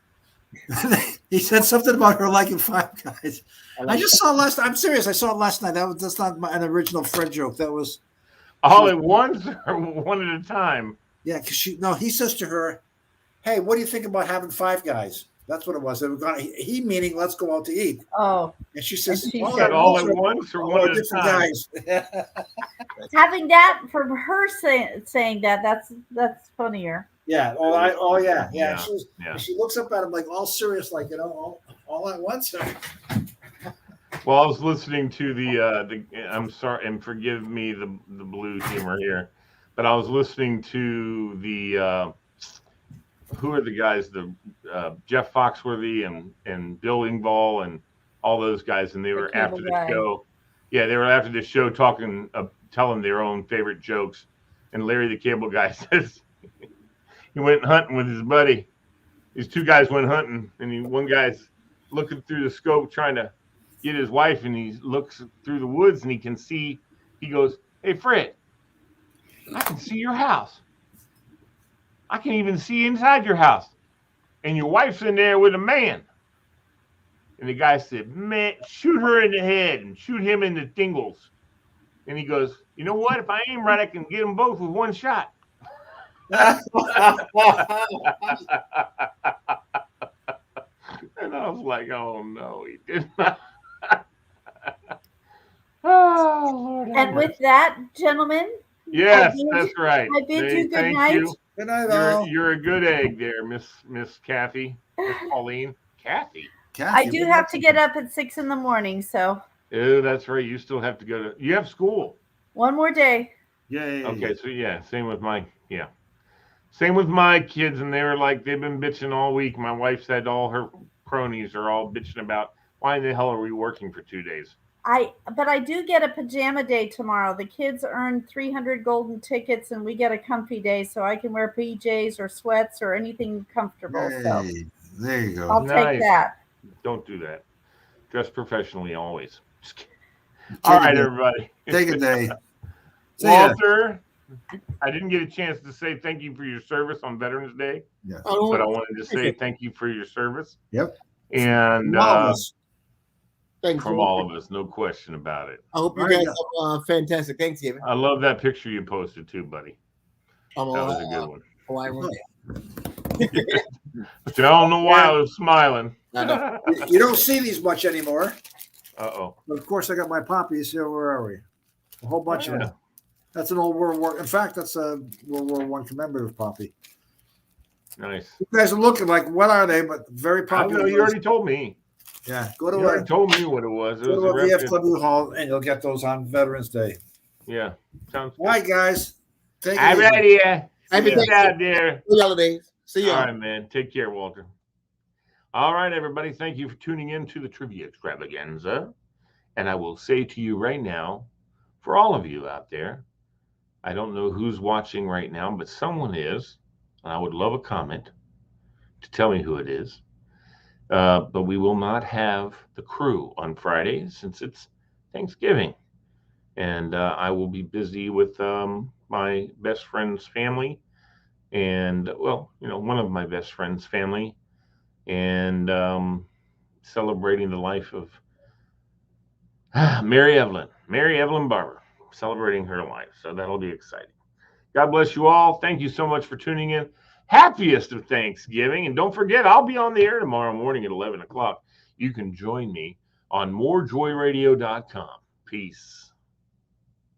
He said something about her liking 5 Guys. I just saw last. I'm serious. I saw it last night. That's not an original Fred joke. That was All at once or one at a time? yeah. Because he says to her, "Hey, what do you think about having 5 Guys?" That's what it was. They were going. He meaning let's go out to eat. Oh, And she says, And she Is that all at once or one at a different time? guys. having that from her saying that that's funnier. Yeah. Yeah. Yeah, And she looks up at him like all serious, like all at once. Well, I was listening to the. I'm sorry, and forgive me the blue humor here, but I was listening to the. Who are the guys? The Jeff Foxworthy and Bill Engvall and all those guys, and they were after the show. Yeah, they were after the show talking, telling their own favorite jokes. And Larry the Cable Guy says he went hunting with his buddy. These two guys went hunting, and one guy's looking through the scope trying to get his wife, and he looks through the woods and he can see. He goes, "Hey, Fred, I can see your house. I can even see inside your house, and your wife's in there with a man." And the guy said, "Man, shoot her in the head and shoot him in the dingles." And he goes, "You know what? If I aim right, I can get them both with one shot." And I was like, "Oh no, he did not." Oh Lord. And with that, gentlemen, Yes, that's right. I bid you good Thank night. you. Good night, all. You're a good egg there, Miss Kathy, Miss Pauline, Kathy. I do have to get up at 6 a.m. So. Oh, that's right. You still have to go to. You have school. One more day. Yay. Okay, so yeah, same with my kids, and they've been bitching all week. My wife said all her cronies are all bitching about why in the hell are we working for 2 days? But I do get a pajama day tomorrow. The kids earn 300 golden tickets, and we get a comfy day, so I can wear PJs or sweats or anything comfortable. Yay. So There you go. I'll take that. Don't do that. Dress professionally always. Just kidding. All right, everybody. Take a day. See ya. Walter, I didn't get a chance to say thank you for your service on Veterans Day, Yeah. but I wanted to say thank you for your service. Yep. And Thanks from all of us, no question about it. I hope you guys have a fantastic Thanksgiving. I love that picture you posted too, buddy. That was a good one. Hawaii one. But I don't know why I was smiling. I know. You don't see these much anymore. Uh-oh. But of course, I got my poppies here. Where are we? A whole bunch of them. That's an old World War. In fact, that's a World War I commemorative poppy. Nice. You guys are looking like, what are they? But very I popular. know, you already told me. Yeah, go to You already told me what it was. It was go a to reference. VFW Hall, and you'll get those on Veterans Day. Yeah. Sounds All right, guys. Take all it easy. right, yeah. Happy See you out there. Happy holidays. See you. All right, man. Take care, Walter. All right, everybody. Thank you for tuning in to the Trivia Extravaganza. And I will say to you right now, for all of you out there, I don't know who's watching right now, but someone is. And I would love a comment to tell me who it is. But we will not have the crew on Friday since it's Thanksgiving. And I will be busy with my best friend's family. And, well, one of my best friend's family. And celebrating the life of Mary Evelyn Barber, celebrating her life. So that'll be exciting. God bless you all. Thank you so much for tuning in. Happiest of Thanksgiving. And don't forget, I'll be on the air tomorrow morning at 11 o'clock. You can join me on morejoyradio.com. Peace.